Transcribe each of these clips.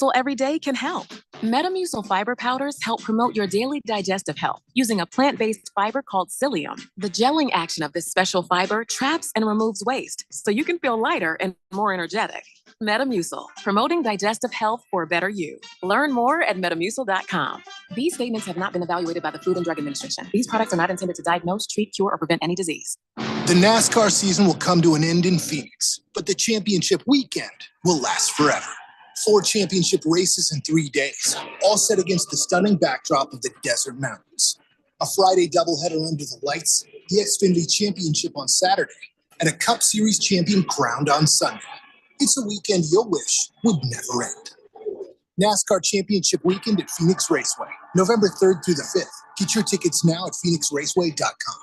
Metamucil every day can help. Metamucil fiber powders help promote your daily digestive health using a plant-based fiber called psyllium. The gelling action of this special fiber traps and removes waste, so you can feel lighter and more energetic. Metamucil, promoting digestive health for a better you. Learn more at metamucil.com. These statements have not been evaluated by the Food and Drug Administration. These products are not intended to diagnose, treat, cure, or prevent any disease. The NASCAR season will come to an end in Phoenix, but the championship weekend will last forever. 4 championship races in 3 days, all set against the stunning backdrop of the desert mountains. A Friday doubleheader under the lights, the Xfinity Championship on Saturday, and a Cup Series champion crowned on Sunday. It's a weekend you'll wish would never end. NASCAR Championship Weekend at Phoenix Raceway, November 3rd through the 5th. Get your tickets now at phoenixraceway.com.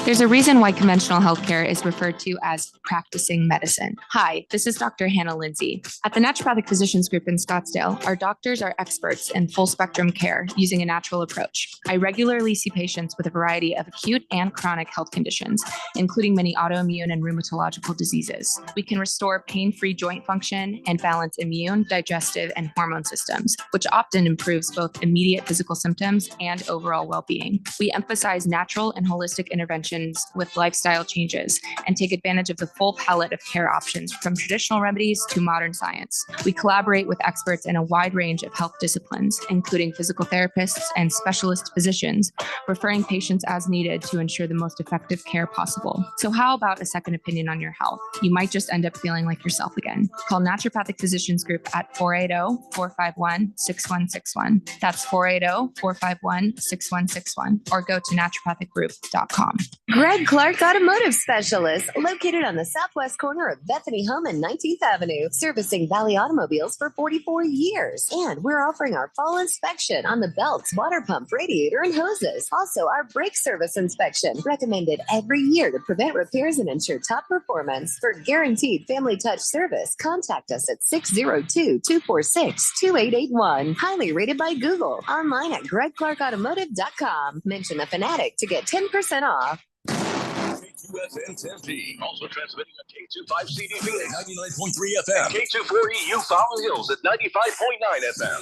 There's a reason why conventional healthcare is referred to as practicing medicine. Hi, this is Dr. Hannah Lindsay. At the Naturopathic Physicians Group in Scottsdale, our doctors are experts in full spectrum care using a natural approach. I regularly see patients with a variety of acute and chronic health conditions, including many autoimmune and rheumatological diseases. We can restore pain-free joint function and balance immune, digestive, and hormone systems, which often improves both immediate physical symptoms and overall well-being. We emphasize natural and holistic interventions with lifestyle changes and take advantage of the full palette of care options from traditional remedies to modern science. We collaborate with experts in a wide range of health disciplines, including physical therapists and specialist physicians, referring patients as needed to ensure the most effective care possible. So how about a second opinion on your health? You might just end up feeling like yourself again. Call Naturopathic Physicians Group at 480-451-6161. That's 480-451-6161, or go to naturopathicgroup.com. Greg Clark Automotive Specialist, located on the southwest corner of Bethany Home and 19th Avenue, servicing Valley automobiles for 44 years. And we're offering our fall inspection on the belts, water pump, radiator, and hoses. Also, our brake service inspection, recommended every year to prevent repairs and ensure top performance. For guaranteed family touch service, contact us at 602-246-2881. Highly rated by Google. Online at gregclarkautomotive.com. Mention a Fanatic to get 10% off. KQSN Tempe, also transmitting on K25CDP at 99.3 FM, K24EU Fountain Hills at 95.9 FM.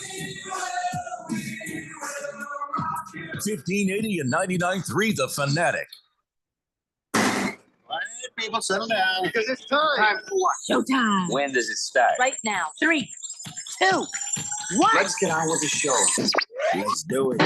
1580 and 99.3 The Fanatic. All right, people, settle down because it's time. Time for what? Showtime. When does it start? Right now. 3, 2, 1. Let's get on with the show. Let's do it.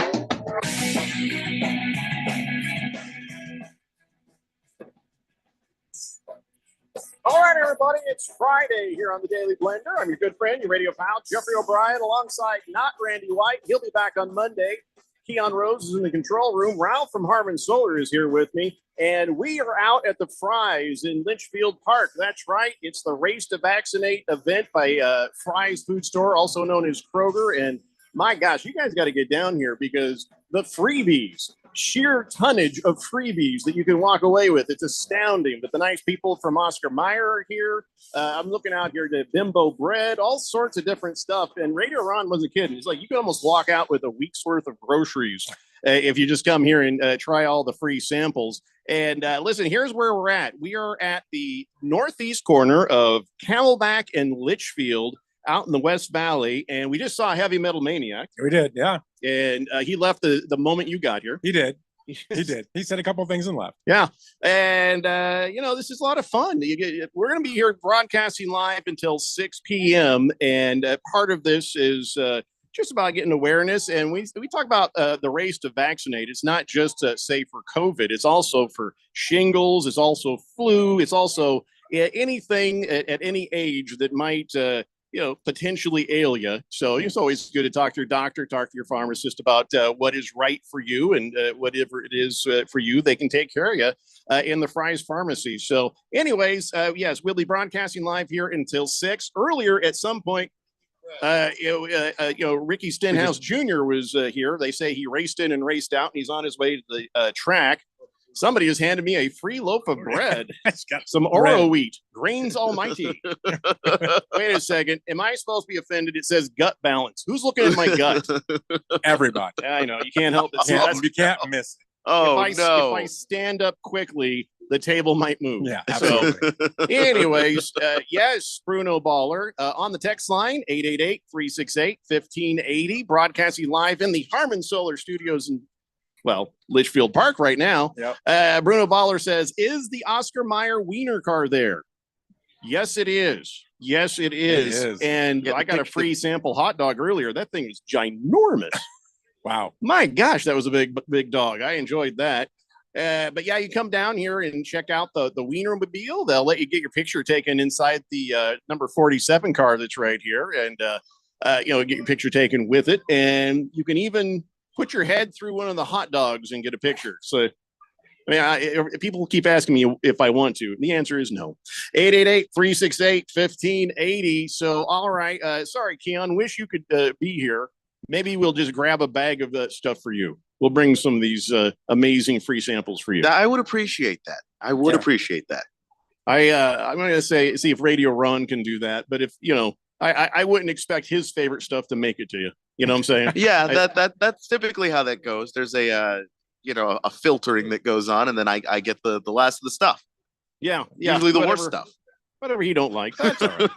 All right, everybody, it's Friday here on the Daily Blender. I'm your good friend, your radio pal, Jeffrey O'Brien, alongside not Randy White. He'll be back on Monday. Keon Rose is in the control room. Ralph from Harmon Solar is here with me. And we are out at the Fry's in Litchfield Park. That's right. It's the Race to Vaccinate event by Fry's Food Store, also known as Kroger. And my gosh, you guys got to get down here because the freebies, sheer tonnage of freebies that you can walk away with. It's astounding. But the nice people from Oscar Mayer are here. I'm looking out here to Bimbo Bread, all sorts of different stuff. And Radio Ron wasn't kidding. He's like, you can almost walk out with a week's worth of groceries if you just come here and try all the free samples. And listen, here's where we're at. We are at the northeast corner of Camelback and Litchfield out in the West Valley. And we just saw Heavy Metal Maniac. We did, yeah. And he left the moment you got here. He did. He did. He said a couple of things and left. Yeah. And, this is a lot of fun. We're going to be here broadcasting live until 6 p.m. And part of this is just about getting awareness. And we talk about the race to vaccinate. It's not just, say, for COVID. It's also for shingles. It's also flu. It's also anything at any age that might potentially ail you. So it's always good to talk to your doctor, talk to your pharmacist about what is right for you, and whatever it is for you, they can take care of you in the Fry's Pharmacy. So anyways, yes, we'll be broadcasting live here until 6. Earlier at some point, Ricky Stenhouse Jr. was here. They say he raced in and raced out, and he's on his way to the track. Somebody has handed me a free loaf of bread. It's got some Oro wheat, grains almighty. Wait a second. Am I supposed to be offended? It says gut balance. Who's looking at my gut? Everybody. I know. You can't help it. You can't miss it. If I stand up quickly, the table might move. Yeah, So, absolutely. anyways, yes, Bruno Baller on the text line, 888-368-1580, broadcasting live in the Harmon Solar Studios in, Litchfield Park right now. Yep. Bruno Baller says, is the Oscar Mayer Wiener car there? Yes, it is. Yes, it is. It is. And I got a free sample hot dog earlier. That thing is ginormous. Wow. My gosh, that was a big dog. I enjoyed that. But yeah, you come down here and check out the Wienermobile. They'll let you get your picture taken inside the number 47 car that's right here, and get your picture taken with it. And you can even put your head through one of the hot dogs and get a picture. So, people keep asking me if I want to. The answer is no. 888-368-1580. So, all right. Sorry, Keon. Wish you could be here. Maybe we'll just grab a bag of that stuff for you. We'll bring some of these amazing free samples for you. I would appreciate that. I'm going to see if Radio Ron can do that. But if, I wouldn't expect his favorite stuff to make it to you. You know what I'm saying? Yeah, that's typically how that goes. There's a filtering that goes on, and then I get the last of the stuff. Yeah. Usually the worst stuff. Whatever you don't like. That's all right.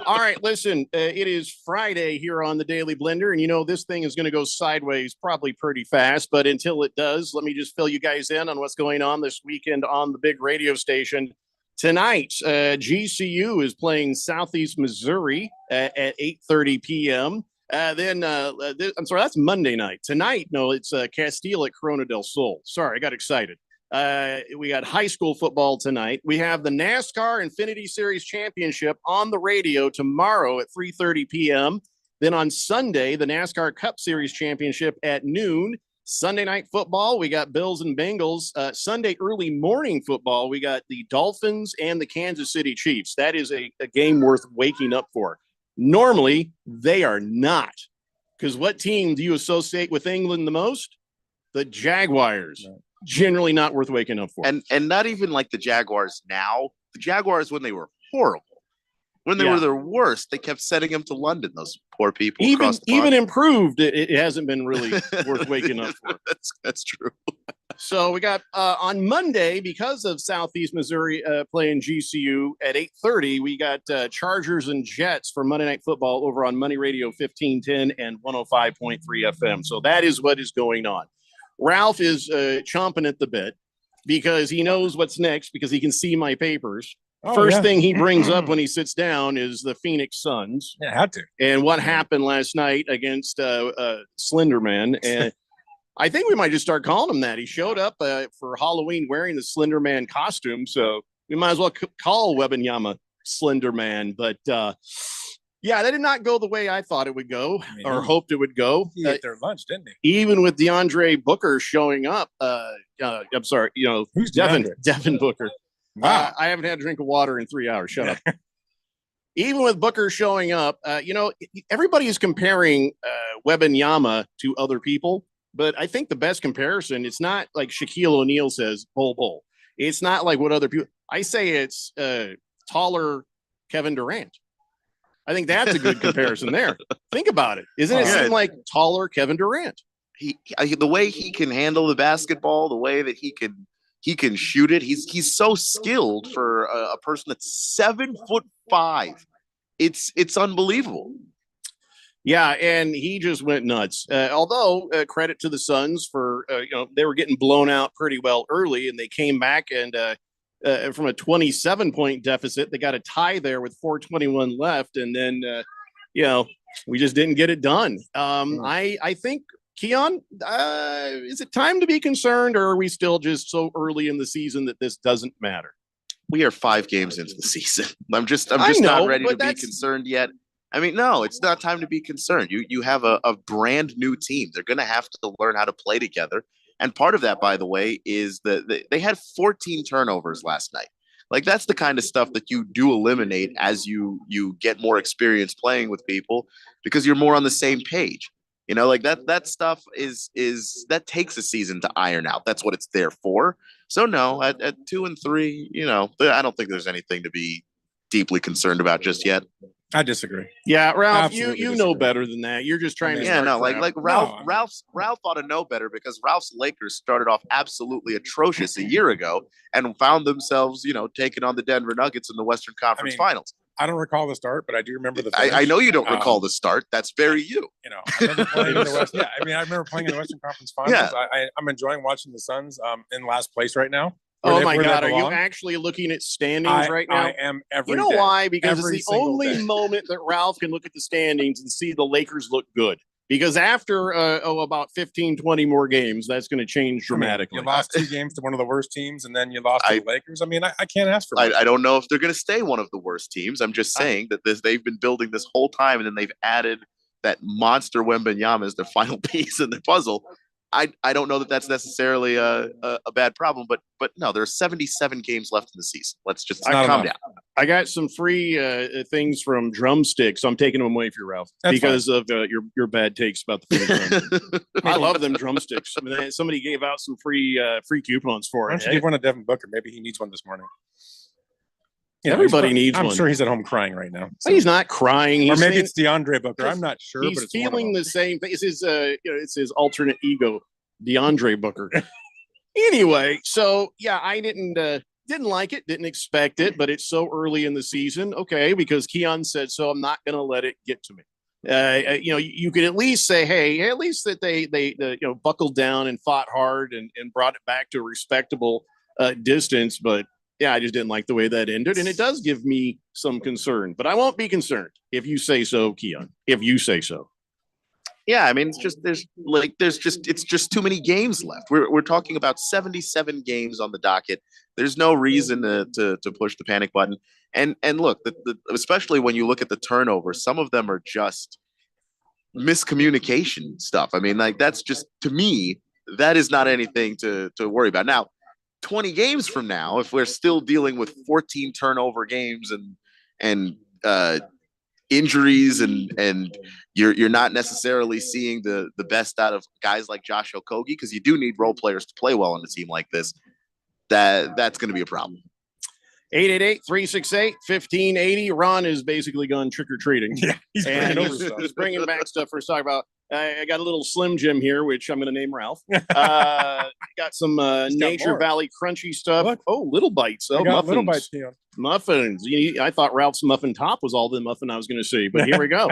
All right, listen, it is Friday here on the Daily Blender, and this thing is going to go sideways probably pretty fast, but until it does, let me just fill you guys in on what's going on this weekend on the big radio station. Tonight, GCU is playing Southeast Missouri at 8:30 p.m. That's Monday night. Tonight, no, it's Castile at Corona del Sol. Sorry, I got excited. We got high school football tonight. We have the NASCAR Infinity Series Championship on the radio tomorrow at 3:30 p.m. Then on Sunday, the NASCAR Cup Series Championship at noon. Sunday night football, we got Bills and Bengals. Sunday early morning football, we got the Dolphins and the Kansas City Chiefs. That is a game worth waking up for. Normally, they are not. Because what team do you associate with England the most? The Jaguars. Right. Generally not worth waking up for. And not even like the Jaguars now. The Jaguars when they were horrible. When they were their worst, they kept sending them to London, those poor people. Even improved, it hasn't been really worth waking up for. That's true. So we got on Monday, because of Southeast Missouri playing GCU at 8:30, we got Chargers and Jets for Monday Night Football over on Money Radio 1510 and 105.3 FM. So that is what is going on. Ralph is chomping at the bit because he knows what's next because he can see my papers. First thing he brings up when he sits down is the Phoenix Suns. Yeah, had to. And what happened last night against Slenderman. And I think we might just start calling him that. He showed up for Halloween wearing the Slenderman costume. So we might as well call Wembanyama Slenderman. But yeah, that did not go the way I thought it would go or hoped it would go. He ate their lunch, didn't he? Even with DeAndre Booker showing up. I'm sorry, who's Devin Booker. Wow. I haven't had a drink of water in 3 hours. Shut up. Even with Booker showing up, everybody is comparing Wembanyama to other people. But I think the best comparison, it's not like Shaquille O'Neal says, bull. It's not like what other people. I say it's taller Kevin Durant. I think that's a good comparison there. Think about it. Isn't it seem like taller Kevin Durant? The way he can handle the basketball, the way that he can shoot it. He's so skilled for a person that's 7'5". It's unbelievable. Yeah, and he just went nuts. Although credit to the Suns for they were getting blown out pretty well early, and they came back and from a 27-point deficit, they got a tie there with 4:21 left, and then we just didn't get it done. I think. Keon, is it time to be concerned, or are we still just so early in the season that this doesn't matter? We are 5 games into the season. I'm just not ready to be concerned yet. I mean, no, it's not time to be concerned. You have a brand new team. They're going to have to learn how to play together. And part of that, by the way, is that they had 14 turnovers last night. Like, that's the kind of stuff that you do eliminate as you get more experience playing with people because you're more on the same page. Like that stuff is that takes a season to iron out. That's what it's there for. So no, at 2 and 3, I don't think there's anything to be deeply concerned about just yet. I disagree. Yeah, Ralph, Absolutely you disagree. know better than that. You're just trying to Yeah, start no, crap. Ralph ought to know better because Ralph's Lakers started off absolutely atrocious a year ago and found themselves, taking on the Denver Nuggets in the Western Conference Finals. I don't recall the start, but I do remember the finish. I know you don't recall the start. That's very you. I remember playing in the West. Yeah, I remember playing in the Western Conference Finals. Yeah. I'm enjoying watching the Suns in last place right now. Oh my God! Are you actually looking at standings right now? I am every You know day. why? Because Every it's the only day. moment that Ralph can look at the standings and see the Lakers look good. Because after about 15, 20 more games, that's going to change dramatically. You lost 2 games to one of the worst teams, and then you lost to the Lakers. I can't ask for much. I don't know if they're going to stay one of the worst teams. I'm just saying that they've been building this whole time, and then they've added that monster Wembanyama as their final piece in the puzzle. I don't know that that's necessarily a bad problem, but no, there are 77 games left in the season. Let's just calm down. I got some free things from Drumsticks, so I'm taking them away for you, Ralph, because of your bad takes about the food. I love them Drumsticks. Somebody gave out some free coupons for it. Why don't you give one to Devin Booker? Maybe he needs one this morning. Everybody needs one. I'm sure he's at home crying right now. So. He's not crying. Or maybe it's DeAndre Booker. I'm not sure. He's but it's feeling the same thing. It's his alternate ego, DeAndre Booker. Anyway, so yeah, I didn't like it, didn't expect it, but it's so early in the season. Okay, because Keon said so. I'm not going to let it get to me. You could at least say, hey, at least that they buckled down and fought hard and brought it back to a respectable distance, but. Yeah, I just didn't like the way that ended, and it does give me some concern. But I won't be concerned if you say so, Keon. If you say so. Yeah, it's just too many games left. We're talking about 77 games on the docket. There's no reason to push the panic button. And look, especially when you look at the turnovers, some of them are just miscommunication stuff. That's just, to me, that is not anything to worry about. Now, 20 games from now, if we're still dealing with 14 turnover games and injuries and you're not necessarily seeing the best out of guys like Josh Okogie, because you do need role players to play well on a team like this, that's going to be a problem. 888-368-1580. Ron has basically gone trick-or-treating. Yeah, he's bringing back stuff for us to talk about. I got a little Slim Jim here, which I'm going to name Ralph. Got some Nature Valley crunchy stuff. What? Oh, Little Bites. Oh, muffins. Little Bites, yeah. Muffins. I thought Ralph's Muffin Top was all the muffin I was going to see, but here we go.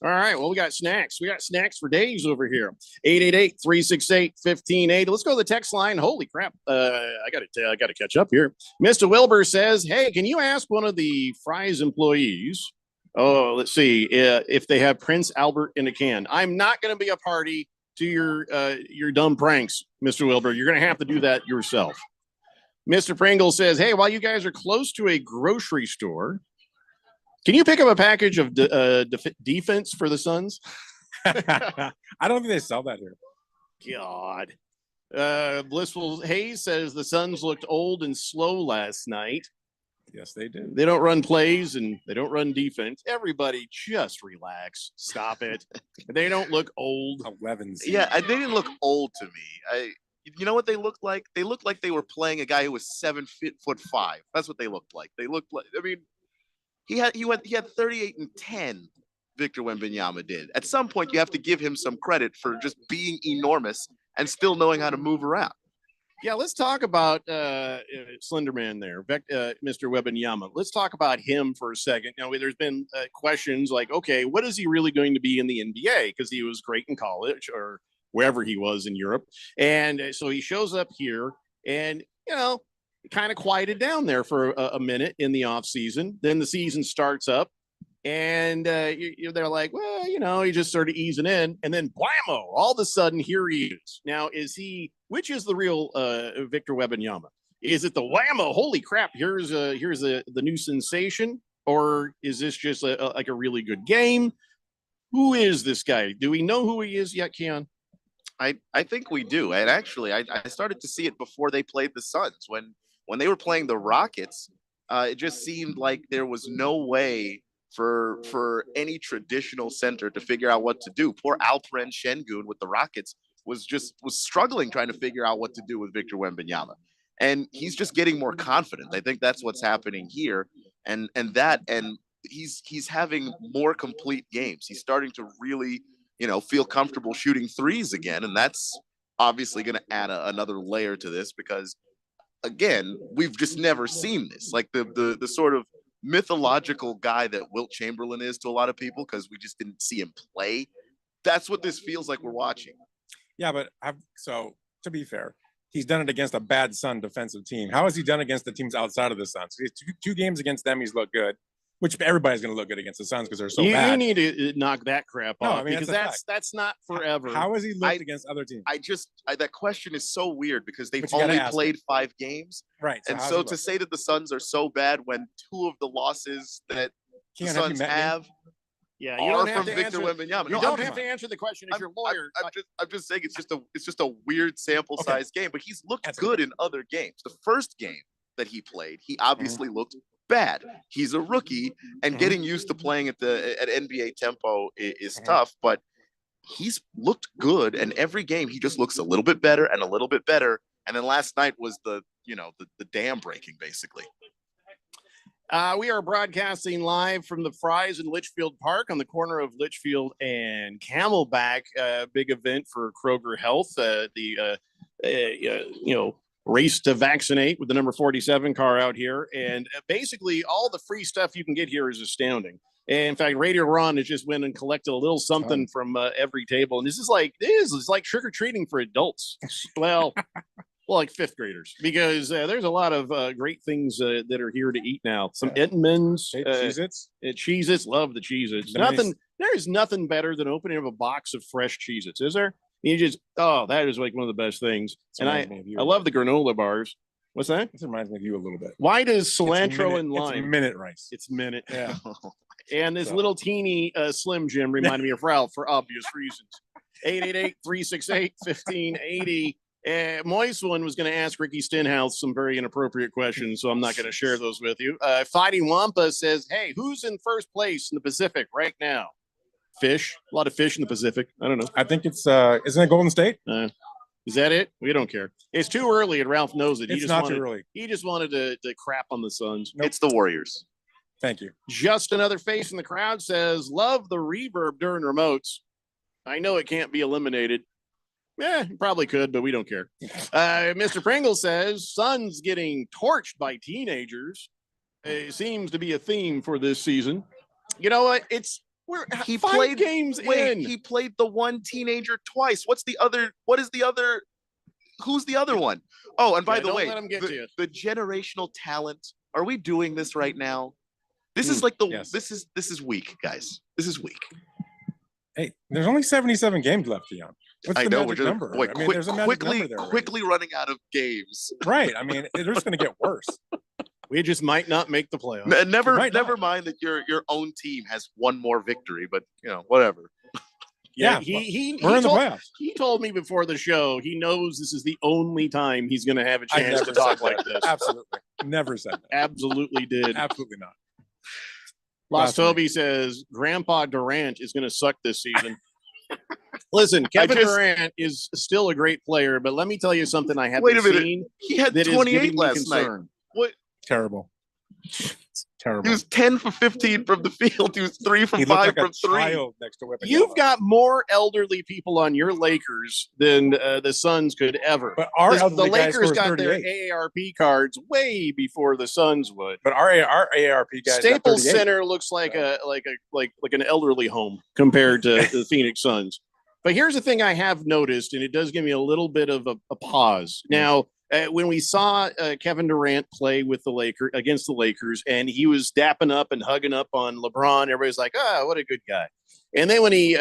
All right. Well, we got snacks. We got snacks for days over here. 888-368-1580. Let's go to the text line. Holy crap. I got to catch up here. Mr. Wilbur says, hey, can you ask one of the Fry's employees, let's see, if they have Prince Albert in a can? I'm not going to be a party to your dumb pranks, Mr. Wilbur. You're going to have to do that yourself. Mr. Pringle says, hey, while you guys are close to a grocery store, can you pick up a package of defense for the Suns? I don't think they sell that here. God. Blissful Hayes says the Suns looked old and slow last night. Yes, they do. They don't run plays and they don't run defense. Everybody just relax. Stop it. They don't look old. 11. Yeah, they didn't look old to me. You know what they looked like? They looked like they were playing a guy who was 7'5". That's what they looked like. They looked like, he had 38 and 10. Victor Wembanyama did. At some point, you have to give him some credit for just being enormous and still knowing how to move around. Yeah, let's talk about Slenderman there, Mr. Wembanyama. Let's talk about him for a second. There's been questions like, okay, what is he really going to be in the NBA? Because he was great in college or wherever he was in Europe. And so he shows up here and, kind of quieted down there for a minute in the offseason. Then the season starts up and they're like, well, he just started easing in. And then blammo, all of a sudden, here he is. Now, which is the real Victor Wembanyama? Is it the whammo? Holy crap, here's the new sensation? Or is this just like a really good game? Who is this guy? Do we know who he is yet, Keon? I think we do. And actually, I started to see it before they played the Suns. When they were playing the Rockets, it just seemed like there was no way for any traditional center to figure out what to do. Poor Alperen Şengün with the Rockets was struggling trying to figure out what to do with Victor Wembanyama. And he's just getting more confident. I think that's what's happening here. And he's having more complete games. He's starting to really, feel comfortable shooting threes again, and that's obviously going to add another layer to this because, again, we've just never seen this. Like the sort of mythological guy that Wilt Chamberlain is to a lot of people because we just didn't see him play. That's what this feels like we're watching. Yeah, but so to be fair, he's done it against a bad Sun defensive team. How has he done against the teams outside of the Suns? He's two games against them. He's looked good, which everybody's going to look good against the Suns because they're so bad. You need to knock that crap off because that's not forever. How has he looked against other teams? That question is so weird because they've only played 5 games. Right. So to say that the Suns are so bad when 2 of the losses that the Suns have you don't have from Victor Wembanyama. You don't have to answer the question if you're a lawyer. I'm just saying it's just a weird sample size game, but he's looked good in other games. The first game that he played, he obviously looked bad. He's a rookie, and getting used to playing at NBA tempo is tough, but he's looked good, and every game he just looks a little bit better and a little bit better. And then last night was the dam breaking, basically. We are broadcasting live from the Fry's in Litchfield Park on the corner of Litchfield and Camelback. Big event for Kroger Health. Race to vaccinate with the number 47 car out here. And basically all the free stuff you can get here is astounding. And in fact, Radio Ron has just went and collected a little something from every table. And this is like trick-or-treating for adults. Well, like 5th graders, because there's a lot of great things that are here to eat now. Some Entenmann's, Cheez-Its. Cheez-Its, love the Cheez-Its. There's nothing better than opening up a box of fresh Cheez-Its, is there? You just, that is like one of the best things. And I love the granola bars. What's that? This reminds me of you a little bit. Why does cilantro and lime? It's minute rice. It's minute. Yeah. And this little teeny Slim Jim reminded me of Ralph for obvious reasons. 888-368-1580. Moist one was going to ask Ricky Stenhouse some very inappropriate questions, so I'm not going to share those with you. Fighting Wampa says, hey, who's in first place in the Pacific right now? Fish. A lot of fish in the Pacific. I don't know. I think it's, isn't it Golden State? Is that it? We don't care. It's too early, and Ralph knows it. It's not too early. He just wanted to crap on the Suns. Nope. It's the Warriors. Thank you. Just another face in the crowd says, love the reverb during remotes. I know it can't be eliminated. Probably could, but we don't care. Mr. Pringle says, Suns getting torched by teenagers. It seems to be a theme for this season. You know what? He played games in. He played the one teenager twice. Who's the other one? Oh, and by the way, the generational talent. Are we doing this right now? This is like this is weak, guys. This is weak. Hey, there's only 77 games left, Dion. What's the magic number? Boy, there's a magic number there quickly running out of games. Right. I mean, they're just going to get worse. We just might not make the playoffs. Never mind that your own team has one more victory, but whatever. We're in the playoffs. He told me before the show he knows this is the only time he's going to have a chance to talk like this. Absolutely, never said that. Absolutely did. Absolutely not. Lost Toby says Grandpa Durant is going to suck this season. Listen, Kevin Durant is still a great player, but let me tell you something I haven't seen. He had 28 last night. What? Terrible. Terrible. He was 10 for 15 from the field. He was 3 for 5 from 3. Next to You've got more elderly people on your Lakers than the Suns could ever. But the Lakers got their AARP cards way before the Suns would. But our AARP guys. Staples Center looks like an elderly home compared to the Phoenix Suns. But here's the thing I have noticed, and it does give me a little bit of a pause. Now, when we saw Kevin Durant play with against the Lakers, and he was dapping up and hugging up on LeBron, everybody's like, what a good guy. And then when he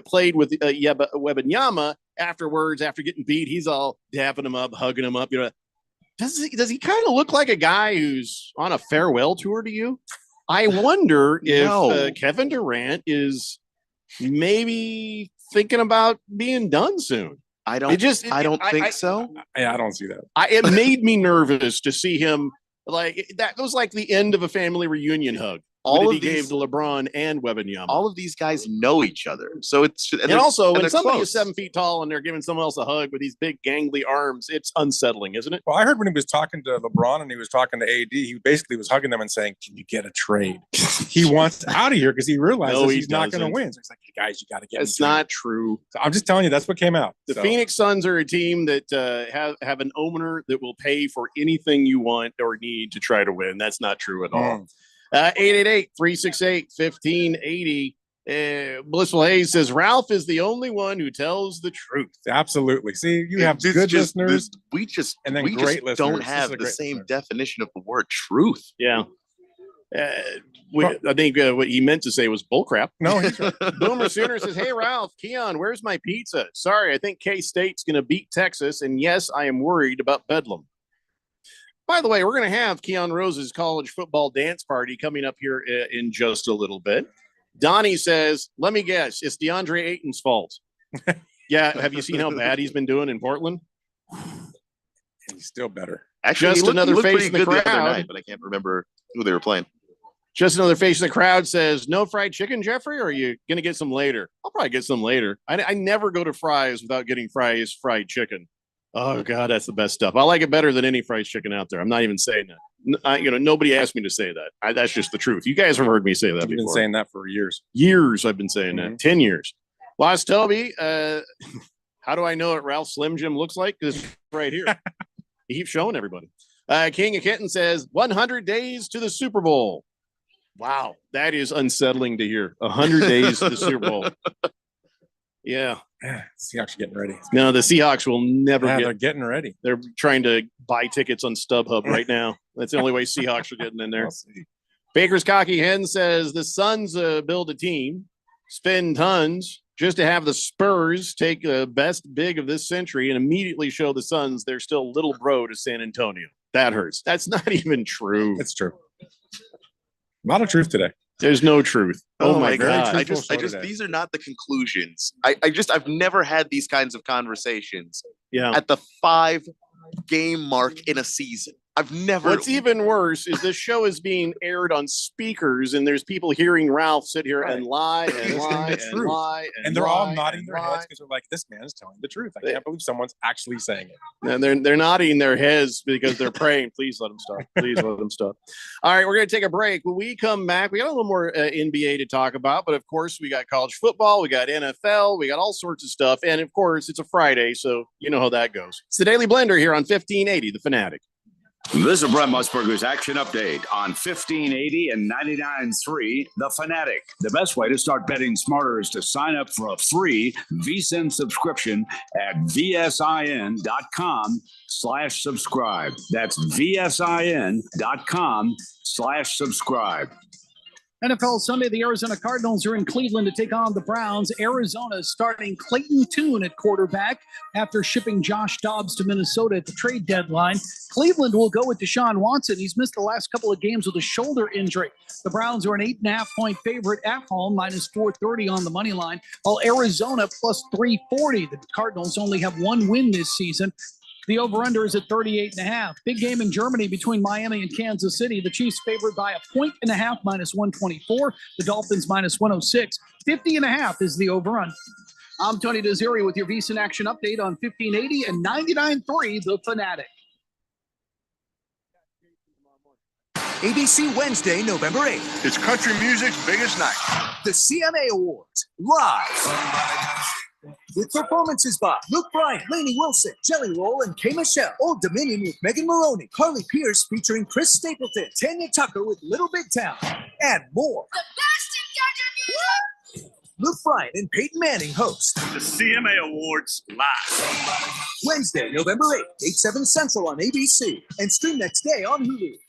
played with Wembanyama afterwards, after getting beat, he's all dapping him up, hugging him up. Does he kind of look like a guy who's on a farewell tour to you? I wonder if Kevin Durant is maybe thinking about being done soon. I don't think so. I don't see that. It made me nervous to see him like that. It was like the end of a family reunion hug. all he gave to LeBron and Wembanyama. All of these guys know each other. So it's and also when somebody close. is 7 feet tall and they're giving someone else a hug with these big gangly arms, it's unsettling, isn't it? Well, I heard when he was talking to LeBron and he was talking to AD, he basically was hugging them and saying, "Can you get a trade?" He wants out of here because he realizes he's not going to win. So he's like, "Hey guys, you got to get." It's not true. So I'm just telling you, that's what came out. The Phoenix Suns are a team that have an owner that will pay for anything you want or need to try to win. That's not true at all. 888-368-1580. Blissful Hayes says Ralph is the only one who tells the truth. Absolutely. See, you have good listeners. We just great listeners. Don't have the same definition of the word truth. Yeah. I think what he meant to say was bullcrap. No, he's right. Boomer Sooner says, "Hey Ralph, Keon, where's my pizza? Sorry, I think K-State's going to beat Texas, and yes, I am worried about Bedlam." By the way, we're going to have Keon Rose's college football dance party coming up here in just a little bit. Donnie says, "Let me guess, it's DeAndre Ayton's fault." Yeah, have you seen how bad he's been doing in Portland? He's still better. Actually, just another face in the crowd. The other night, but I can't remember who they were playing. Just another face in the crowd says, "No fried chicken, Jeffrey, or are you going to get some later?" I'll probably get some later. I never go to Fry's without getting Fry's fried chicken. Oh, God, that's the best stuff. I like it better than any fried chicken out there. I'm not even saying that. Nobody asked me to say that. That's just the truth. You guys have heard me say that before. I've been saying that for years. Years I've been saying that. 10 years. Lost Toby, how do I know what Ralph Slim Jim looks like? Because it's right here. He keeps showing everybody. King of Kitten says, 100 days to the Super Bowl. Wow, that is unsettling to hear. 100 days to the Super Bowl. Yeah. Seahawks are getting ready. No, the Seahawks will never they're getting ready. They're trying to buy tickets on StubHub right now. That's the only way Seahawks are getting in there. Baker's Cocky Hen says the Suns build a team, spend tons just to have the Spurs take the best big of this century and immediately show the Suns they're still little bro to San Antonio. That hurts. That's not even true. It's true. A lot of truth today. There's no truth. Oh my God. I just these are not the conclusions. I've never had these kinds of conversations at the 5-game mark in a season. I've never. What's even worse is this show is being aired on speakers, and there's people hearing Ralph sit here and lie and lie and lie, and they're all nodding their heads because they're like, "This man is telling the truth." I can't believe someone's actually saying it. And they're nodding their heads because they're praying. Please let them stop. Please let them stop. All right, we're going to take a break. When we come back, we got a little more NBA to talk about, but of course, we got college football, we got NFL, we got all sorts of stuff, and of course, it's a Friday, so you know how that goes. It's the Daily Blender here on 1580, The Fanatic. This is Brent Musburger's Action Update on 1580 and 99.3 The Fanatic. The best way to start betting smarter is to sign up for a free VSiN subscription at vsin.com/subscribe. That's vsin.com/subscribe. NFL Sunday, the Arizona Cardinals are in Cleveland to take on the Browns. Arizona starting Clayton Tune at quarterback after shipping Josh Dobbs to Minnesota at the trade deadline. Cleveland will go with Deshaun Watson. He's missed the last couple of games with a shoulder injury. The Browns are an 8.5-point favorite at home, minus 430 on the money line, while Arizona plus 340. The Cardinals only have one win this season. The over-under is at 38.5. Big game in Germany between Miami and Kansas City. The Chiefs favored by 1.5, minus 124. The Dolphins minus 106. 50.5 is the over-under. I'm Tony Desiri with your VSiN Action Update on 1580 and 99.3 The Fanatic. ABC Wednesday, November 8th. It's country music's biggest night. The CMA Awards, live. With performances by Luke Bryan, Lainey Wilson, Jelly Roll, and K. Michelle. Old Dominion with Megan Maroney, Carly Pierce featuring Chris Stapleton, Tanya Tucker with Little Big Town, and more. The best in country music! Luke Bryan and Peyton Manning host The CMA Awards live. Wednesday, November 8th, 8/7 Central on ABC, and stream next day on Hulu.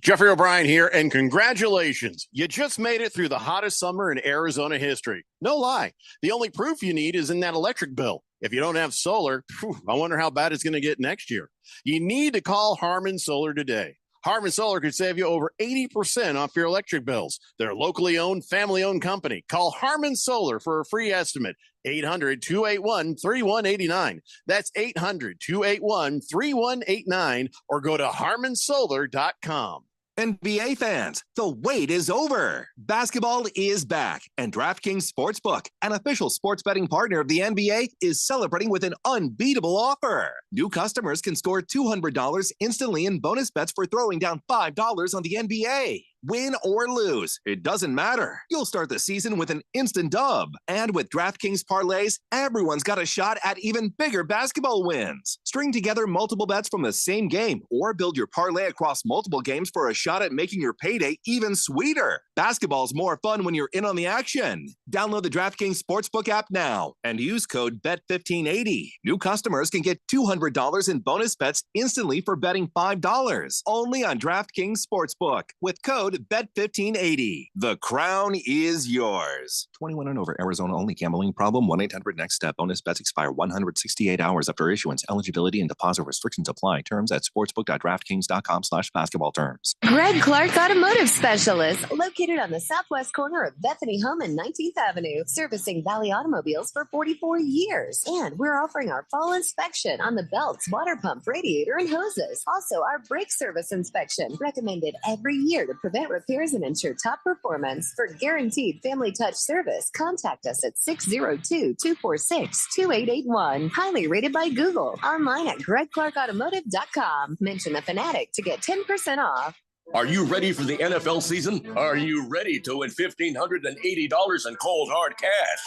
Jeffrey O'Brien here, and congratulations. You just made it through the hottest summer in Arizona history. No lie. The only proof you need is in that electric bill. If you don't have solar, I wonder how bad it's going to get next year. You need to call Harmon Solar today. Harmon Solar could save you over 80% off your electric bills. They're a locally owned, family-owned company. Call Harmon Solar for a free estimate. 800-281-3189. That's 800-281-3189, or go to harmonsolar.com. NBA fans, the wait is over. Basketball is back, and DraftKings Sportsbook, an official sports betting partner of the NBA, is celebrating with an unbeatable offer. New customers can score $200 instantly in bonus bets for throwing down $5 on the NBA. Win or lose, it doesn't matter. You'll start the season with an instant dub. And with DraftKings parlays, everyone's got a shot at even bigger basketball wins. String together multiple bets from the same game or build your parlay across multiple games for a shot at making your payday even sweeter. Basketball's more fun when you're in on the action. Download the DraftKings Sportsbook app now and use code BET1580. New customers can get $200 in bonus bets instantly for betting $5 only on DraftKings Sportsbook with code BET1580. The crown is yours. 21 and over, Arizona only. Gambling problem? 1-800-NEXT-STEP. Bonus bets expire 168 hours after issuance. Eligibility and deposit restrictions apply. Terms at sportsbook.draftkings.com/basketball terms. Greg Clark Automotive Specialist, located on the southwest corner of Bethany Home and 19th Avenue, servicing Valley automobiles for 44 years. And we're offering our fall inspection on the belts, water pump, radiator, and hoses. Also, our brake service inspection, recommended every year to prevent repairs and ensure top performance. For guaranteed family touch service, contact us at 602-246-2881. Highly rated by Google. Online at gregclarkautomotive.com. Mention the Fanatic to get 10% off. Are you ready for the NFL season? Are you ready to win $1,580 in cold hard cash?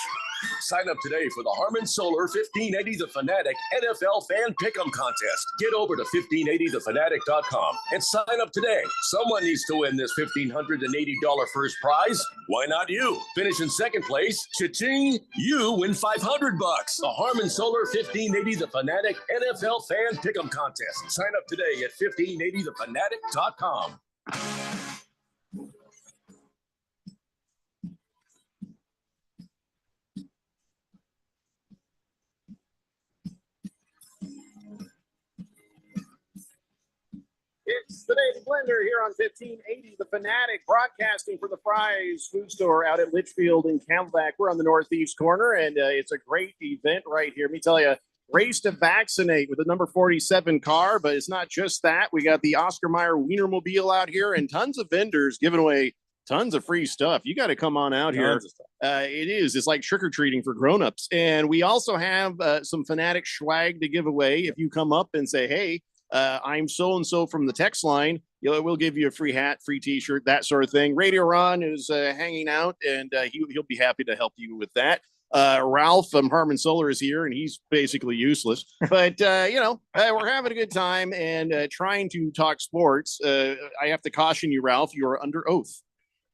Sign up today for the Harmon Solar 1580 The Fanatic NFL Fan Pick'em Contest. Get over to 1580thefanatic.com and sign up today. Someone needs to win this $1,580 first prize. Why not you? Finish in second place. Cha-ching! You win $500. The Harmon Solar 1580 The Fanatic NFL Fan Pick'em Contest. Sign up today at 1580thefanatic.com. It's the Daily Blender here on 1580 The Fanatic, broadcasting from the Fry's food store out at Litchfield in Camelback. We're on the northeast corner, and it's a great event right here. Let me tell you, Race to Vaccinate with the number 47 car, but it's not just that. We got the Oscar Mayer Wienermobile out here and tons of vendors giving away tons of free stuff. You got to come on out here. It's like trick-or-treating for grown-ups. And we also have some Fanatic swag to give away. If you come up and say, hey, I'm so-and-so from the text line, we'll give you a free hat, free t-shirt, that sort of thing. Radio Ron is hanging out, and he'll be happy to help you with that. Ralph from Harmon Solar is here, and he's basically useless. But, we're having a good time and trying to talk sports. I have to caution you, Ralph, you are under oath.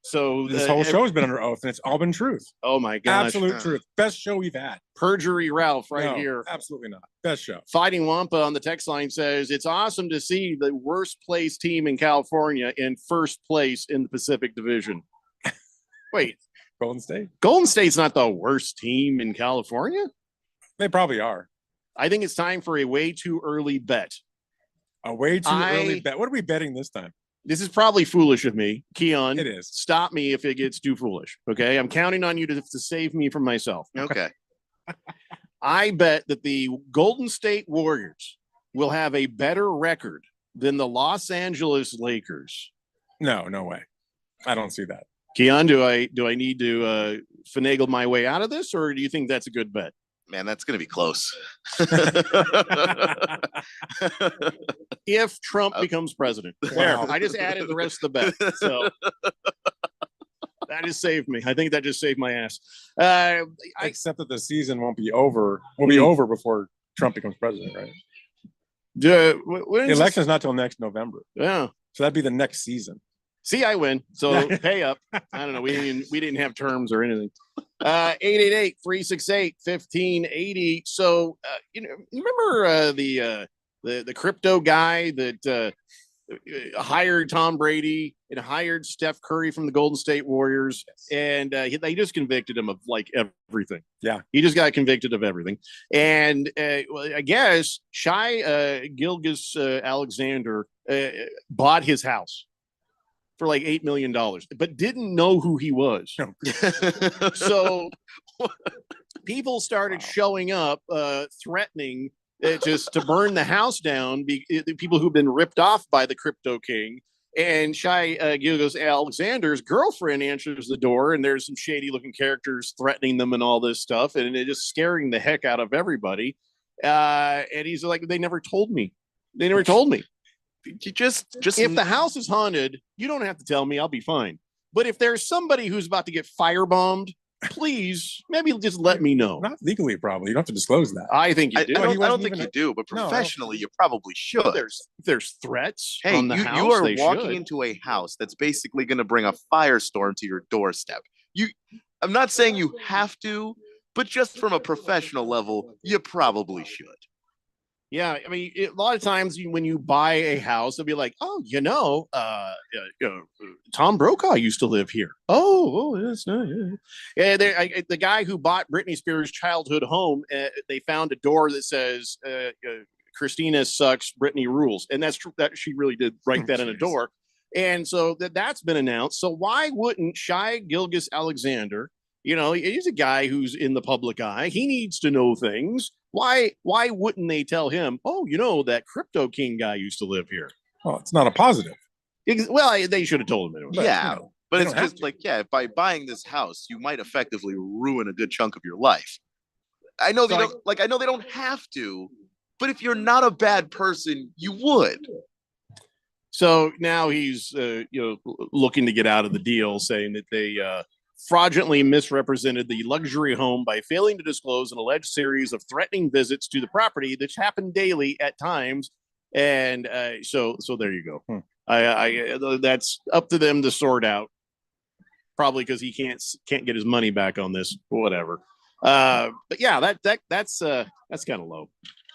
So this whole show has been under oath, and it's all been truth. Oh, my gosh. Absolute truth. Best show we've had. Perjury Ralph here. Absolutely not. Best show. Fighting Wampa on the text line says, it's awesome to see the worst place team in California in first place in the Pacific Division. Wait. Golden State? Golden State's not the worst team in California? They probably are. I think it's time for a way too early bet. A way too early bet? What are we betting this time? This is probably foolish of me. Keon, it is. Stop me if it gets too foolish. Okay. I'm counting on you to save me from myself. Okay. I bet that the Golden State Warriors will have a better record than the Los Angeles Lakers. No way. I don't see that. Keon, do I need to finagle my way out of this, or do you think that's a good bet? Man, that's going to be close. If Trump becomes president. There, I just added the rest of the bet. So that just saved me. I think that just saved my ass. Except that the season won't be over. Will be over before Trump becomes president, right? The election's not till next November. Yeah. So that'd be the next season. See, I win. So pay up. I don't know. We didn't have terms or anything. 888-368-1580. So you remember the crypto guy that hired Tom Brady and hired Steph Curry from the Golden State Warriors, and they just convicted him of like everything. Yeah, he just got convicted of everything. And I guess Shai Gilgeous-Alexander bought his house for like $8 million, but didn't know who he was. So people started showing up, threatening just to burn the house down. People who've been ripped off by the crypto king, And Shai Gilgeous-Alexander's girlfriend answers the door, and there's some shady-looking characters threatening them and all this stuff, and it just scaring the heck out of everybody. And he's like, "They never told me. They never told me. You just if the house is haunted, you don't have to tell me. I'll be fine. But if there's somebody who's about to get firebombed, please, maybe just let me know. Not legally, probably. You don't have to disclose that. I think you do. I don't think you do, but professionally, you probably should. There's threats. Hey, on the house, you are they walking should. into a house that's basically going to bring a firestorm to your doorstep. I'm not saying you have to, but just from a professional level, you probably should. Yeah, I mean, a lot of times when you buy a house, they'll be like, "Oh, Tom Brokaw used to live here." Oh, that's not. Yeah, the guy who bought Britney Spears' childhood home, they found a door that says, "Christina sucks, Britney rules," and that's true. That she really did write that in a door, and so that's been announced. So why wouldn't Shai Gilgeous-Alexander? He's a guy who's in the public eye. He needs to know things. Why wouldn't they tell him, "Oh, that Crypto King guy used to live here"? Well, it's not a positive. Well, they should have told him anyway. Yeah, but it's just like, by buying this house, you might effectively ruin a good chunk of your life. I know they don't I know they don't have to, but if you're not a bad person, you would. So now he's looking to get out of the deal, saying that they fraudulently misrepresented the luxury home by failing to disclose an alleged series of threatening visits to the property that happened daily at times. And so there you go. I that's up to them to sort out. Probably because he can't get his money back on this, whatever. But yeah, that's kind of low.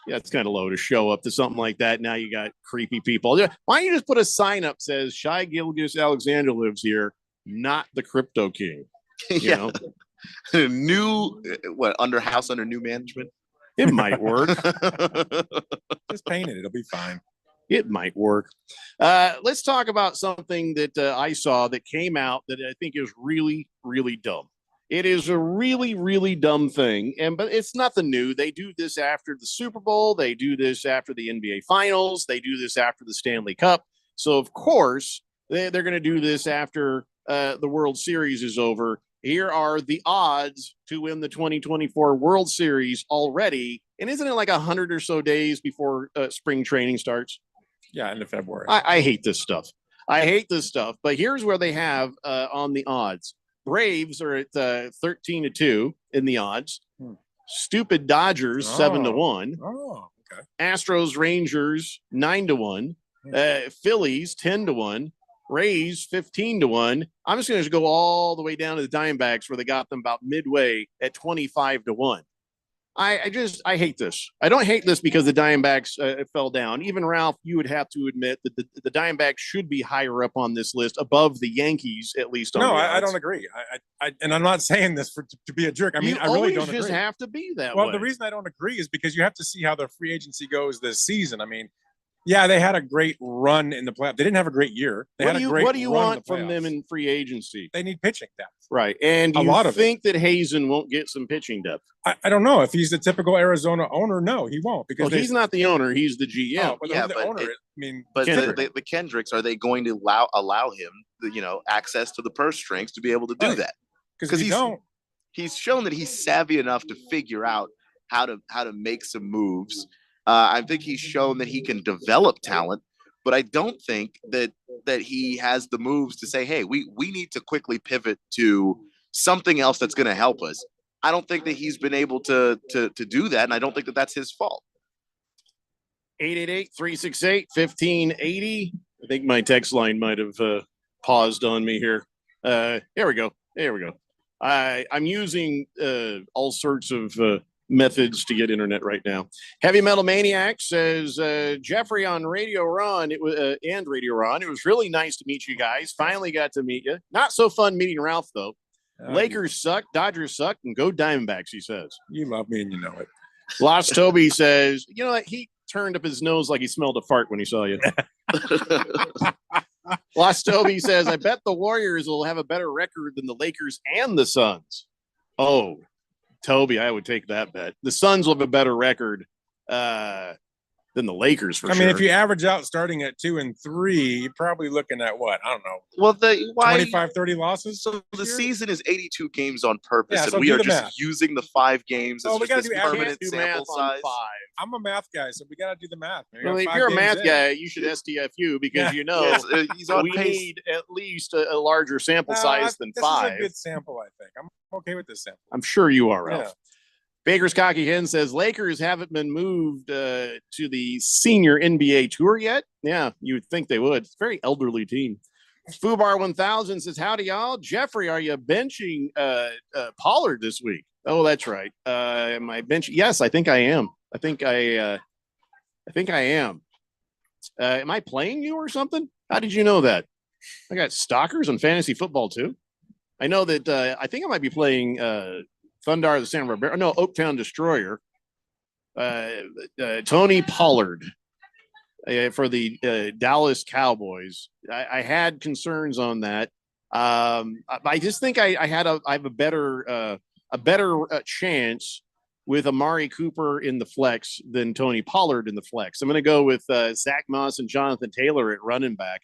Yeah, it's kind of low to show up to something like that. Now you got creepy people. Why don't you just put a sign up that says Shai Gilgeous-Alexander lives here, not the Crypto King? Yeah. New under new management. It might work. Just paint it. It'll be fine. It might work. Let's talk about something that I saw that came out that I think is really, really dumb. It is a really, really dumb thing, but it's nothing new. They do this after the Super Bowl. They do this after the NBA Finals. They do this after the Stanley Cup. So, of course, they're going to do this after the World Series is over. Here are the odds to win the 2024 World Series already. And isn't it like 100 or so days before spring training starts? Yeah, end of February. I hate this stuff. But here's where they have on the odds. Braves are at 13-2 in the odds. Stupid Dodgers 7-1. Oh, okay. Astros Rangers 9-1. Phillies 10-1. Rays 15-1. I'm just going to go all the way down to the Diamondbacks where they got them about midway at 25-1. I hate this. I don't hate this because the Diamondbacks fell down. Even Ralph, you would have to admit that the Diamondbacks should be higher up on this list, above the Yankees at least. No, I don't agree. And I'm not saying this to be a jerk. I mean, I really don't agree. You just have to be that way. Well, the reason I don't agree is because you have to see how the free agency goes this season. I mean, yeah, they had a great run in the playoffs. They didn't have a great year. What do you want from them in free agency? They need pitching depth. Right. And do you think that Hazen won't get some pitching depth? I don't know. If he's the typical Arizona owner, no, he won't. Because he's not the owner. He's the GM. Oh, but the owner. The Kendricks, are they going to allow him, access to the purse strings to be able to do that? Because he's shown that he's savvy enough to figure out how to make some moves. I think he's shown that he can develop talent, but I don't think that he has the moves to say, hey, we need to quickly pivot to something else that's going to help us. I don't think that he's been able to do that, and I don't think that that's his fault. 888-368-1580. I think my text line might have paused on me here. There we go. I'm using all sorts of methods to get internet right now. Heavy Metal Maniac says, Jeffrey on Radio Ron, it was really nice to meet you guys. Finally got to meet you. Not so fun meeting Ralph, though. Lakers suck, Dodgers suck, and go Diamondbacks, he says. You love me and you know it. Lost Toby says, he turned up his nose like he smelled a fart when he saw you. Lost Toby says, I bet the Warriors will have a better record than the Lakers and the Suns. Oh, Toby, I would take that bet. The Suns will have a better record than than the Lakers for I sure. mean, if you average out starting at 2 and 3, you're probably looking at what? I don't know. Well, 25, 30 losses. So the season is 82 games on purpose, Yeah, so and we do are the just math. using the 5 games as Oh, we just gotta this do average. permanent do sample math on size. 5. I'm a math guy, so we got to do the math. We Well, got if 5 you're a games math in. guy, you should STFU because Yes, he's on we pace. need at least a larger sample No, size than this 5. is a good sample, I think. I'm okay with this sample. I'm sure you are, Ralph. Yeah. Baker's Cocky Hen says Lakers haven't been moved to the senior NBA tour yet. Yeah, you would think they would. It's a very elderly team. Fubar 1000 says, howdy, y'all. Jeffrey, are you benching Pollard this week? Oh, that's right. Am I bench? Yes, I think I am. I think I am. Am I playing you or something? How did you know that? I got stalkers on fantasy football too. I know that I think I might be playing Thundar the Santa Barbara. No, Oaktown Destroyer. Tony Pollard for the Dallas Cowboys. I had concerns on that. I just think I have a better chance with Amari Cooper in the flex than Tony Pollard in the flex. I'm going to go with Zach Moss and Jonathan Taylor at running back.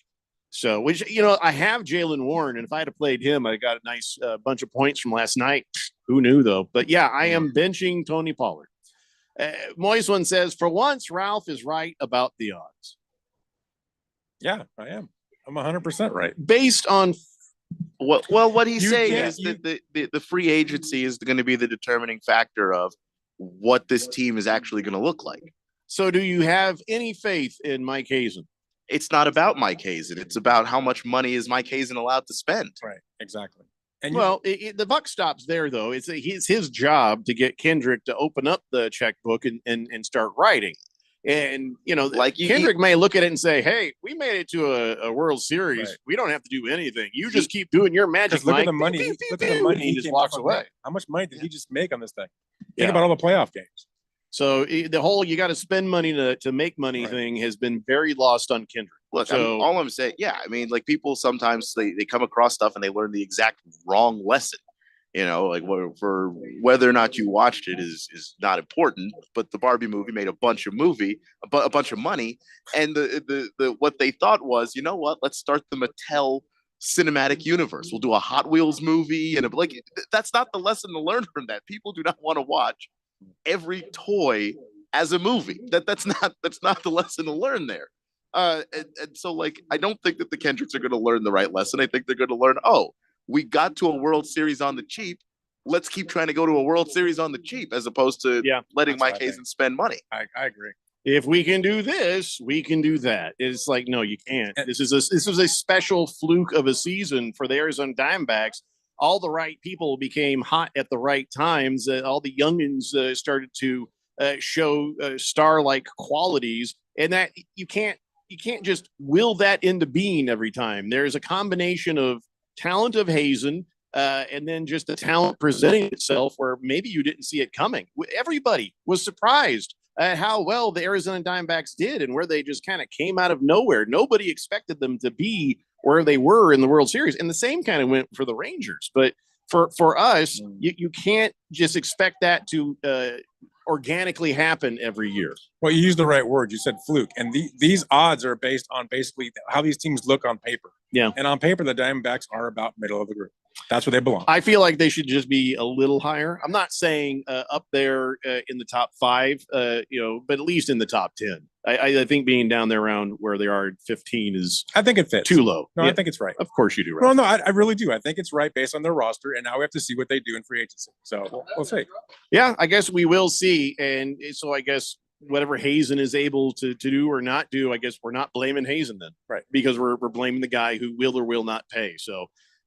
So, which, I have Jalen Warren, and if I had played him, I got a nice bunch of points from last night. Who knew, though? But yeah, I am benching Tony Pollard. Moist One says, for once, Ralph is right about the odds. Yeah, I am. I'm 100% right. Based on what he's saying is that the free agency is going to be the determining factor of what this team is actually going to look like. So do you have any faith in Mike Hazen? It's not about Mike Hazen. It's about how much money is Mike Hazen allowed to spend. Right, exactly. And the buck stops there, though. It's his job to get Kendrick to open up the checkbook and start writing. And, Kendrick may look at it and say, hey, we made it to a World Series. Right. We don't have to do anything. You just keep doing your magic. Look at the money. Look at the money. He just walks away. How much money did he just make on this thing? Think about all the playoff games. So the whole you got to spend money to make money thing has been very lost on Kendrick. Look, all I'm saying, I mean, like people sometimes they come across stuff and they learn the exact wrong lesson. Like for whether or not you watched it is not important. But the Barbie movie made a bunch of money, and the what they thought was, you know what? Let's start the Mattel cinematic universe. We'll do a Hot Wheels movie, and that's not the lesson to learn from that. People do not want to watch every toy as a movie. That's not the lesson to learn there. And so I don't think that the Kendricks are going to learn the right lesson. I think they're going to learn, we got to a World Series on the cheap. Let's keep trying to go to a World Series on the cheap as opposed to letting Mike Hazen spend money. I agree. If we can do this, we can do that. It's like, no, you can't. This was a special fluke of a season for the Arizona Diamondbacks. All the right people became hot at the right times. All the youngins started to show star-like qualities, and that you can't just will that into being every time. There's a combination of talent of Hazen and then just the talent presenting itself where maybe you didn't see it coming. Everybody was surprised at how well the Arizona Diamondbacks did and where they just kind of came out of nowhere. Nobody expected them to be where they were in the World Series. And the same kind of went for the Rangers. But for us, you can't just expect that to organically happen every year. Well, you used the right word. You said fluke. And these odds are based on basically how these teams look on paper. Yeah. And on paper, the Diamondbacks are about middle of the group. That's where they belong. I feel like they should just be a little higher. I'm not saying up there in the top 5, but at least in the top 10. I think being down there around where they are at 15 is I think it fits. Too low. No, I think it's right. Of course you do, right? Well, no, I really do. I think it's right based on their roster, and now we have to see what they do in free agency. So we'll see. Yeah, I guess we will see. And so I guess whatever Hazen is able to do or not do, I guess we're not blaming Hazen then. Right. Because we're blaming the guy who will or will not pay. So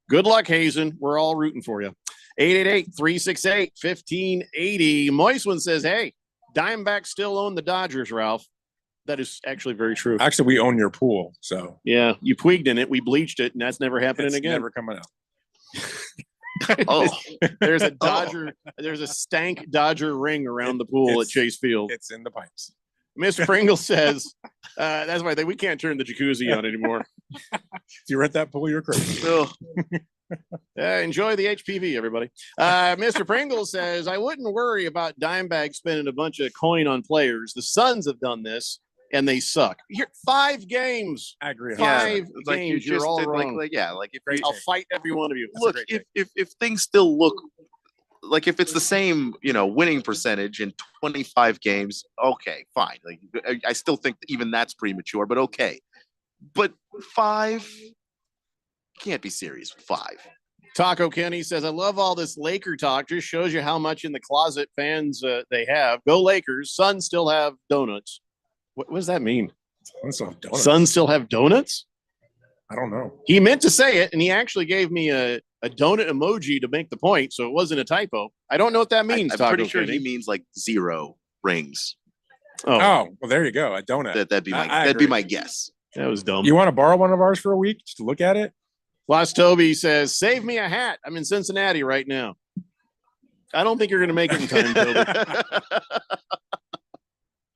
good luck, Hazen. We're all rooting for you. 888-368-1580. Moist One says, hey, Diamondbacks still own the Dodgers, Ralph. That is actually very true. Actually, we own your pool. So yeah, you twigged in it. We bleached it, and that's never happening again. Never coming out. There's a Dodger. There's a stank Dodger ring around the pool at Chase Field. It's in the pipes. Mr. Pringle says, that's why we can't turn the jacuzzi on anymore. If you rent that pool, you're crazy. Enjoy the HPV, everybody. Mr. Pringle says, I wouldn't worry about Dimebag spending a bunch of coin on players. The Suns have done this. and they suck. Here, 5 games. I agree. 5 It's like you games. You're just all did, wrong. like if I'll fight every one of you. look, if things still look like if it's the same, winning percentage in 25 games, okay, fine. Like I still think even that's premature, but okay. But 5 can't be serious with 5. Taco Kenny says, I love all this Laker talk. Just shows you how much in the closet fans they have. Go Lakers. Suns still have donuts. What does that mean? Suns still have donuts? I don't know. He meant to say it, and he actually gave me a donut emoji to make the point, so it wasn't a typo. I don't know what that means, I'm Taco pretty sure Kenny. he means like 0 rings. Oh, well, there you go. A donut. That'd be my guess. That was dumb. You want to borrow one of ours for a week just to look at it? Lost Toby says, save me a hat. I'm in Cincinnati right now. I don't think you're going to make it in time, Toby.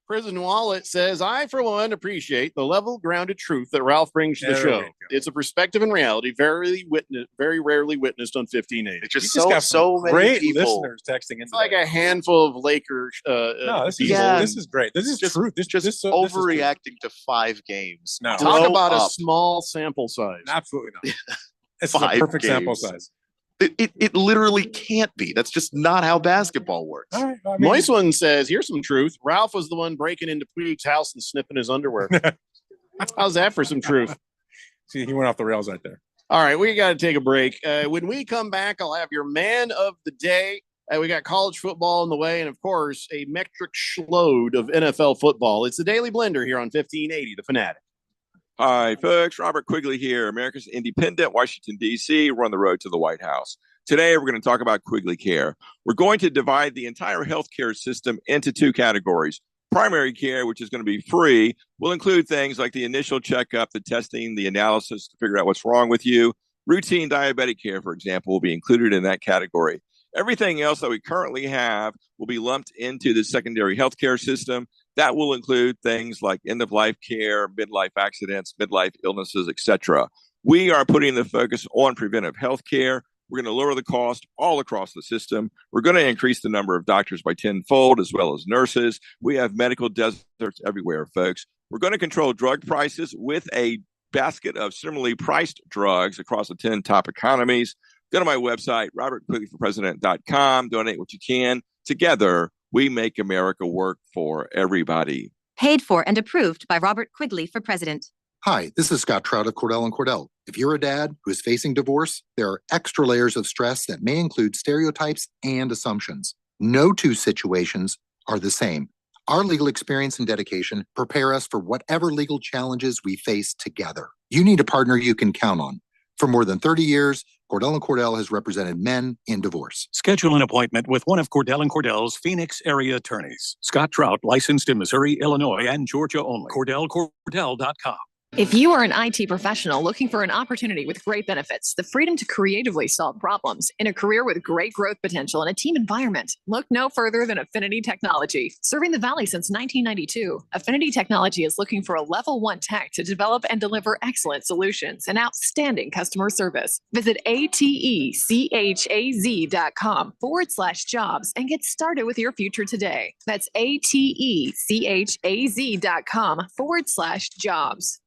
Prison Wallet says, I, for one, appreciate the level grounded truth that Ralph brings to the show. It's a perspective and reality very rarely witnessed on 1580. It's just so many great people. listeners texting in. It's like a handful of Lakers. No, this people. is great. This is Just truth. This overreacting to 5 games. No. Talk about Grow a up. small sample size. Absolutely not. This is a 5 perfect sample games. size. It literally can't be. That's just not how basketball works. All right, I mean, Moist one says, here's some truth. Ralph was the one breaking into Puig's house and sniffing his underwear. How's that for some truth? See, he went off the rails right there. All right, we got to take a break. When we come back, I'll have your man of the day. We got college football in the way, and of course, a metric load of NFL football. It's the Daily Blender here on 1580, The Fanatic. Hi, folks. Robert Quigley here, America's Independent, Washington, D.C. We're on the road to the White House. Today, we're going to talk about Quigley Care. We're going to divide the entire healthcare system into 2 categories. Primary care, which is going to be free, will include things like the initial checkup, the testing, the analysis to figure out what's wrong with you. Routine diabetic care, for example, will be included in that category. Everything else that we currently have will be lumped into the secondary healthcare system. That will include things like end-of-life care, midlife accidents, midlife illnesses, etc. We are putting the focus on preventive health care. We're going to lower the cost all across the system. We're going to increase the number of doctors by 10-fold, as well as nurses. We have medical deserts everywhere, folks. We're going to control drug prices with a basket of similarly priced drugs across the 10 top economies. Go to my website, robertquigleyforpresident.com. Donate what you can. Together, we make America work for everybody. Paid for and approved by Robert Quigley for president. Hi, this is Scott Trout of Cordell & Cordell. If you're a dad who is facing divorce, there are extra layers of stress that may include stereotypes and assumptions. No 2 situations are the same. Our legal experience and dedication prepare us for whatever legal challenges we face together. You need a partner you can count on. For more than 30 years, Cordell & Cordell has represented men in divorce. Schedule an appointment with one of Cordell & Cordell's Phoenix area attorneys. Scott Trout, licensed in Missouri, Illinois, and Georgia only. CordellCordell.com. If you are an IT professional looking for an opportunity with great benefits, the freedom to creatively solve problems in a career with great growth potential and a team environment, look no further than Affinity Technology. Serving the Valley since 1992, Affinity Technology is looking for a level 1 tech to develop and deliver excellent solutions and outstanding customer service. Visit atechaz.com/jobs and get started with your future today. That's atechaz.com/jobs.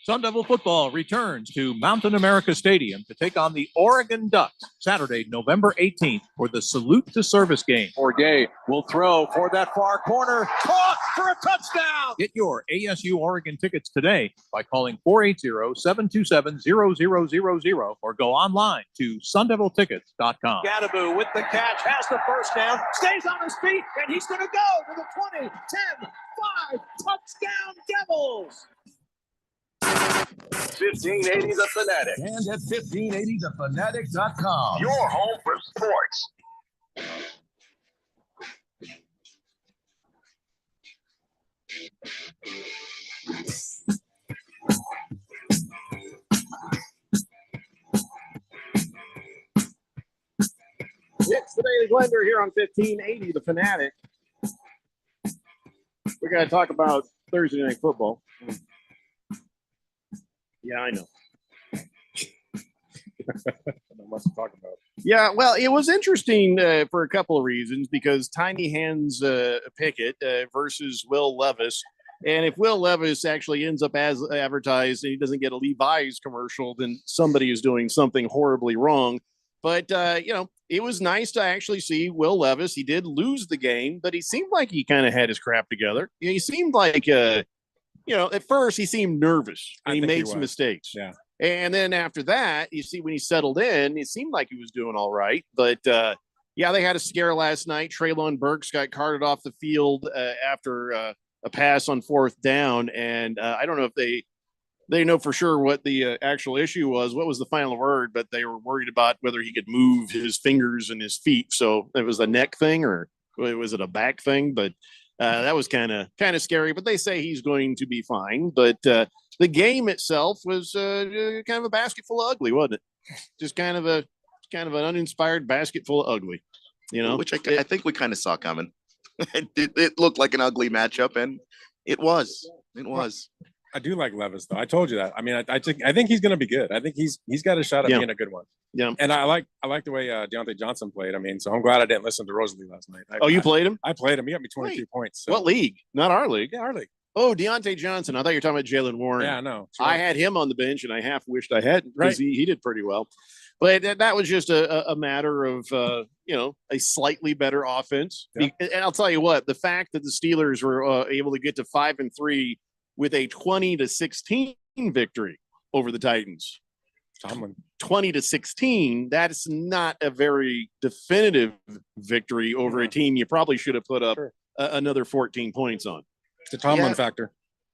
Sun Devil football returns to Mountain America Stadium to take on the Oregon Ducks Saturday, November 18th for the Salute to Service game. Forgay will throw for that far corner. Caught for a touchdown! Get your ASU Oregon tickets today by calling 480-727-0000 or go online to sundeviltickets.com. Gadaboo with the catch, has the first down, stays on his feet, and he's going to go to the 20, 10, 5, touchdown Devils! 1580 The Fanatic. And at 1580thefanatic.com. Your home for sports. It's the Daily Blender here on 1580 The Fanatic. We got to talk about Thursday Night Football. Yeah, I know. Much to talk about. Yeah, well, it was interesting for a couple of reasons because Tiny Hands Pickett versus Will Levis. And if Will Levis actually ends up as advertised and he doesn't get a Levi's commercial, then somebody is doing something horribly wrong. But, it was nice to actually see Will Levis. He did lose the game, but he seemed like he kind of had his crap together. He seemed like, at first he seemed nervous and he made some mistakes. Yeah. And then after that, you see when he settled in, it seemed like he was doing all right. But, they had a scare last night. Treylon Burks got carted off the field after a pass on 4th down. And I don't know if they know for sure what the actual issue was. What was the final word? But they were worried about whether he could move his fingers and his feet. So it was a neck thing or was it a back thing? But that was kind of scary. But they say he's going to be fine. But the game itself was kind of a basket full of ugly, wasn't it? Just kind of an uninspired basket full of ugly, which I think we kind of saw coming. It looked like an ugly matchup, and it was. I do like Levis, though. I told you that. I mean, I think he's going to be good. I think he's got a shot at being a good one. Yeah, and I like the way Deontay Johnson played. I mean, so I'm glad I didn't listen to Rosalie last night. You played him? I played him. He got me 22 points. So. What league? Not our league. Yeah, our league. Oh, Deontay Johnson. I thought you were talking about Jalen Warren. Yeah, no. Sure. I had him on the bench, and I half wished I hadn't because he did pretty well. But that was just a matter of, a slightly better offense. Yeah. And I'll tell you what, the fact that the Steelers were able to get to 5-3 with a 20-16 victory over the Titans. Tomlin. 20-16, that's not a very definitive victory over a team you probably should have put up another 14 points on. It's the Tomlin factor.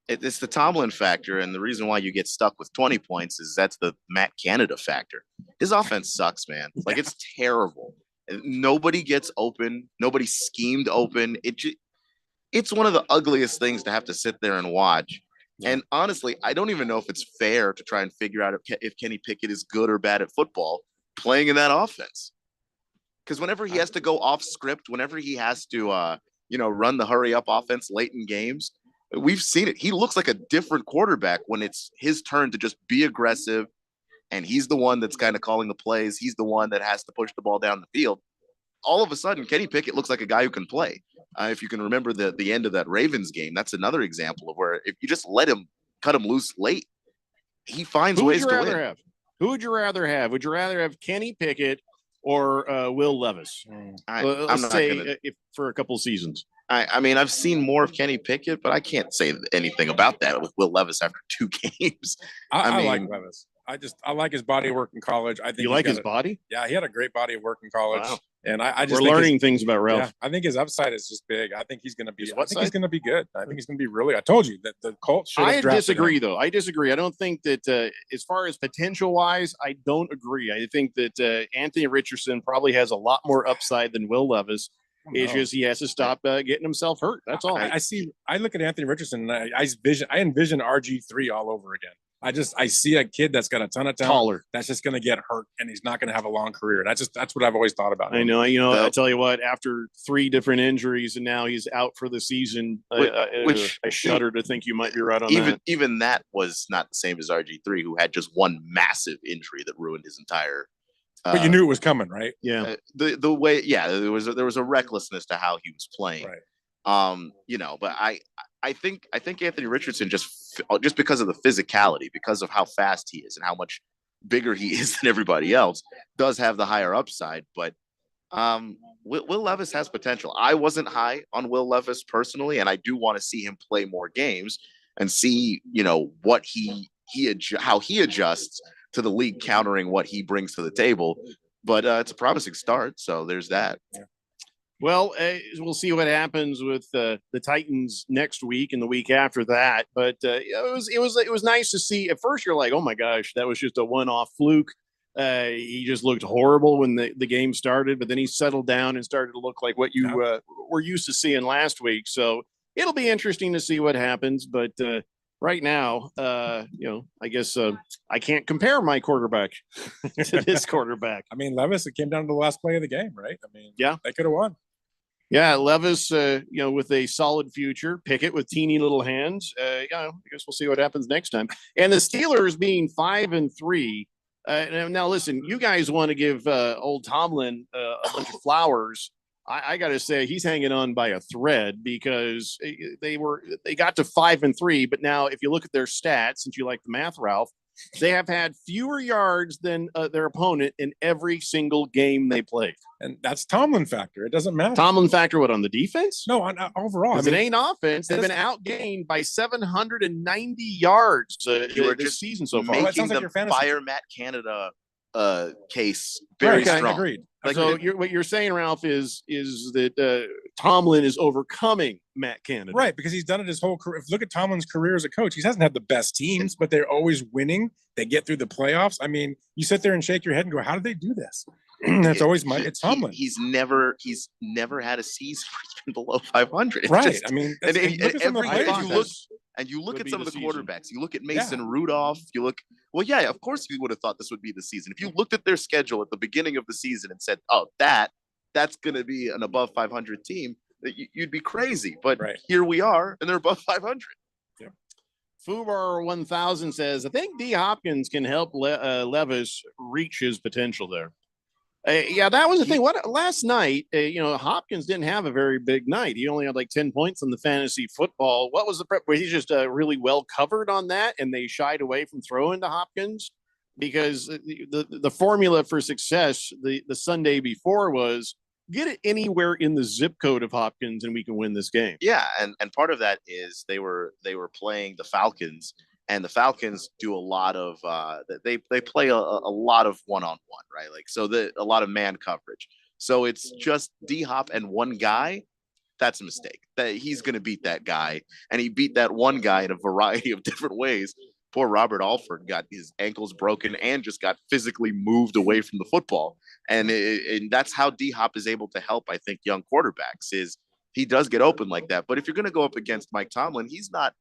It's the Tomlin factor, and the reason why you get stuck with 20 points is that's the Matt Canada factor. His offense sucks, man. Like, it's terrible. Nobody gets open. Nobody schemed open. It's one of the ugliest things to have to sit there and watch. And honestly, I don't even know if it's fair to try and figure out if Kenny Pickett is good or bad at football playing in that offense. Because whenever he has to go off script, whenever he has to, run the hurry up offense late in games, we've seen it. He looks like a different quarterback when it's his turn to just be aggressive, and he's the one that's kind of calling the plays. He's the one that has to push the ball down the field. All of a sudden, Kenny Pickett looks like a guy who can play. If you can remember the end of that Ravens game, that's another example of where if you just cut him loose late, he finds ways to win. Who would you rather have? Would you rather have Kenny Pickett or Will Levis? Let's say for a couple seasons. I mean, I've seen more of Kenny Pickett, but I can't say anything about that with Will Levis after 2 games. I like Levis. I like his body of work in college. I think you like his body? Yeah, he had a great body of work in college. Wow. And I just we're learning things about Ralph. Yeah, I think his upside is just big. I think he's going to be. I think he's going to be good. I think he's going to be really. I told you that the Colts should have drafted disagree, him. though. I disagree. I don't think that as far as potential wise, I don't agree. I think that Anthony Richardson probably has a lot more upside than Will Levis. It's just he has to stop getting himself hurt. That's all. I look at Anthony Richardson and I envision RG3 all over again. I see a kid that's got a ton of talent, taller, that's just going to get hurt and he's not going to have a long career. That's what I've always thought about him. I know. I tell you what, after 3 different injuries and now he's out for the season, which I shudder to think you might be right on that. Even that was not the same as RG3, who had just one massive injury that ruined his entire. But you knew it was coming, right? Yeah. The way, there was a recklessness to how he was playing. Right. But I think Anthony Richardson just because of the physicality, because of how fast he is and how much bigger he is than everybody else, does have the higher upside. But Will Levis has potential. I wasn't high on Will Levis personally, and I do want to see him play more games and see, what how he adjusts to the league, countering what he brings to the table. But it's a promising start, so there's that. Yeah. Well, we'll see what happens with the Titans next week and the week after that. But it was nice to see. At first, you're like, oh my gosh, that was just a one-off fluke. He just looked horrible when the game started, but then he settled down and started to look like what you were used to seeing last week. So it'll be interesting to see what happens. But right now, I guess I can't compare my quarterback to this quarterback. I mean, Levis, it came down to the last play of the game, right? I mean, yeah, they could have won. Yeah, Levis, with a solid future. Pickett with teeny little hands. I guess we'll see what happens next time. And the Steelers being 5-3. Now, listen, you guys want to give old Tomlin a bunch of flowers. I got to say he's hanging on by a thread because they got to 5-3, but now if you look at their stats, since you like the math, Ralph, they have had fewer yards than their opponent in every single game they played. And that's Tomlin factor. It doesn't matter. Tomlin factor what, on the defense? No, overall. It ain't offense. They've been outgained by 790 yards this season so far. Making the Fire Matt Canada case very strong. Agreed. So what you're saying, Ralph, is that Tomlin is overcoming Matt Canada. Right, because he's done it his whole career. If you look at Tomlin's career as a coach, he hasn't had the best teams, but they're always winning. They get through the playoffs. I mean, you sit there and shake your head and go, how did they do this? That's always it's Tomlin. He's never had a season where he's been below 500. Right. I mean, you look at some of the quarterbacks. You look at Mason Rudolph. You look. Well, yeah, of course you would have thought this would be the season. If you looked at their schedule at the beginning of the season and said, "Oh, that's going to be an above 500 team," you'd be crazy. But here we are, and they're above 500. Yeah. Fubar 1000 says, "I think D Hopkins can help Levis reach his potential there." Yeah, that was the thing. Last night, Hopkins didn't have a very big night. He only had like 10 points on the fantasy football. What was the prep? He's just really well covered on that, and they shied away from throwing to Hopkins because the formula for success the Sunday before was get it anywhere in the zip code of Hopkins, and we can win this game. Yeah, and part of that is they were playing the Falcons. And the Falcons do a lot of they play a lot of one-on-one, right? Like a lot of man coverage. So it's just D-Hop and one guy. That's a mistake. That he's going to beat that guy, and he beat that one guy in a variety of different ways. Poor Robert Alford got his ankles broken and just got physically moved away from the football. And that's how D-Hop is able to help, I think, young quarterbacks is he does get open like that. But if you're going to go up against Mike Tomlin, he's not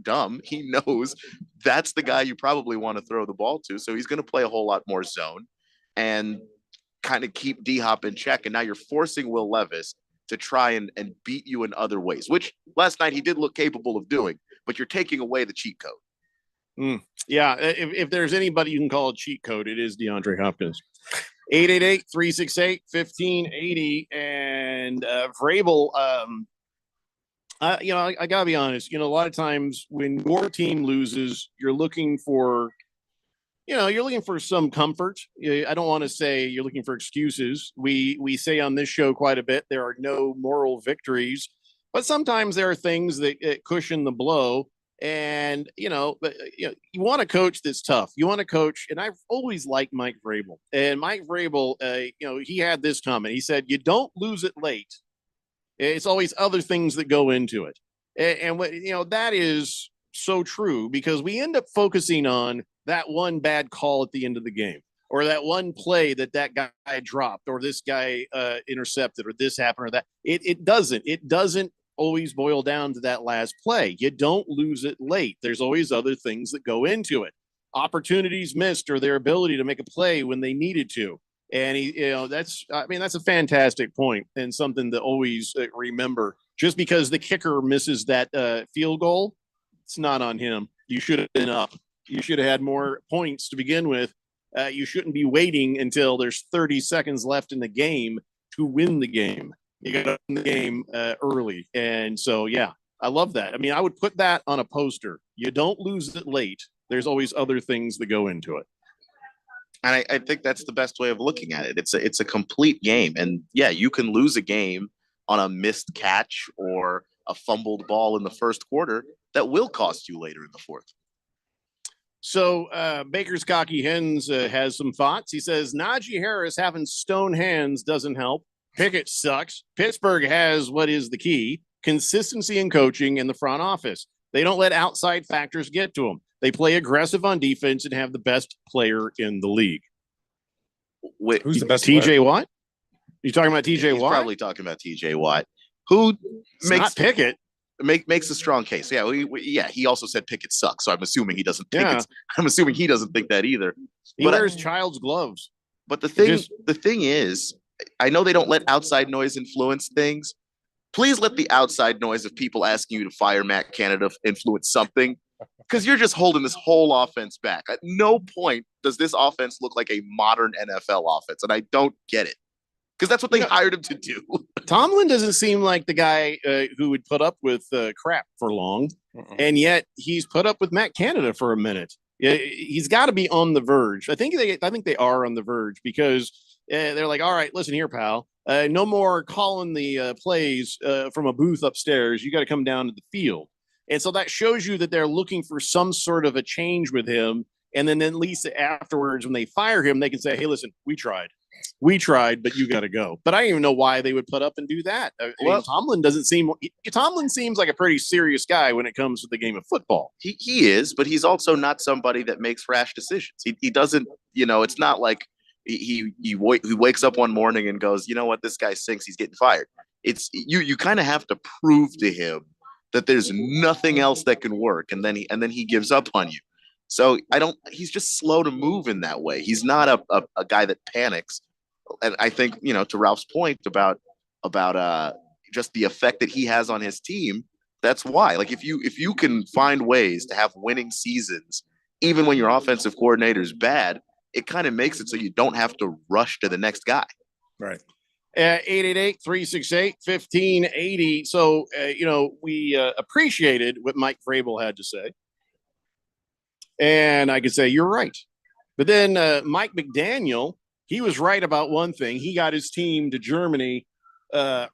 dumb. He knows that's the guy you probably want to throw the ball to. So he's going to play a whole lot more zone and kind of keep D-Hop in check. And now you're forcing Will Levis to try and beat you in other ways, which last night he did look capable of doing, but you're taking away the cheat code. Yeah. If there's anybody you can call a cheat code, it is DeAndre Hopkins. 888-368-1580. And Vrabel, I gotta be honest. A lot of times when your team loses, you're looking for some comfort. I don't want to say you're looking for excuses. We say on this show quite a bit there are no moral victories, but sometimes there are things that cushion the blow. And you want a coach that's tough. You want a coach, and I've always liked Mike Vrabel. And Mike Vrabel, he had this comment. He said, "You don't lose it late. It's always other things that go into it." And that is so true because we end up focusing on that one bad call at the end of the game or that one play that guy dropped or this guy intercepted or this happened or that. It doesn't always boil down to that last play. You don't lose it late. There's always other things that go into it. Opportunities missed or their ability to make a play when they needed to. And that's a fantastic point and something to always remember. Just because the kicker misses that field goal, it's not on him. You should have been up. You should have had more points to begin with. You shouldn't be waiting until there's 30 seconds left in the game to win the game. You got to win the game early. And so, yeah, I love that. I mean, I would put that on a poster. You don't lose it late. There's always other things that go into it. And I think that's the best way of looking at it. It's a complete game. And yeah, you can lose a game on a missed catch or a fumbled ball in the first quarter that will cost you later in the fourth. So Baker's Cocky Hens has some thoughts. He says, Najee Harris having stone hands doesn't help. Pickett sucks. Pittsburgh has what is the key: consistency in coaching in the front office. They don't let outside factors get to them. They play aggressive on defense and have the best player in the league. Wait, who's the best? TJ Watt? You talking about TJ Watt? Probably talking about TJ Watt, who makes Pickett makes a strong case. Yeah, he also said Pickett sucks, so I'm assuming he doesn't think I'm assuming he doesn't think that either. He wears child's gloves. But the thing is, I know they don't let outside noise influence things. Please let the outside noise of people asking you to fire Matt Canada influence something, because you're just holding this whole offense back. At no point does this offense look like a modern NFL offense, and I don't get it, because that's what they hired him to do. Tomlin doesn't seem like the guy who would put up with crap for long, and yet he's put up with Matt Canada for a minute. He's got to be on the verge. I think they are on the verge because they're like, all right, listen here, pal. No more calling the plays from a booth upstairs. You got to come down to the field. And so that shows you that they're looking for some sort of a change with him. And then at least afterwards, when they fire him, they can say, hey, listen, we tried, but you got to go. But I don't even know why they would put up and do that. Tomlin seems like a pretty serious guy when it comes to the game of football. He is, but he's also not somebody that makes rash decisions. He doesn't, it's not like he wakes up one morning and goes, you know what, this guy stinks, he's getting fired. It's you kind of have to prove to him that there's nothing else that can work, and then he gives up on you. So he's just slow to move in that way. He's not a guy that panics. And I think, to Ralph's point about just the effect that he has on his team, that's why. Like if you can find ways to have winning seasons, even when your offensive coordinator is bad, it kind of makes it so you don't have to rush to the next guy. Right. 888-368-1580. So, we appreciated what Mike Vrabel had to say. And I could say, you're right. But then Mike McDaniel, he was right about one thing. He got his team to Germany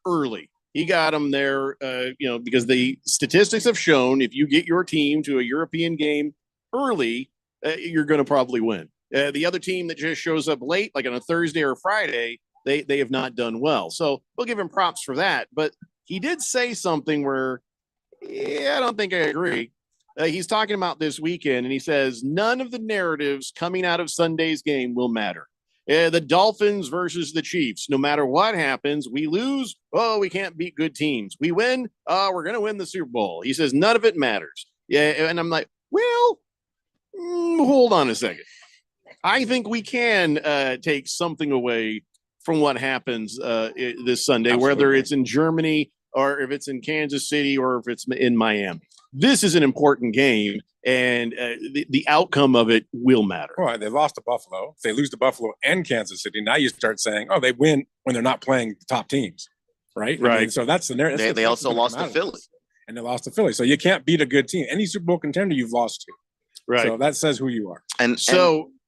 early. He got them there, because the statistics have shown if you get your team to a European game early, you're going to probably win. The other team that just shows up late, like on a Thursday or Friday, they have not done well. So we'll give him props for that. But he did say something where, I don't think I agree. He's talking about this weekend, and he says, none of the narratives coming out of Sunday's game will matter. The Dolphins versus the Chiefs, no matter what happens, we lose, we can't beat good teams. We win, we're going to win the Super Bowl. He says, none of it matters. Yeah, and I'm like, well, hold on a second. I think we can take something away from what happens this Sunday, Absolutely. Whether it's in Germany or if it's in Kansas City or if it's in Miami. This is an important game, and the outcome of it will matter. Well, they lost to Buffalo. If they lose to Buffalo and Kansas City, now you start saying, they win when they're not playing the top teams, right? Right. I mean, so that's the narrative. They also lost to Philly. And they lost to Philly. So you can't beat a good team. Any Super Bowl contender you've lost to. Right. So that says who you are. And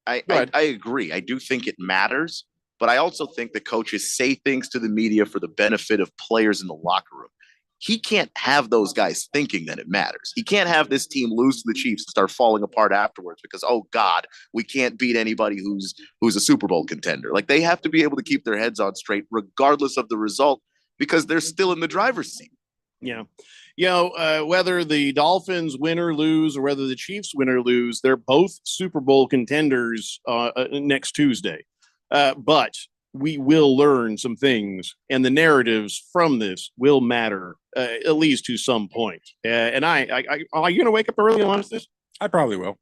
I agree. I do think it matters, but I also think the coaches say things to the media for the benefit of players in the locker room. He can't have those guys thinking that it matters. He can't have this team lose to the Chiefs and start falling apart afterwards because, oh God, we can't beat anybody who's a Super Bowl contender. Like, they have to be able to keep their heads on straight regardless of the result because they're still in the driver's seat. Yeah. Whether the Dolphins win or lose or whether the Chiefs win or lose, they're both Super Bowl contenders next Tuesday. But we will learn some things, and the narratives from this will matter at least to some point. And are you going to wake up early and watch this? I probably will.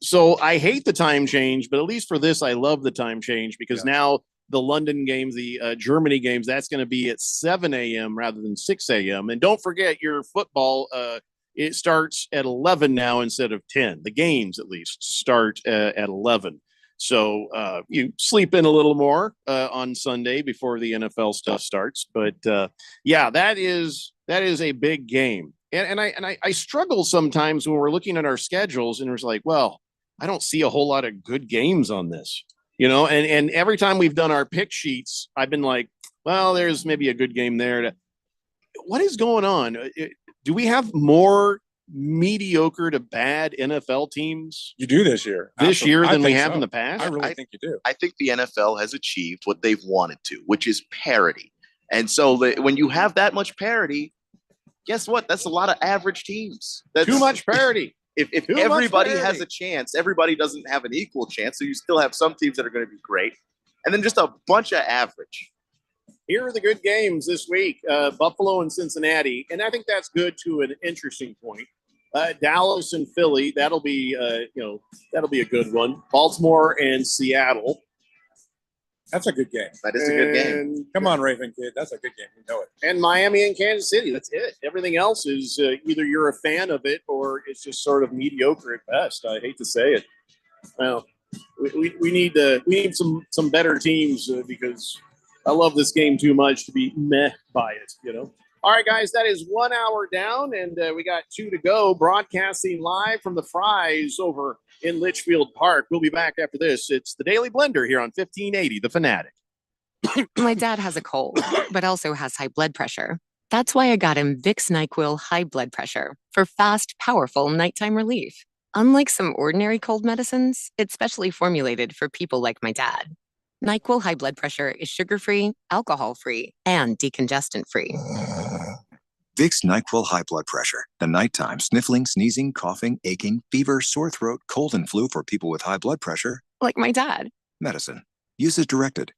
So I hate the time change, but at least for this, I love the time change because now the London games, the Germany games, that's going to be at 7 a.m. rather than 6 a.m. And don't forget your football, it starts at 11 now instead of 10. The games, at least, start at 11. So you sleep in a little more on Sunday before the NFL stuff starts. But that is a big game. And I struggle sometimes when we're looking at our schedules and it's like, well, I don't see a whole lot of good games on this, and every time we've done our pick sheets, I've been like, well, there's maybe a good game there. What is going on? Do we have more mediocre to bad NFL teams? You do this year than we have in the past? I really think you do. I think the NFL has achieved what they've wanted to, which is parity. And so when you have that much parity, guess what? That's a lot of average teams. That's too much parity. If everybody has a chance, everybody doesn't have an equal chance. So you still have some teams that are going to be great. And then just a bunch of average. Here are the good games this week, Buffalo and Cincinnati. And I think that's good to an interesting point. Dallas and Philly, that'll be a good one. Baltimore and Seattle. That's a good game. That is a good game. Come on, Raven kid. That's a good game. You know it. And Miami and Kansas City. That's it. Everything else is either you're a fan of it or it's just sort of mediocre at best. I hate to say it. Well, we need some better teams because I love this game too much to be meh by it, All right, guys, that is 1 hour down, and we got 2 to go. Broadcasting live from the Fry's over in Litchfield Park. We'll be back after this. It's the Daily Blender here on 1580, The Fanatic. My dad has a cold, but also has high blood pressure. That's why I got him Vicks NyQuil High Blood Pressure for fast, powerful nighttime relief. Unlike some ordinary cold medicines, it's specially formulated for people like my dad. NyQuil High Blood Pressure is sugar-free, alcohol-free, and decongestant-free. Vicks NyQuil High Blood Pressure. The nighttime sniffling, sneezing, coughing, aching, fever, sore throat, cold, and flu for people with high blood pressure. Like my dad. Medicine. Use as directed.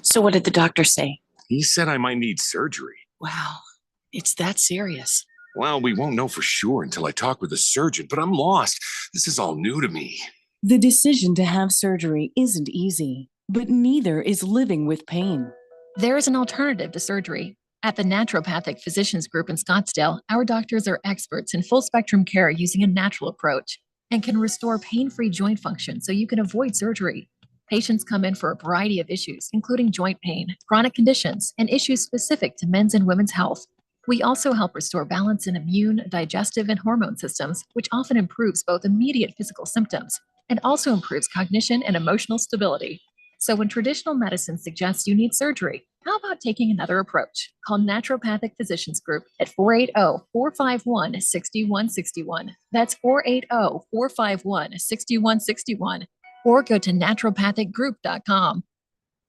So what did the doctor say? He said I might need surgery. Wow, it's that serious. Well, we won't know for sure until I talk with a surgeon, but I'm lost. This is all new to me. The decision to have surgery isn't easy, but neither is living with pain. There is an alternative to surgery. At the Naturopathic Physicians Group in Scottsdale, our doctors are experts in full spectrum care using a natural approach and can restore pain-free joint function so you can avoid surgery. Patients come in for a variety of issues, including joint pain, chronic conditions, and issues specific to men's and women's health. We also help restore balance in immune, digestive, and hormone systems, which often improves both immediate physical symptoms and also improves cognition and emotional stability. So when traditional medicine suggests you need surgery, how about taking another approach? Call Naturopathic Physicians Group at 480-451-6161. That's 480-451-6161. Or go to naturopathicgroup.com.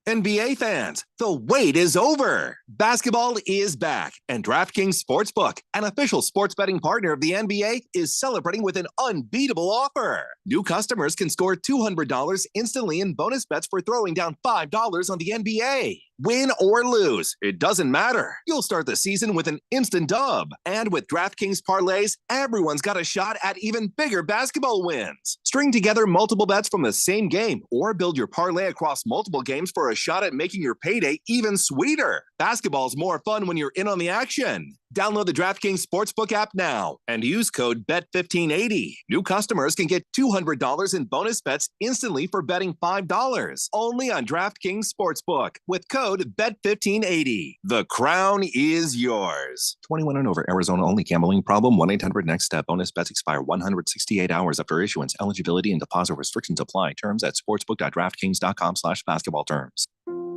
NBA fans, the wait is over. Basketball is back, and DraftKings Sportsbook, an official sports betting partner of the NBA, is celebrating with an unbeatable offer. New customers can score $200 instantly in bonus bets for throwing down $5 on the NBA. Win or lose, it doesn't matter. You'll start the season with an instant dub. And with DraftKings parlays, everyone's got a shot at even bigger basketball wins. String together multiple bets from the same game or build your parlay across multiple games for a shot at making your payday even sweeter. Basketball's more fun when you're in on the action. Download the DraftKings Sportsbook app now and use code BET1580. New customers can get $200 in bonus bets instantly for betting $5 only on DraftKings Sportsbook with code BET1580. The crown is yours. 21 and over, Arizona only. Gambling problem? 1-800-NEXT-STEP. Bonus bets expire 168 hours after issuance. Eligibility and deposit restrictions apply. Terms at sportsbook.draftkings.com/basketball terms.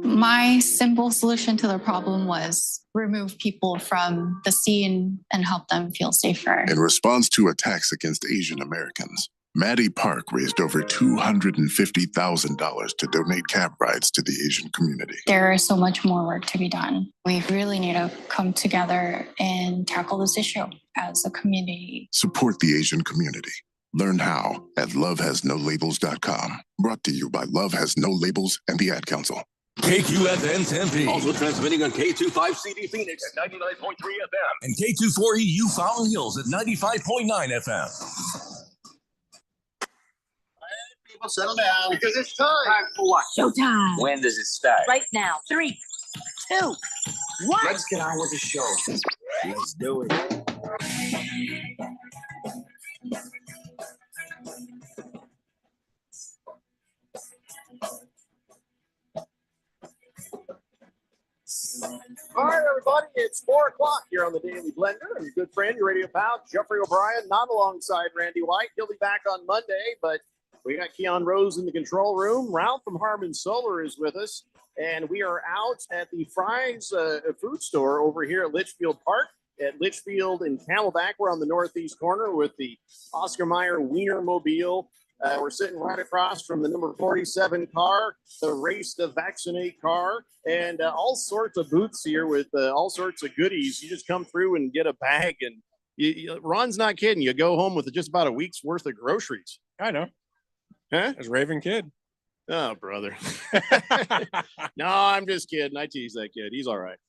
My simple solution to the problem was remove people from the scene and help them feel safer. In response to attacks against Asian Americans, Maddie Park raised over $250,000 to donate cab rides to the Asian community. There is so much more work to be done. We really need to come together and tackle this issue as a community. Support the Asian community. Learn how at lovehasnolabels.com. Brought to you by Love Has No Labels and the Ad Council. KQFN Tempe. Also transmitting on K25CD Phoenix at 99.3 FM and K24EU Fountain Hills at 95.9 FM. People settle down because it's time. Time for what? Showtime. When does it start? Right now. 3, 2, 1. Let's get on with the show. Let's do it. All right, everybody, it's 4 o'clock here on the Daily Blender. And your good friend, your radio pal, Jeffrey O'Brien, not alongside Randy White. He'll be back on Monday, but we got Keon Rose in the control room. Ralph from Harmon Solar is with us, and we are out at the Fry's food store over here at Litchfield Park. At Litchfield and Camelback, we're on the northeast corner with the Oscar Mayer Wienermobile. We're sitting right across from the number 47 car, the Race to Vaccinate car, and all sorts of booths here with all sorts of goodies. You just come through and get a bag, and Ron's not kidding. You go home with just about a week's worth of groceries. I know. Huh? That's Raven Kid. Oh, brother. No, I'm just kidding. I tease that kid. He's all right.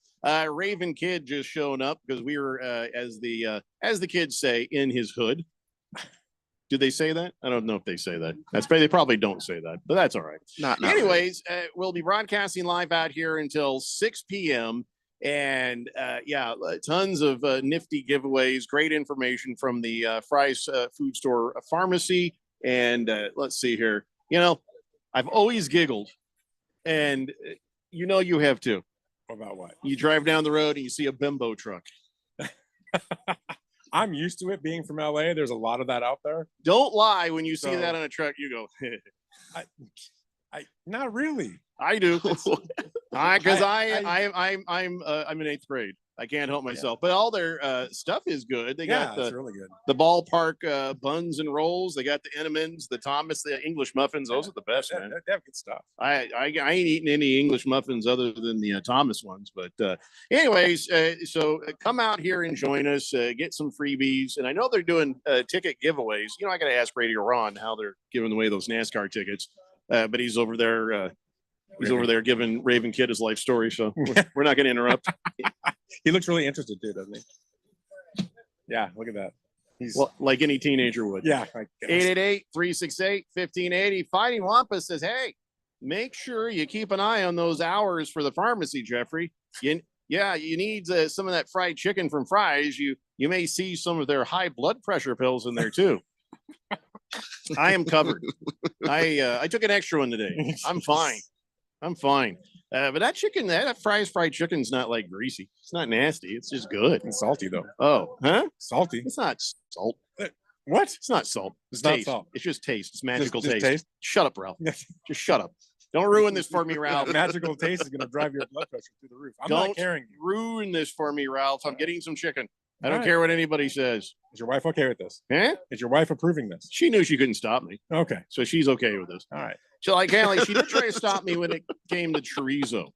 Raven Kid just showing up because we were, as the kids say, in his hood. Do they say that? I don't know if they say that. They probably don't say that, but that's all right. Anyways, we'll be broadcasting live out here until 6 p.m. And tons of nifty giveaways, great information from the Fry's food store pharmacy. And let's see here. I've always giggled, and You know you have too. About what? You drive down the road and you see a bimbo truck. I'm used to it being from LA. There's a lot of that out there. Don't lie when you see that on a truck. You go, I not really. I do. Because I'm in 8th grade. I can't help myself. But all their stuff is good. They got it's really good. The ballpark buns and rolls. They got the Entenmann's, the Thomas, the English muffins. Those are the best, man. They have good stuff. I ain't eating any English muffins other than the Thomas ones. But anyways, so come out here and join us. Get some freebies. And I know they're doing ticket giveaways. You know, I got to ask Radio Ron how they're giving away those NASCAR tickets. But he's over there. He's over there giving Raven Kid his life story. So we're not going to interrupt. He looks really interested too, doesn't he? Yeah, look at that. He's like any teenager would. Yeah. 888-368-1580. Fighting Wampa says, hey, make sure you keep an eye on those hours for the pharmacy, Jeffrey. You need some of that fried chicken from Fry's. You may see some of their high blood pressure pills in there too. I am covered. I took an extra one today. I'm fine. But that chicken, that Fry's fried chicken's not like greasy. It's not nasty. It's just good. It's salty though. Oh, huh? Salty. It's not salt. What? It's not salt. It's taste. not salt. It's just taste. It's magical Just taste. taste? Shut up, Ralph. Just shut up. Don't ruin this for me, Ralph. Magical taste is going to drive your blood pressure through the roof. I'm Don't not caring. ruin this for me, Ralph. I'm getting some chicken. I don't All right. care what anybody says. Is your wife okay with this? Huh? Is your wife approving this? She knew she couldn't stop me. Okay. So she's okay with this. All right. So like she did try to stop me when it came to chorizo.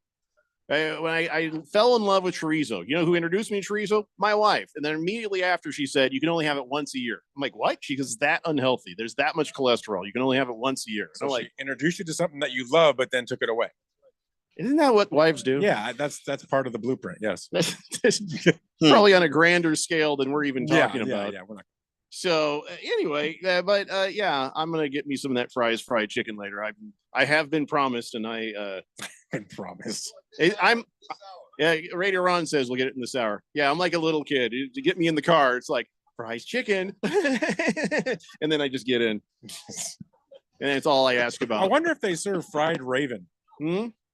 When I fell in love with chorizo, you know who introduced me to chorizo? My wife. And then immediately after she said, you can only have it once a year. I'm like, what? She goes, it's that unhealthy. There's that much cholesterol. You can only have it once a year. So So she introduced you to something that you love, but then took it away. isn't that what wives do? Yeah, that's part of the blueprint. Yes. Probably on a grander scale than we're even talking about. Yeah, we're not. So anyway, I'm gonna get me some of that Fry's fried chicken later. I have been promised, and I been promised. Radio Ron says we'll get it in this hour. Yeah, I'm like a little kid. To get me in the car, it's like Fry's chicken, and then I just get in, and it's all I ask about. I wonder if they serve fried raven.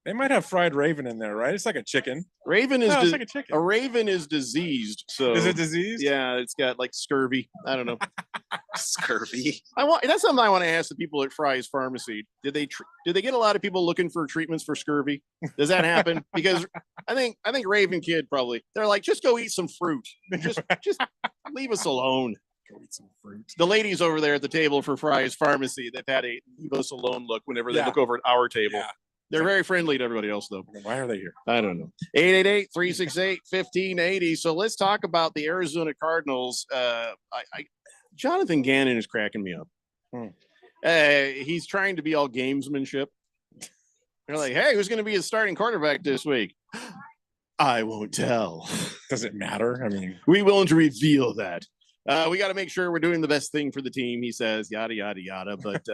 They might have fried raven in there, right? It's like a chicken. Raven is it's like a chicken. A raven is diseased. So Is it diseased? Yeah, it's got like scurvy. I don't know. Scurvy. That's something I want to ask the people at Fry's Pharmacy. Did they get a lot of people looking for treatments for scurvy? Does that happen? Because I think Raven Kid probably. They're like, just go eat some fruit. Just leave us alone. Go eat some fruit. The ladies over there at the table for Fry's Pharmacy, they've had a leave us alone look whenever they look over at our table. Yeah. They're very friendly to everybody else, though. Why are they here? I don't know. 888-368-1580. So let's talk about the Arizona Cardinals. Jonathan Gannon is cracking me up. He's trying to be all gamesmanship. They're like, hey, who's going to be his starting quarterback this week? I won't tell. Does it matter? I mean, we won't reveal that. We got to make sure we're doing the best thing for the team, he says, yada, yada, yada. But,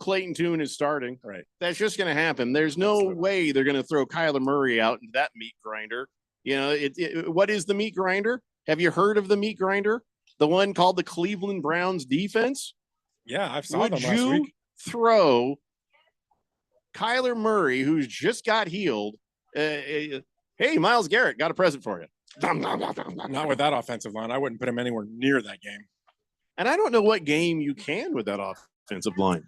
Clayton Tune is starting. Right. That's just going to happen. There's no way they're going to throw Kyler Murray out into that meat grinder. What is the meat grinder? Have you heard of the meat grinder? The one called the Cleveland Browns defense? Yeah, I saw them last Would you week. throw Kyler Murray, who's just got healed? Hey, Myles Garrett, got a present for you. Not with that offensive line. I wouldn't put him anywhere near that game. And I don't know what game you can with that offensive line.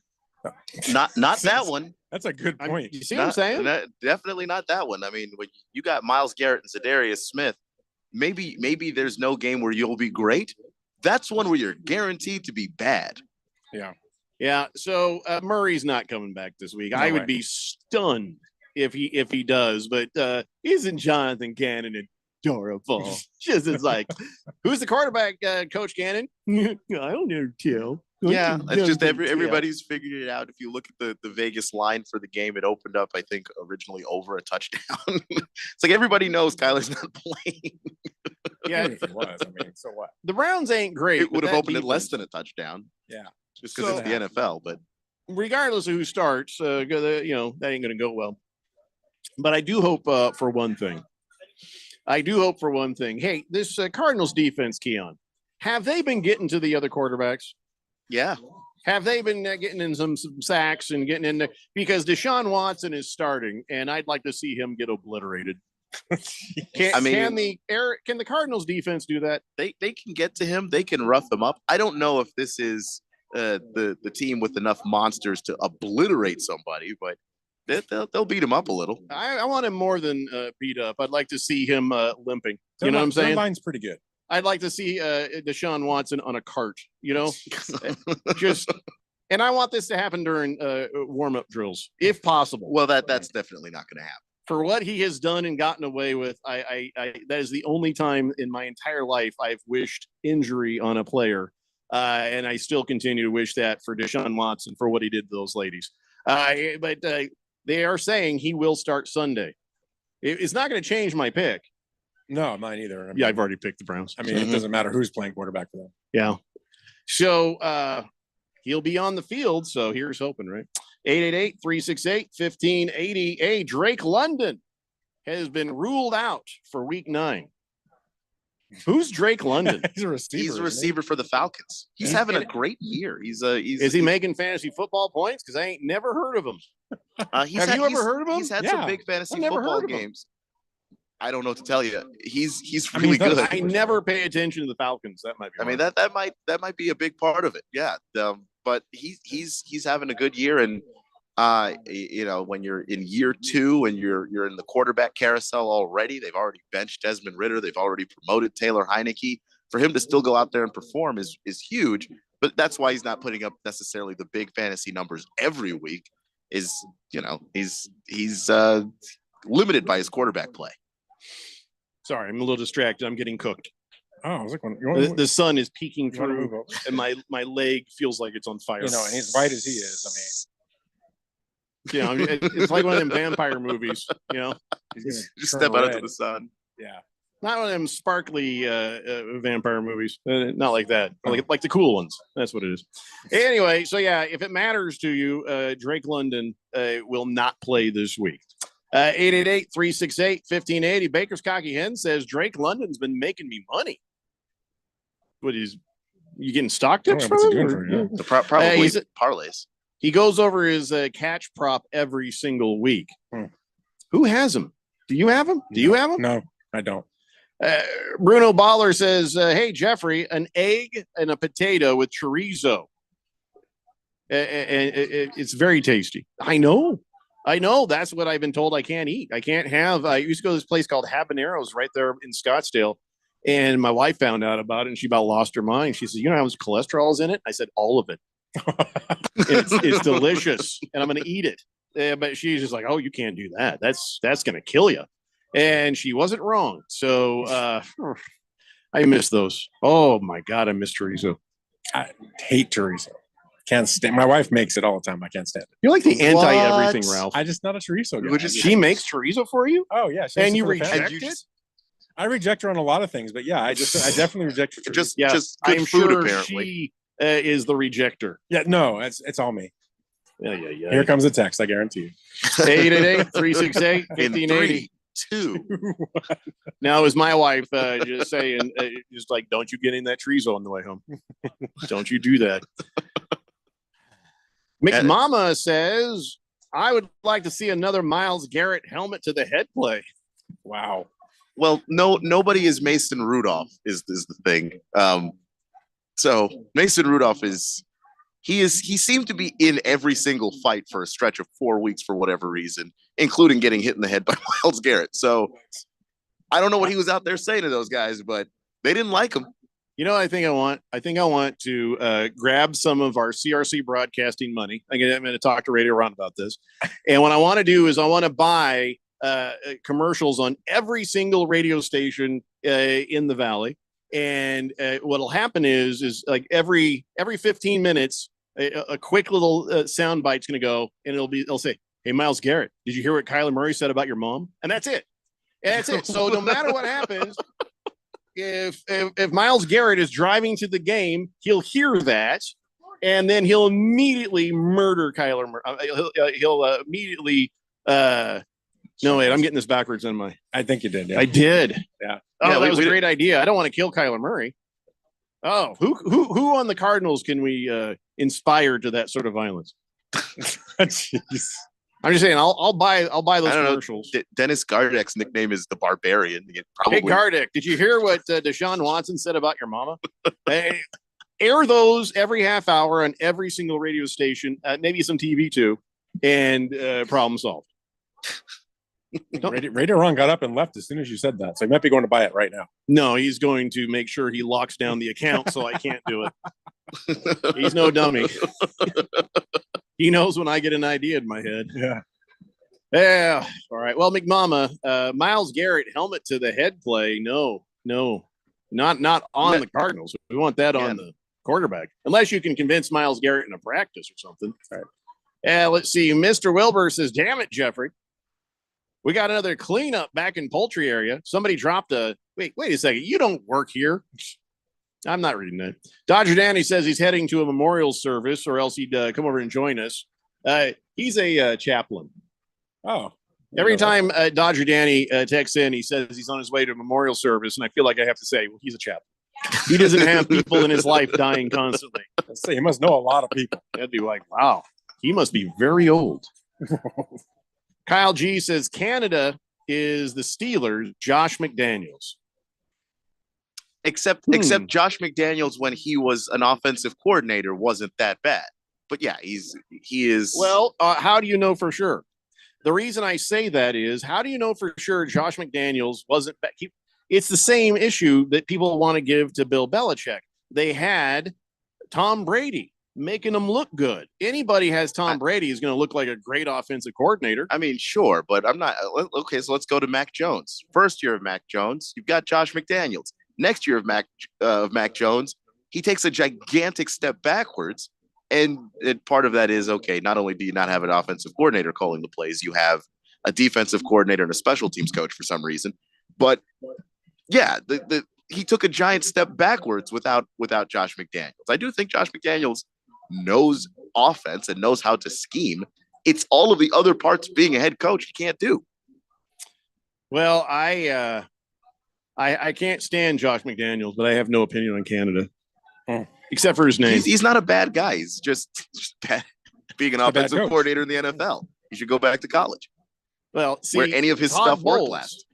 Not that one. That's a good point. You see what I'm saying? Definitely not that one. I mean, when you got Myles Garrett and Zadarius Smith, maybe there's no game where you'll be great. That's one where you're guaranteed to be bad. Yeah. Yeah. So Murray's not coming back this week. No I way. would be stunned if he does. But isn't Jonathan Gannon adorable? Just as like, who's the quarterback, Coach Gannon? I don't know, tell. Yeah, it's just everybody's figured it out. If you look at the Vegas line for the game, it opened up, I think, originally over a touchdown. It's like everybody knows Kyler's not playing. Yeah, if he was, I mean, so what? The Browns ain't great. It would but have that opened it defense- less than a touchdown. Yeah, just because it's the NFL. But regardless of who starts, that ain't going to go well. But I do hope for one thing. Hey, this Cardinals defense, Keon, have they been getting to the other quarterbacks? Yeah. Have they been getting in some sacks and getting in there? Because Deshaun Watson is starting, and I'd like to see him get obliterated. Can the Cardinals defense do that? They can get to him. They can rough him up. I don't know if this is the team with enough monsters to obliterate somebody, but they'll beat him up a little. I want him more than beat up. I'd like to see him limping. You know what I'm saying? Their line's pretty good. I'd like to see Deshaun Watson on a cart, and I want this to happen during warm-up drills, if possible. Well, that's definitely not going to happen. For what he has done and gotten away with, I that is the only time in my entire life I've wished injury on a player, and I still continue to wish that for Deshaun Watson for what he did to those ladies. But they are saying he will start Sunday. It's not going to change my pick. No, mine either. Yeah, I've already picked the Browns. I mean, it doesn't matter who's playing quarterback for them. Yeah. So he'll be on the field. So here's hoping, right? 888-368-1580. Hey, Drake London has been ruled out for week 9. Who's Drake London? He's a receiver. He's a receiver for the Falcons. He's having a great year. Is he making fantasy football points? Because I ain't never heard of him. Have you ever heard of him? He's had some big fantasy football games. I don't know what to tell you. He's really good. I never pay attention to the Falcons. That might be. I mean, that might be a big part of it. Yeah. But he's having a good year, and when you're in year 2 and you're in the quarterback carousel already, they've already benched Desmond Ridder. They've already promoted Taylor Heineke. For him to still go out there and perform is huge. But that's why he's not putting up necessarily the big fantasy numbers every week. He's limited by his quarterback play. Sorry, I'm a little distracted. I'm getting cooked. Oh, I was like, the sun is peeking through, and my leg feels like it's on fire. And he's white as he is. I mean, it's like one of them vampire movies. Just step out into the sun. Yeah, not one of them sparkly vampire movies. Not like that. Like the cool ones. That's what it is. Anyway, so yeah, if it matters to you, Drake London will not play this week. 888-368-1580. Baker's Cocky Hen says Drake London's been making me money. What is you getting stock tips from him? Probably parlays. He goes over his catch prop every single week. Who has him? Do you have him? No, I don't. Bruno Baller says, hey, Jeffrey, an egg and a potato with chorizo. And it's very tasty. I know. That's what I've been told I can't eat. I can't have. I used to go to this place called Habaneros right there in Scottsdale, and my wife found out about it, and she about lost her mind. She said, "You know how much cholesterol is in it?" I said, "All of it." It's delicious, and I'm going to eat it. But she's just like, "Oh, you can't do that. That's going to kill you." And she wasn't wrong. So I miss those. Oh my God, I miss chorizo. I hate chorizo. Can't stand. My wife makes it all the time. I can't stand it. You're like the anti-everything, Ralph. I just not a chorizo guy. She makes chorizo for you? Oh yeah, and you reject it? I reject her on a lot of things, but yeah, I definitely reject her. Just I'm food, sure apparently. she is the rejector. Yeah, no, it's all me. Yeah. Here comes the text. I guarantee you. 888-368-1580. 2. Now, is my wife just saying, just like, don't you get in that chorizo on the way home? Don't you do that? McMama says, I would like to see another Myles Garrett helmet to the head play. Wow. Well, nobody is Mason Rudolph is the thing. So Mason Rudolph he seemed to be in every single fight for a stretch of 4 weeks for whatever reason, including getting hit in the head by Myles Garrett. So I don't know what he was out there saying to those guys, but they didn't like him. I think I want to grab some of our CRC broadcasting money. I'm going to talk to Radio Ron about this. And what I want to do is I want to buy commercials on every single radio station in the Valley. And what'll happen is like every 15 minutes, a quick little sound bite's going to go, and it'll say, "Hey, Myles Garrett, did you hear what Kyler Murray said about your mom?" And that's it. So no matter what happens, if Myles Garrett is driving to the game, he'll hear that, and then he'll immediately murder Kyler Murray. He'll immediately. No, wait, I'm getting this backwards in my. I think you did. Yeah. I did. Yeah. Oh, that was a great idea. I don't want to kill Kyler Murray. Oh, who on the Cardinals can we inspire to that sort of violence? Jeez. I'm just saying, I'll buy those commercials. Dennis Gardeck's nickname is the Barbarian. Hey, Gardeck, did you hear what Deshaun Watson said about your mama? Hey, air those every half hour on every single radio station, maybe some TV too, and problem solved. Radio Ron got up and left as soon as you said that, so he might be going to buy it right now. No, he's going to make sure he locks down the account so I can't do it. He's no dummy. He knows when I get an idea in my head. Yeah. Yeah. All right. Well, McMama, Myles Garrett helmet to the head play. No, not on the Cardinals. We want that on the quarterback, unless you can convince Myles Garrett in a practice or something. All right. Let's see. Mr. Wilbur says, "Damn it, Jeffrey. We got another cleanup back in poultry area. Somebody dropped a wait a second. You don't work here." I'm not reading that. Dodger Danny says he's heading to a memorial service, or else he'd come over and join us. He's a chaplain. Oh. Every time Dodger Danny texts in, he says he's on his way to a memorial service, and I feel like I have to say, well, he's a chaplain. He doesn't have people in his life dying constantly. Let's say he must know a lot of people. That'd be like, wow, he must be very old. Kyle G says Canada is the Steelers, Josh McDaniels. Except Josh McDaniels, when he was an offensive coordinator, wasn't that bad. But yeah, he is. Well, how do you know for sure? The reason I say that is, how do you know for sure Josh McDaniels wasn't bad? It's the same issue that people want to give to Bill Belichick. They had Tom Brady making them look good. Anybody has Tom Brady is going to look like a great offensive coordinator. I mean, sure, but I'm not. Okay, so let's go to Mac Jones. First year of Mac Jones, you've got Josh McDaniels. Next year of Mac Jones, he takes a gigantic step backwards. And part of that is, okay, not only do you not have an offensive coordinator calling the plays, you have a defensive coordinator and a special teams coach for some reason. But yeah, he took a giant step backwards without Josh McDaniels. I do think Josh McDaniels knows offense and knows how to scheme. It's all of the other parts being a head coach he can't do. Well, I can't stand Josh McDaniels, but I have no opinion on Canada, except for his name. He's not a bad guy. He's just bad, being an offensive coordinator in the NFL. He should go back to college. Well, see, where any of his stuff worked last.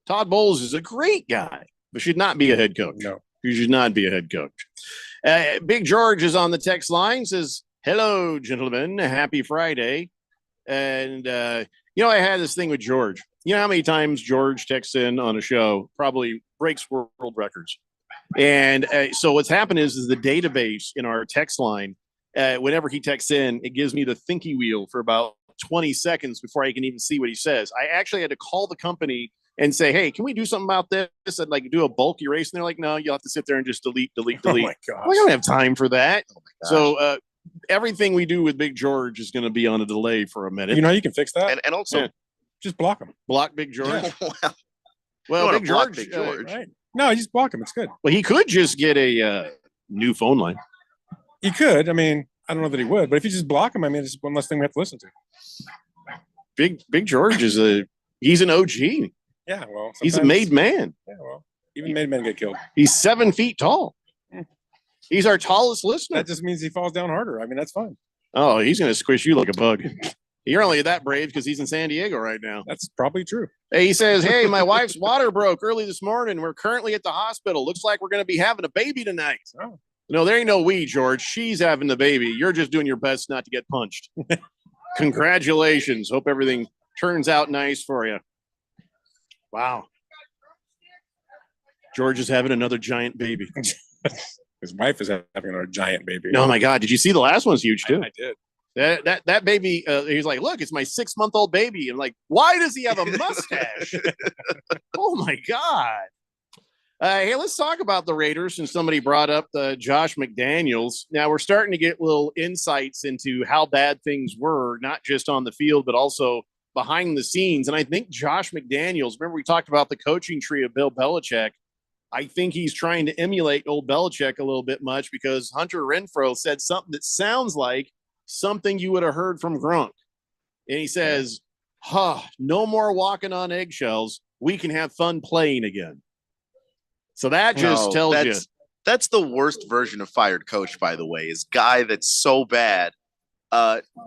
Todd Bowles is a great guy, but should not be a head coach. No, he should not be a head coach. Big George is on the text line. Says, "Hello, gentlemen. Happy Friday." And I had this thing with George. You know how many times George texts in on a show? Probably breaks world records. And so what's happened is the database in our text line, whenever he texts in, it gives me the thinky wheel for about 20 seconds before I can even see what he says. I actually had to call the company and say, "Hey, can we do something about this?" I'd like do a bulk erase. And they're like, "No, you'll have to sit there and just delete." Oh my gosh. We don't have time for that. So everything we do with Big George is going to be on a delay for a minute. You know, you can fix that. And also just block him. Block Big George. Yeah. Well, Big George. Right. No, you just block him. It's good. Well, he could just get a new phone line. He could. I mean, I don't know that he would, but if you just block him, I mean, it's one less thing we have to listen to. Big George he's an OG. Yeah, well, he's a made man. Yeah, well, even made men get killed. He's 7 feet tall. He's our tallest listener. That just means he falls down harder. I mean, that's fine. Oh, he's going to squish you like a bug. You're only that brave because he's in San Diego right now. That's probably true. Hey, he says, "Hey, my wife's water broke early this morning. We're currently at the hospital. Looks like we're going to be having a baby tonight." Oh. No, there ain't no we, George. She's having the baby. You're just doing your best not to get punched. Congratulations. Hope everything turns out nice for you. Wow. George is having another giant baby. His wife is having another giant baby. Oh, my God. Did you see the last one's huge, too? I did. That baby, he's like, "Look, it's my 6-month-old baby." And like, why does he have a mustache? Oh, my God. Hey, let's talk about the Raiders since somebody brought up Josh McDaniels. Now, we're starting to get little insights into how bad things were, not just on the field, but also behind the scenes. And I think Josh McDaniels, remember we talked about the coaching tree of Bill Belichick. I think he's trying to emulate old Belichick a little bit much because Hunter Renfrow said something that sounds like something you would have heard from Gronk. And he says, no more walking on eggshells. We can have fun playing again. So that just tells you. That's the worst version of fired coach, by the way, is guy that's so bad.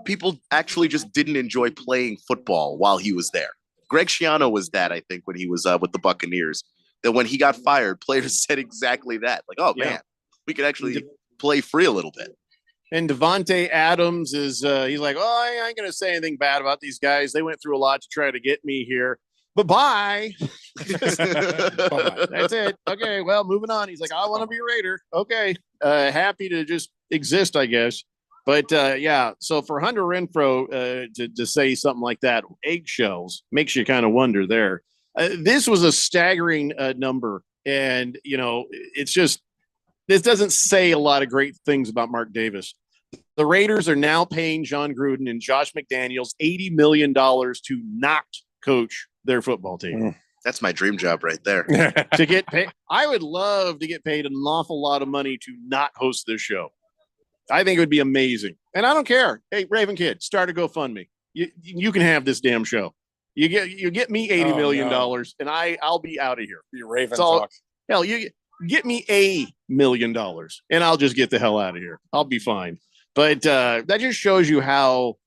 People actually just didn't enjoy playing football while he was there. Greg Schiano was that, I think, when he was with the Buccaneers. That when he got fired, players said exactly that. Like, oh, man, we could actually play free a little bit. And Devontae Adams is he's like, oh, I ain't going to say anything bad about these guys. They went through a lot to try to get me here. Bye-bye. That's it. Okay, well, moving on. He's like, I want to be a Raider. Okay. Happy to just exist, I guess. But, yeah, so for Hunter Renfrow to say something like that, eggshells, makes you kind of wonder there. This was a staggering number. And, you know, it's just, this doesn't say a lot of great things about Mark Davis. The Raiders are now paying John Gruden and Josh McDaniels $80 million to not coach their football team. That's my dream job right there. To get paid. I would love to get paid an awful lot of money to not host this show. I think it would be amazing. And I don't care. Hey, Raven Kid, start a GoFundMe. You can have this damn show. You get me $80 million, and I'll be out of here. Be Raven talk. Hell, you get me $1 million, and I'll just get the hell out of here. I'll be fine. But that just shows you how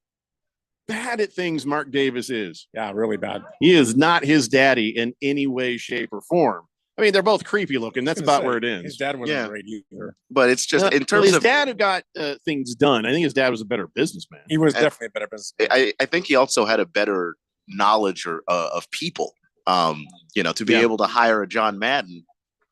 bad at things Mark Davis is. Yeah, really bad. He is not his daddy in any way, shape, or form. I mean, they're both creepy looking. That's about where it ends. His dad wasn't great either. But it's just in terms his of dad who got things done. I think his dad was a better businessman. He was definitely a better businessman. I think he also had a better knowledge of people. You know, to be able to hire a John Madden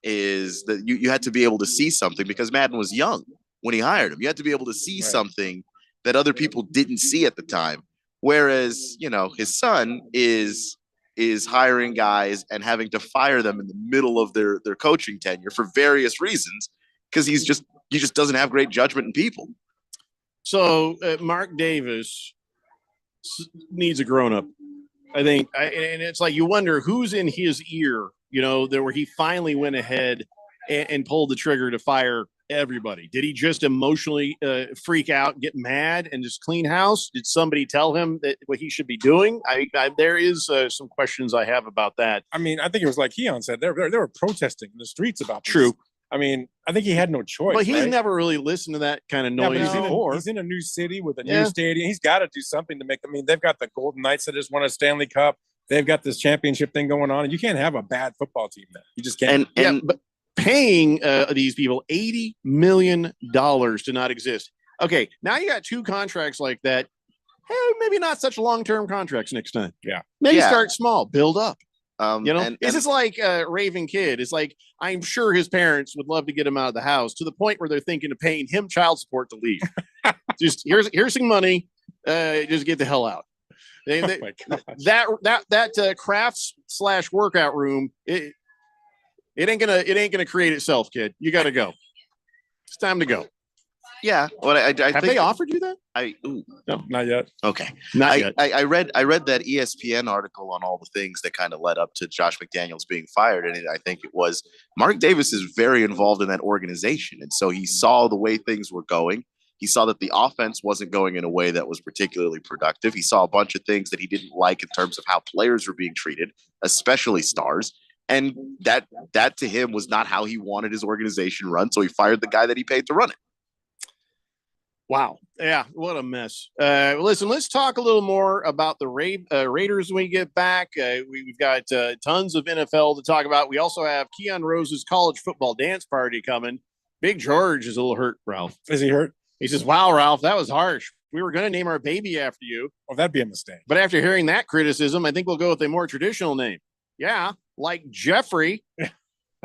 is that you had to be able to see something, because Madden was young when he hired him. You had to be able to see something that other people didn't see at the time. Whereas, you know, his son is hiring guys and having to fire them in the middle of their coaching tenure for various reasons, because he just doesn't have great judgment in people. So Mark Davis needs a grown-up, I think. And it's like, you wonder who's in his ear, you know, where he finally went ahead and pulled the trigger to fire everybody. Did he just emotionally freak out, get mad, and just clean house? Did somebody tell him that what he should be doing? There is some questions I have about that. I mean, I think it was like Keon said, they were protesting in the streets about this. True. I mean, I think he had no choice. But he's never really listened to that kind of noise before. He's in a new city with a new stadium. He's got to do something to make. I mean, they've got the Golden Knights that just won a Stanley Cup. They've got this championship thing going on, and you can't have a bad football team there. You just can't. But paying these people $80 million to not exist. Okay, now you got two contracts like that. Hey, maybe not such long-term contracts next time. Yeah. Maybe start small, build up. You know, and it's just like Raven Kid. It's like, I'm sure his parents would love to get him out of the house, to the point where they're thinking of paying him child support to leave. Just here's some money. Just get the hell out. That crafts / workout room. It ain't gonna create itself, kid. You got to go. It's time to go. Yeah. Well, I have think they offered you that? No, not yet. Okay. Not yet. I read that ESPN article on all the things that kind of led up to Josh McDaniels being fired, and I think it was Mark Davis is very involved in that organization, and so he saw the way things were going. He saw that the offense wasn't going in a way that was particularly productive. He saw a bunch of things that he didn't like in terms of how players were being treated, especially stars. And that to him was not how he wanted his organization run. So he fired the guy that he paid to run it. Wow. Yeah. What a mess. Listen, let's talk a little more about the Raiders when we get back. We've got tons of NFL to talk about. We also have Keon Rose's college football dance party coming. Big George is a little hurt, Ralph. Is he hurt? He says, wow, Ralph, that was harsh. We were going to name our baby after you. Well, that'd be a mistake. But after hearing that criticism, I think we'll go with a more traditional name. Yeah, like Jeffrey.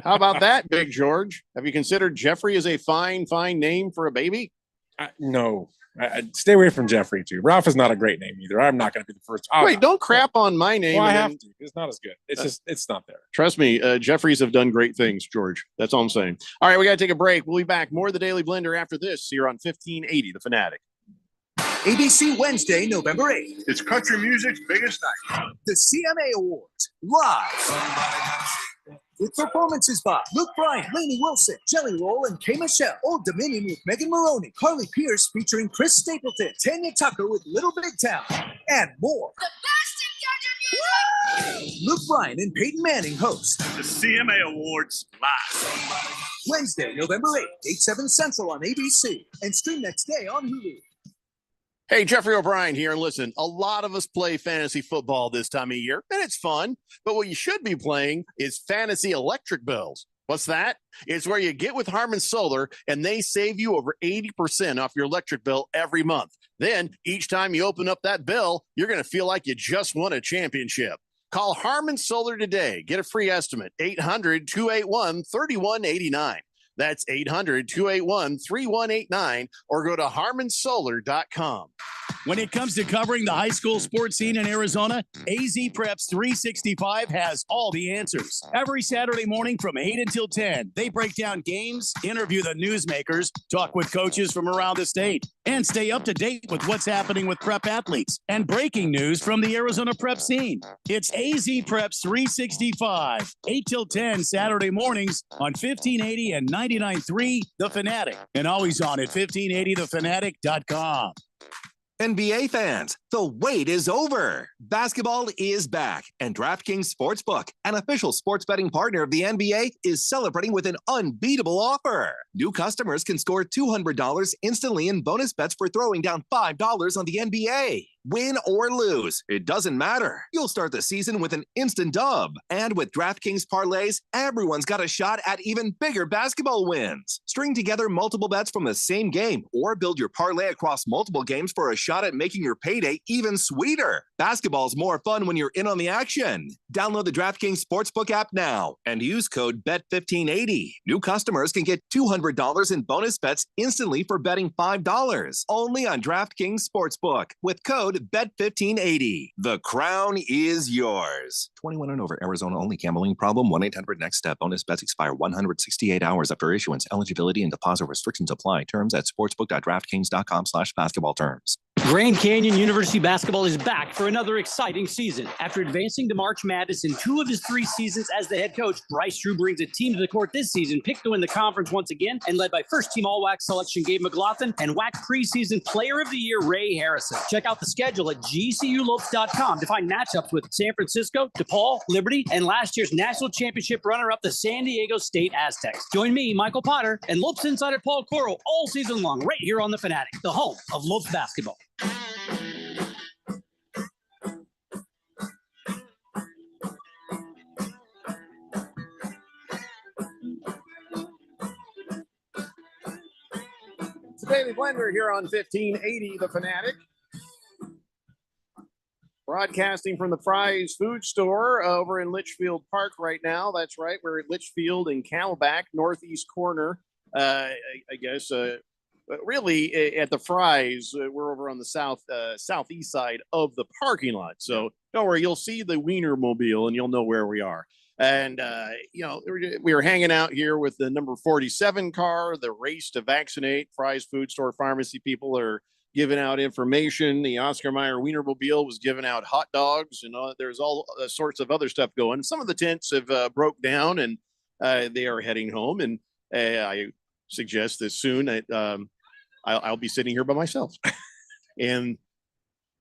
How about that, Big George? Have you considered Jeffrey as a fine name for a baby? No. Stay away from Jeffrey, too. Ralph is not a great name either. I'm not going to be the first. Wait, don't crap on my name. Well, I have to. It's not as good. It's not there. Trust me, Jeffries have done great things, George. That's all I'm saying. All right, we got to take a break. We'll be back. More of the Daily Blender after this here on 1580 The Fanatic. ABC Wednesday, November 8th. It's country music's biggest night. The CMA Awards, live. With performances by Luke Bryan, Lainey Wilson, Jelly Roll, and K. Michelle. Old Dominion with Megan Maroney, Carly Pierce featuring Chris Stapleton, Tanya Tucker with Little Big Town, and more. The best in Luke Bryan and Peyton Manning host the CMA Awards live. Wednesday, November 8th, 8/7 Central on ABC, and stream next day on Hulu. Hey, Jeffrey O'Brien here. And listen, a lot of us play fantasy football this time of year, and it's fun. But what you should be playing is fantasy electric bills. What's that? It's where you get with Harman Solar, and they save you over 80% off your electric bill every month. Then, each time you open up that bill, you're going to feel like you just won a championship. Call Harman Solar today. Get a free estimate. 800-281-3189. That's 800-281-3189, or go to harmansolar.com. When it comes to covering the high school sports scene in Arizona, AZ Preps 365 has all the answers. Every Saturday morning from 8 until 10, they break down games, interview the newsmakers, talk with coaches from around the state, and stay up to date with what's happening with prep athletes and breaking news from the Arizona prep scene. It's AZ Preps 365, 8 till 10 Saturday mornings on 1580 and 99.3 The Fanatic, and always on at 1580thefanatic.com. NBA fans, the wait is over. Basketball is back, and DraftKings Sportsbook, an official sports betting partner of the NBA, is celebrating with an unbeatable offer. New customers can score $200 instantly in bonus bets for throwing down $5 on the NBA. Win or lose, it doesn't matter. You'll start the season with an instant dub. And with DraftKings parlays, everyone's got a shot at even bigger basketball wins. String together multiple bets from the same game, or build your parlay across multiple games for a shot at making your payday even sweeter. Basketball's more fun when you're in on the action. Download the DraftKings Sportsbook app now and use code BET1580. New customers can get $200 in bonus bets instantly for betting $5. Only on DraftKings Sportsbook with code BET1580. The crown is yours. 21 and over, Arizona only. Gambling problem? 1-800-NEXT-STEP. Bonus bets expire 168 hours after issuance. Eligibility and deposit restrictions apply. Terms at sportsbook.draftkings.com/basketball terms. Grand Canyon University basketball is back for another exciting season. After advancing to March Madness in 2 of his 3 seasons as the head coach, Bryce Drew brings a team to the court this season, picked to win the conference once again, and led by first-team All-WAC selection Gabe McLaughlin and WAC preseason Player of the Year Ray Harrison. Check out the schedule at gculopes.com to find matchups with San Francisco, DePaul, Liberty, and last year's national championship runner-up, the San Diego State Aztecs. Join me, Michael Potter, and Lopes insider Paul Coro all season long right here on The Fanatic, the home of Lopes basketball. It's the Daily Blender here on 1580 The Fanatic. Broadcasting from the Fry's Food Store over in Litchfield Park right now. That's right. We're at Litchfield and Camelback, northeast corner. I guess really at the Fry's, we're over on the southeast side of the parking lot. So don't worry, you'll see the Wienermobile and you'll know where we are. And, we were hanging out here with the number 47 car, the race to vaccinate. Fry's Food Store pharmacy people are giving out information. The Oscar Mayer Wienermobile was giving out hot dogs, and there's all sorts of other stuff going. Some of the tents have broke down, and they are heading home. And I suggest that soon I'll be sitting here by myself, and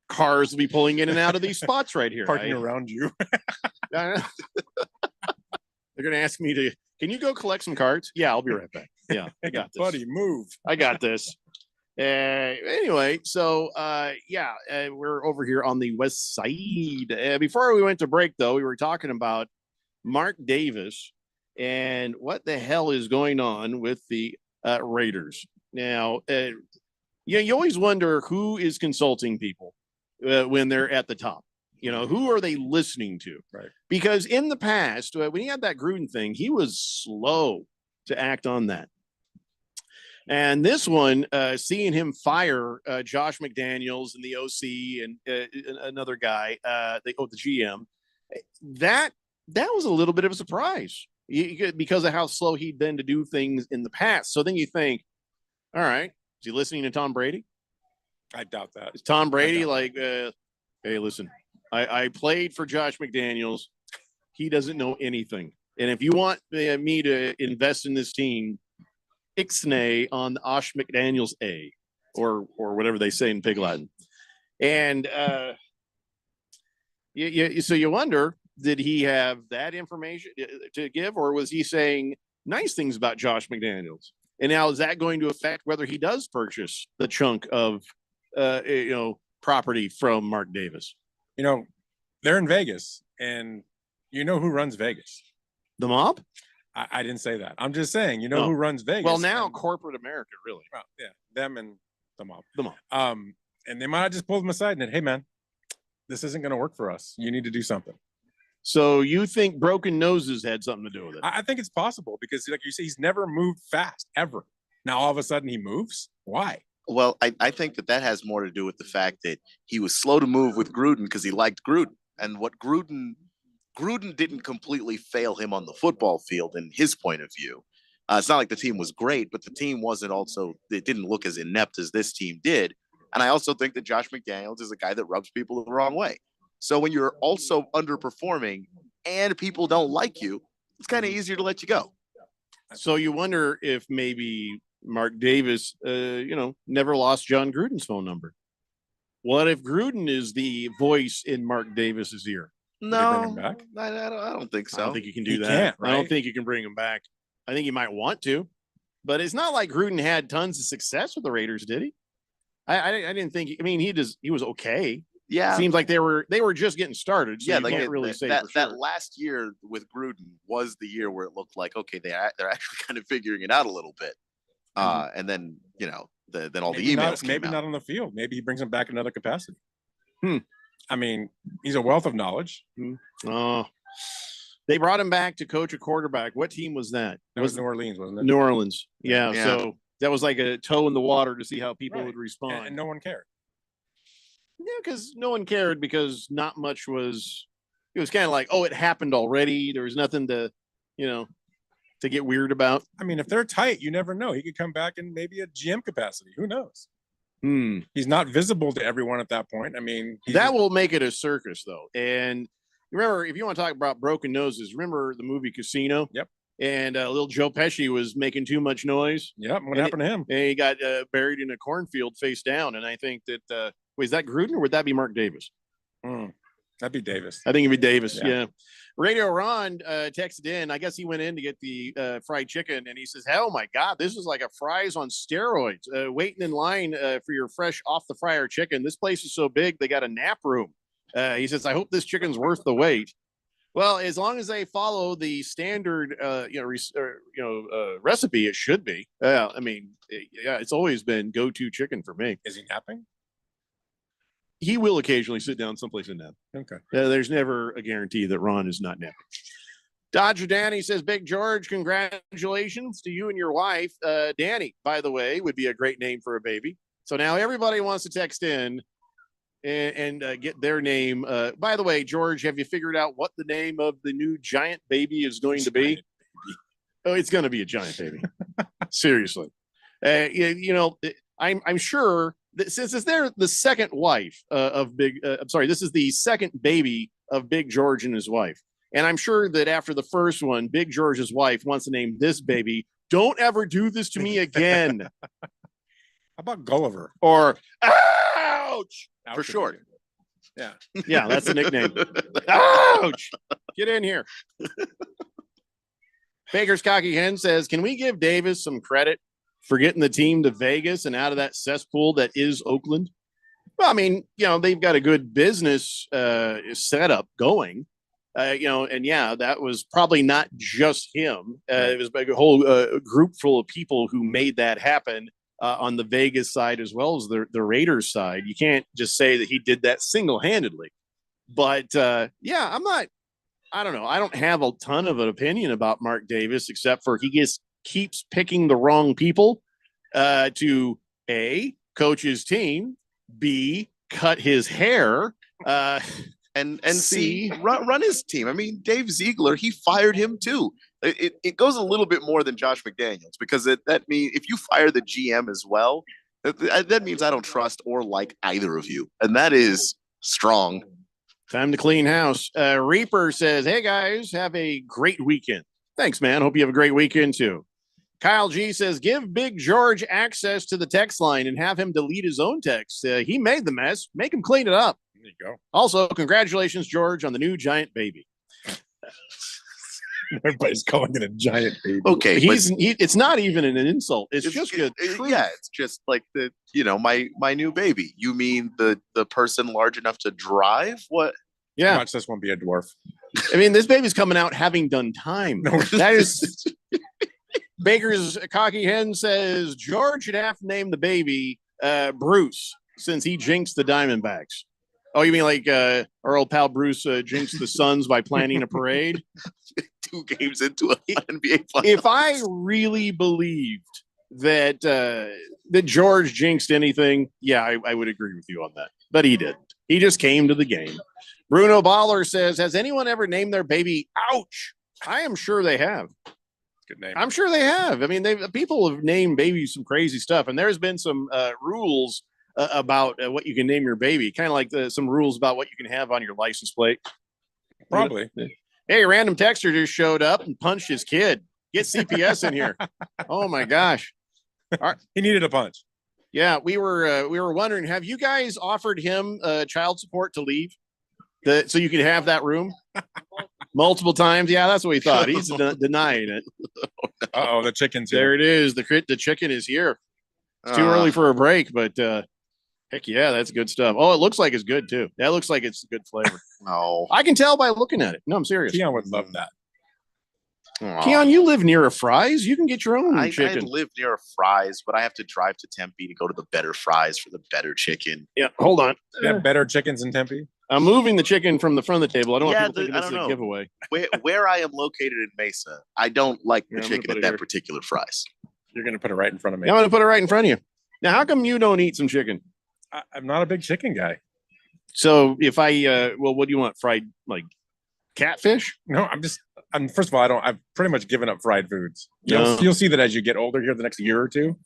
cars will be pulling in and out of these spots right here. Parking around you. They're going to ask me can you go collect some cards? Yeah, I'll be right back. Yeah, I got this. Buddy, move. I got this. Anyway, so we're over here on the west side. Before we went to break, though, we were talking about Mark Davis and what the hell is going on with the Raiders. Now, you always wonder who is consulting people when they're at the top. Who are they listening to? Right. Because in the past, when he had that Gruden thing, he was slow to act on that. And this one, seeing him fire Josh McDaniels and the OC and another guy, the GM, that was a little bit of a surprise because of how slow he'd been to do things in the past. So then you think, all right, is he listening to Tom Brady? I doubt that. Is Tom Brady like, hey, listen, I played for Josh McDaniels. He doesn't know anything. And if you want me to invest in this team, ixnay on the Osh McDaniels A, or whatever they say in Pig Latin. And, So you wonder, did he have that information to give, or was he saying nice things about Josh McDaniels? And now is that going to affect whether he does purchase the chunk of, property from Mark Davis? They're in Vegas, and you know who runs Vegas? The mob? I didn't say that. I'm just saying, who runs Vegas. Well, now corporate America, really. Well, yeah, them and the mob. The mob. And they might have just pulled them aside and said, hey, man, this isn't going to work for us. You need to do something. So you think broken noses had something to do with it? I think it's possible because, like you say, he's never moved fast, ever. Now, all of a sudden, he moves? Why? Well, I think that has more to do with the fact that he was slow to move with Gruden because he liked Gruden. And what Gruden didn't completely fail him on the football field in his point of view. It's not like the team was great, but the team it didn't look as inept as this team did. And I also think that Josh McDaniels is a guy that rubs people the wrong way. So when you're also underperforming and people don't like you, it's kind of easier to let you go. So you wonder if maybe Mark Davis, never lost John Gruden's phone number. What if Gruden is the voice in Mark Davis's ear? No, I don't think so. I don't think you can do that. Can't, right? I don't think you can bring him back. I think you might want to, but it's not like Gruden had tons of success with the Raiders, did he? I didn't think. I mean, he was okay. Yeah, seems like they were just getting started. So yeah, you can't really say for that sure. last year with Gruden was the year where it looked like okay, they're actually kind of figuring it out a little bit. And then then all maybe the emails maybe not on the field. Maybe he brings them back in another capacity. I mean, he's a wealth of knowledge. They brought him back to coach a quarterback. What team was that? That was New Orleans, wasn't it? New Orleans. Yeah. So that was like a toe in the water to see how people would respond. And no one cared. Yeah, because no one cared because not much was. It was kind of like, oh, it happened already. There was nothing to, to get weird about. I mean, if they're tight, you never know. He could come back in maybe a GM capacity. Who knows? He's not visible to everyone at that point. I mean, that will make it a circus, though. And remember, if you want to talk about broken noses, remember the movie Casino? Yep. And little Joe Pesci was making too much noise. Yep. What happened to him? And he got buried in a cornfield face down. And I think that is that Gruden or would that be Mark Davis? That'd be Davis. I think it'd be Davis. Yeah. Radio Ron texted in. I guess he went in to get the fried chicken, and he says, "Oh my God, this is like a fries on steroids. Waiting in line for your fresh off the fryer chicken. This place is so big they got a nap room." He says, "I hope this chicken's worth the wait." Well, as long as they follow the standard, recipe, it should be. I mean, it's always been go-to chicken for me. Is he napping? He will occasionally sit down someplace and nap. Okay. There's never a guarantee that Ron is not napping. Dodger Danny says, Big George, congratulations to you and your wife. Danny, by the way, would be a great name for a baby. So now everybody wants to text in and get their name. By the way, George, have you figured out what the name of the new giant baby is going to be? Oh, it's going to be a giant baby. Seriously. I'm sure that since they're the second wife of Big, this is the second baby of Big George and his wife. And I'm sure that after the first one, Big George's wife wants to name this baby, "Don't ever do this to me again." How about Gulliver? Or, ouch! For short. Yeah. Yeah, that's the nickname. Ouch! Get in here. Baker's Cocky Hen says, "Can we give Davis some credit for getting the team to Vegas and out of that cesspool that is Oakland?" Well, I mean, they've got a good business setup going, and that was probably not just him. It was like a whole group full of people who made that happen on the Vegas side as well as the Raiders side. You can't just say that he did that single-handedly. But, I don't know. I don't have a ton of an opinion about Mark Davis except for he keeps picking the wrong people to A, coach his team, B, cut his hair, and C, run his team. I mean, Dave Ziegler, he fired him too. It goes a little bit more than Josh McDaniels because that means if you fire the GM as well, that means I don't trust or like either of you, and that is strong. Time to clean house. Reaper says, "Hey guys, have a great weekend." Thanks, man. Hope you have a great weekend too. Kyle G says, give Big George access to the text line and have him delete his own text. He made the mess. Make him clean it up. There you go. Also, congratulations, George, on the new giant baby. Everybody's calling it a giant baby. Okay, it's not even an insult. It's just good. Yeah, it's just like my new baby. You mean the person large enough to drive? What? Yeah. Watch this one be a dwarf. I mean, this baby's coming out having done time. That is. Baker's cocky hen says George should have to name the baby Bruce since he jinxed the Diamondbacks. Oh, you mean like our old pal Bruce jinxed the Suns by planning a parade? 2 games into an NBA final. If I really believed that that George jinxed anything, yeah, I would agree with you on that. But he didn't. He just came to the game. Bruno Baller says, has anyone ever named their baby Ouch? I am sure they have. Good name. I'm sure they have. I mean, people have named babies some crazy stuff, and there's been some rules about what you can name your baby, kind of like some rules about what you can have on your license plate. Probably. Hey, random texter just showed up and punched his kid. Get CPS in here. Oh my gosh. He needed a punch. Yeah, we were wondering, have you guys offered him child support to leave, so you could have that room? Multiple times. Yeah, that's what we thought. He's denying it. Uh-oh, the chicken's here. There it is. The chicken is here. It's too early for a break, but heck yeah, that's good stuff. Oh, it looks like it's good too. That looks like it's good flavor. No. I can tell by looking at it. No, I'm serious. Keon would love that. Keon, you live near a Fry's. You can get your own I chicken. live near a Fry's, but I have to drive to Tempe to go to the better Fry's for the better chicken. Yeah, hold on. They have better chickens in Tempe? I'm moving the chicken from the front of the table. I don't want people thinking I this don't is a know. giveaway. Where I am located in Mesa, I don't like the I'm gonna chicken put at it that here. particular Fry's. You're going to put it right in front of me. Yeah, I'm going to put it right in front of you. Now, how come you don't eat some chicken? I'm not a big chicken guy. So if I, what do you want? Fried, like catfish? No, first of all, I've pretty much given up fried foods. No. You'll see that as you get older here the next year or two,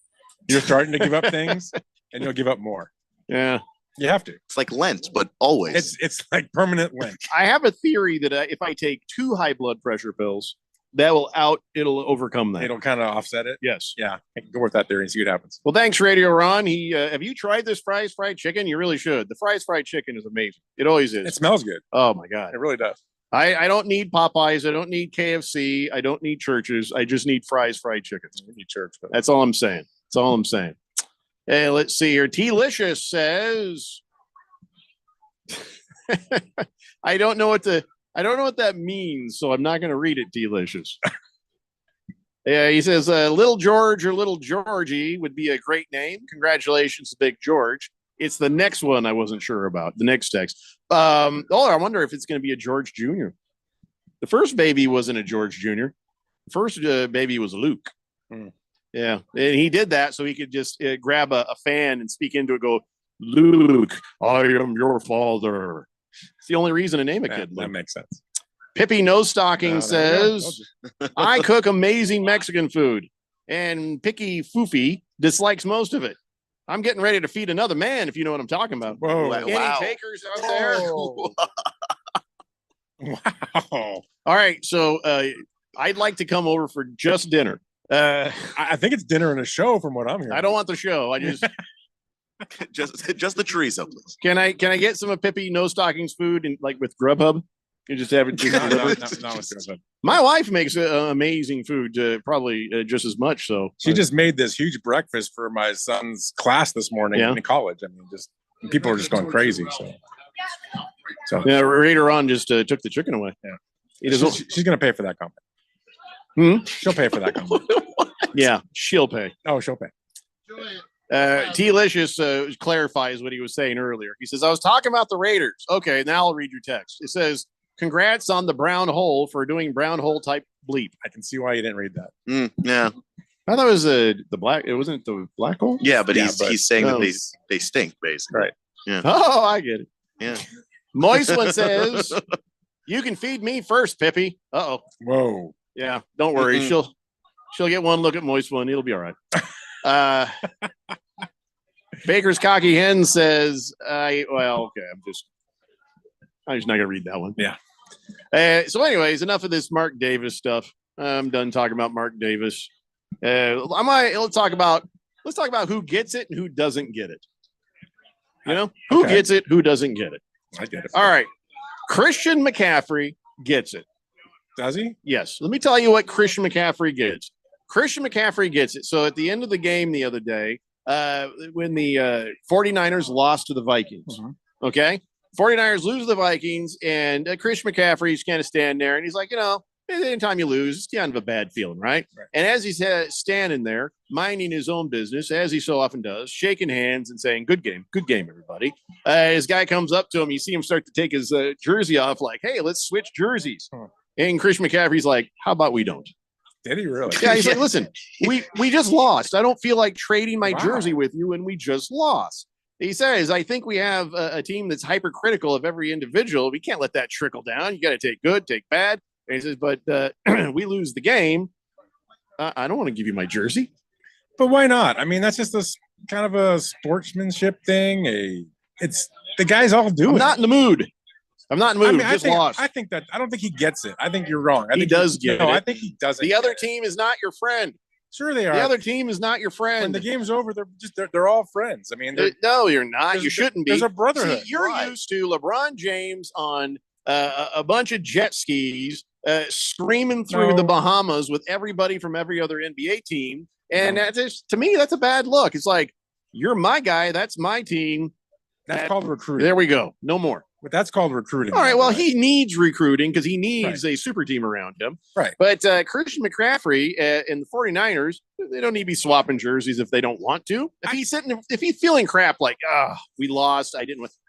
you're starting to give up things and you'll give up more. Yeah. You have to. It's like Lent, but always. It's like permanent Lent. I have a theory that if I take 2 high blood pressure pills, it'll overcome that. It'll kind of offset it. Yes. Yeah. I can go with that theory and see what happens. Well, thanks, Radio Ron. Have you tried this Fry's fried chicken? You really should. The Fry's fried chicken is amazing. It always is. It smells good. Oh my God. It really does. I don't need Popeyes. I don't need KFC. I don't need Church's. I just need Fry's fried chicken. You need church. But That's all I'm saying. That's all I'm saying. Hey, let's see here. T-Licious says, I don't know what that means, so I'm not going to read it. T-Licious. Yeah, he says, Little George or Little Georgie would be a great name. Congratulations, Big George. It's the next one I wasn't sure about. The next text. I wonder if it's going to be a George Jr. The first baby wasn't a George Jr. The first baby was Luke. Yeah, and he did that so he could just grab a fan and speak into it. Go, Luke, I am your father. It's the only reason to name a kid. Luke. That makes sense. Pippi No Stocking says, I cook amazing Mexican food, and Picky Foofy dislikes most of it. I'm getting ready to feed another man, if you know what I'm talking about. Whoa. Any takers out there? Wow. All right, so I'd like to come over for just dinner. I think it's dinner and a show from what I'm hearing. I don't want the show. I just just the chorizo, please. Can I get some of Pippi No Stocking's food and like with Grubhub? You just have it. No, My wife makes amazing food, probably just as much. So she just made this huge breakfast for my son's class this morning in college. I mean, just people are just going crazy. So yeah, later on, just took the chicken away. Yeah, she's going to pay for that comment. She'll pay for that comment. Yeah, she'll pay. Oh, she'll pay. T-Licious clarifies what he was saying earlier. He says, I was talking about the Raiders. Okay, now I'll read your text. It says, congrats on the brown hole for doing brown hole type bleep. I can see why you didn't read that. Yeah. I thought it was the black. It wasn't the black hole. Yeah, but he's saying that they stink, basically. Right. Yeah. Oh, I get it. Yeah. Moist one says, you can feed me first, Pippi. Uh-oh. Whoa. Yeah, don't worry. Mm-mm. She'll get one look at Moist one. It'll be all right. Baker's cocky hen says, okay, I'm just not gonna read that one. Yeah. So anyways, enough of this Mark Davis stuff. I'm done talking about Mark Davis. Let's talk about who gets it and who doesn't get it. You know, who gets it, who doesn't get it. I get it. All right. Christian McCaffrey gets it. Does he? Yes. Let me tell you what Christian McCaffrey gets. Christian McCaffrey gets it. So at the end of the game the other day, when the 49ers lost to the Vikings, okay? 49ers lose the Vikings, and Christian McCaffrey's kind of standing there, and he's like, anytime you lose, it's kind of a bad feeling, right? And as he's standing there, minding his own business, as he so often does, shaking hands and saying, good game, everybody. His guy comes up to him. You see him start to take his jersey off like, hey, let's switch jerseys. And Christian McCaffrey's like, how about we don't? Did he really? Yeah, he's like, listen, we just lost. I don't feel like trading my jersey with you, and we just lost. He says, I think we have a team that's hypercritical of every individual. We can't let that trickle down. You got to take good, take bad. And he says, but we lose the game. I don't want to give you my jersey. But why not? I mean, that's just this kind of a sportsmanship thing. It's the guys all do it. I'm not in the mood. I mean, I don't think he gets it. I think you're wrong. I think he does get it. I think he doesn't. The other team is not your friend. Sure, they are. The other team is not your friend. When the game's over, they're all friends. I mean, no, you're not. You shouldn't be. There's a brotherhood. See, you're used to LeBron James on a bunch of jet skis, screaming through the Bahamas with everybody from every other NBA team, and that's just, to me, that's a bad look. It's like, you're my guy. That's my team. That's called recruiting. There we go. No more. But that's called recruiting. All right. Well, he needs recruiting because he needs a super team around him. Right. But Christian McCaffrey and the 49ers, they don't need to be swapping jerseys if they don't want to. If he's feeling crap like, we lost,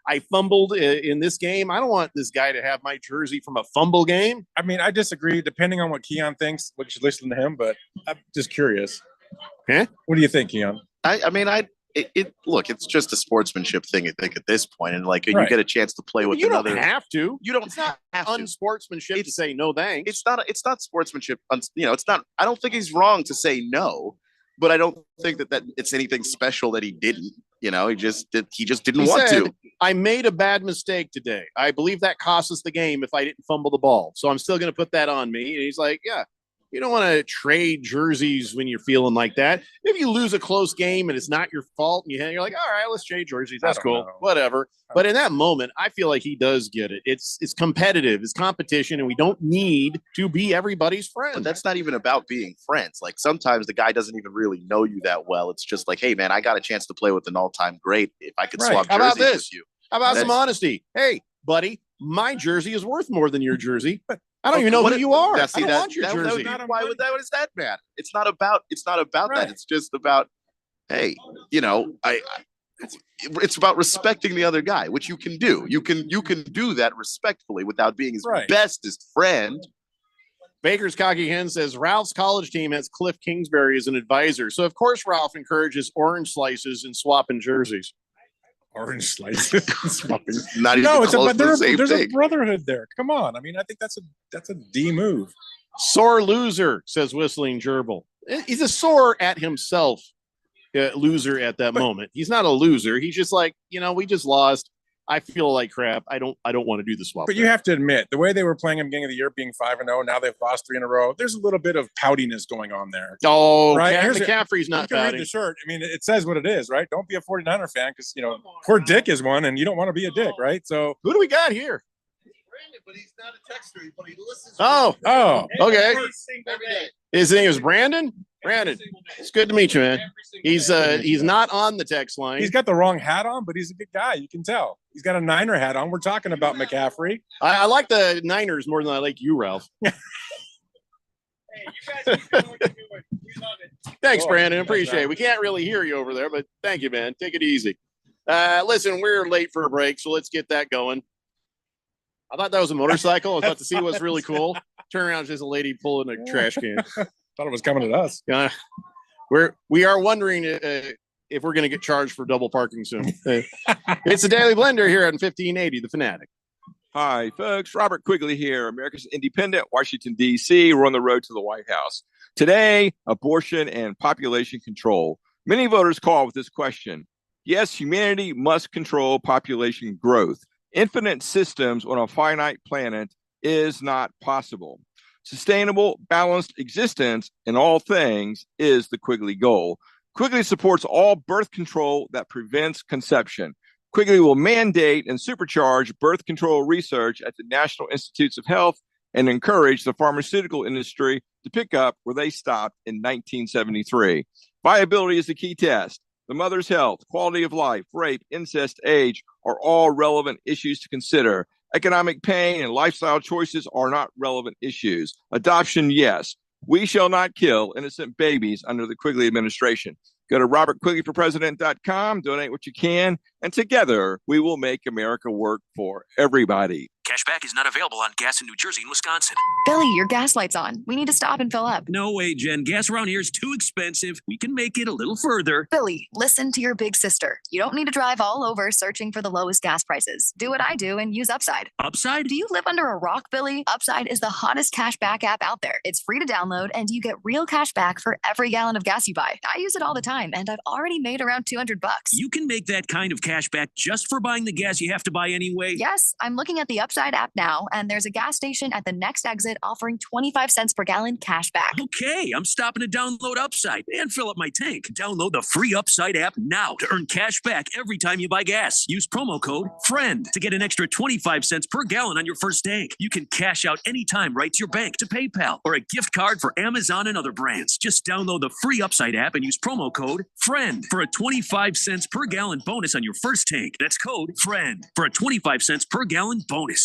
I fumbled in this game. I don't want this guy to have my jersey from a fumble game. I mean, I disagree. Depending on what Keon thinks, we should listen to him. But I'm just curious. Huh? What do you think, Keon? Look, it's just a sportsmanship thing, I think, at this point. And like, you get a chance to play with another. You don't have to. You don't. It's not unsportsmanship to say no thanks. It's not sportsmanship. It's not. I don't think he's wrong to say no, but I don't think that it's anything special that he didn't. He just didn't want to. I made a bad mistake today. I believe that cost us the game if I didn't fumble the ball. So I'm still going to put that on me. And he's like, yeah. You don't want to trade jerseys when you're feeling like that. If you lose a close game and it's not your fault, and you're like, all right, let's trade jerseys. That's cool. Whatever. But in that moment, I feel like he does get it. It's competitive. It's competition, and we don't need to be everybody's friend. But that's not even about being friends. Like, sometimes the guy doesn't even really know you that well. It's just like, hey, man, I got a chance to play with an all-time great. If I could swap jerseys with you. How about some honesty? Hey, buddy, my jersey is worth more than your jersey. I don't even know who you are. I don't want your jersey. Why would that? What is that, man? It's not about that. It's just about, hey, it's about respecting the other guy, which you can do. You can do that respectfully without being his bestest friend. Baker's Cocky Hen says Ralph's college team has Cliff Kingsbury as an advisor. So, of course, Ralph encourages orange slices and swapping jerseys. Orange slices. Not even close to the same there's thing. A brotherhood there. Come on. I mean, I think that's a D move. Sore loser, says Whistling Gerbil. He's a sore at himself loser at that moment. He's not a loser. He's just like, we just lost. I feel like crap. I don't want to do the swap. But you have to admit, the way they were playing at the beginning of the year, being 5-0, now they've lost 3 in a row. There's a little bit of poutiness going on there. Oh, right? McCaffrey's not pouting. Read the shirt. I mean, it says what it is, right? Don't be a 49er fan because, poor Dick is one, and you don't want to be a dick, right? So who do we got here? But he's not a texter, but he listens. Oh, okay. Every day. His name is Brandon. Brandon, it's good to meet you, man. He's not on the text line. He's got the wrong hat on, but he's a good guy. You can tell. He's got a Niner hat on. We're talking about McCaffrey. I like the Niners more than I like you, Ralph. Hey, you guys keep doing what you're doing. We love it. Thanks, Brandon. Appreciate it. We can't really hear you over there, but thank you, man. Take it easy. Listen, we're late for a break, so let's get that going. I thought that was a motorcycle. I was about to see what's really cool. Turn around, it's just a lady pulling a trash can. Thought it was coming at us. We are wondering if we're going to get charged for double parking soon. It's the Daily Blender here on 1580, The Fanatic. Hi, folks. Robert Quigley here, America's Independent, Washington, D.C. We're on the road to the White House. Today, abortion and population control. Many voters call with this question. Yes, humanity must control population growth. Infinite systems on a finite planet is not possible. Sustainable, balanced existence in all things is the Quigley goal. Quigley supports all birth control that prevents conception. Quigley will mandate and supercharge birth control research at the National Institutes of Health and encourage the pharmaceutical industry to pick up where they stopped in 1973. Viability is the key test. The mother's health, quality of life, rape, incest, age are all relevant issues to consider. Economic pain and lifestyle choices are not relevant issues. Adoption, yes. We shall not kill innocent babies under the Quigley administration. Go to robertquigleyforpresident.com, donate what you can, and together we will make America work for everybody. Cashback is not available on gas in New Jersey and Wisconsin. Billy, your gas light's on. We need to stop and fill up. No way, Jen. Gas around here is too expensive. We can make it a little further. Billy, listen to your big sister. You don't need to drive all over searching for the lowest gas prices. Do what I do and use Upside. Upside? Do you live under a rock, Billy? Upside is the hottest cashback app out there. It's free to download, and you get real cash back for every gallon of gas you buy. I use it all the time, and I've already made around $200. You can make that kind of cash back just for buying the gas you have to buy anyway? Yes, I'm looking at the Upside app now, and there's a gas station at the next exit offering 25 cents per gallon cash back. Okay, I'm stopping to download Upside and fill up my tank. Download the free Upside app now to earn cash back every time you buy gas. Use promo code FRIEND to get an extra 25 cents per gallon on your first tank. You can cash out anytime right to your bank, to PayPal, or a gift card for Amazon and other brands. Just download the free Upside app and use promo code FRIEND for a 25 cents per gallon bonus on your first tank. That's code FRIEND for a 25 cents per gallon bonus.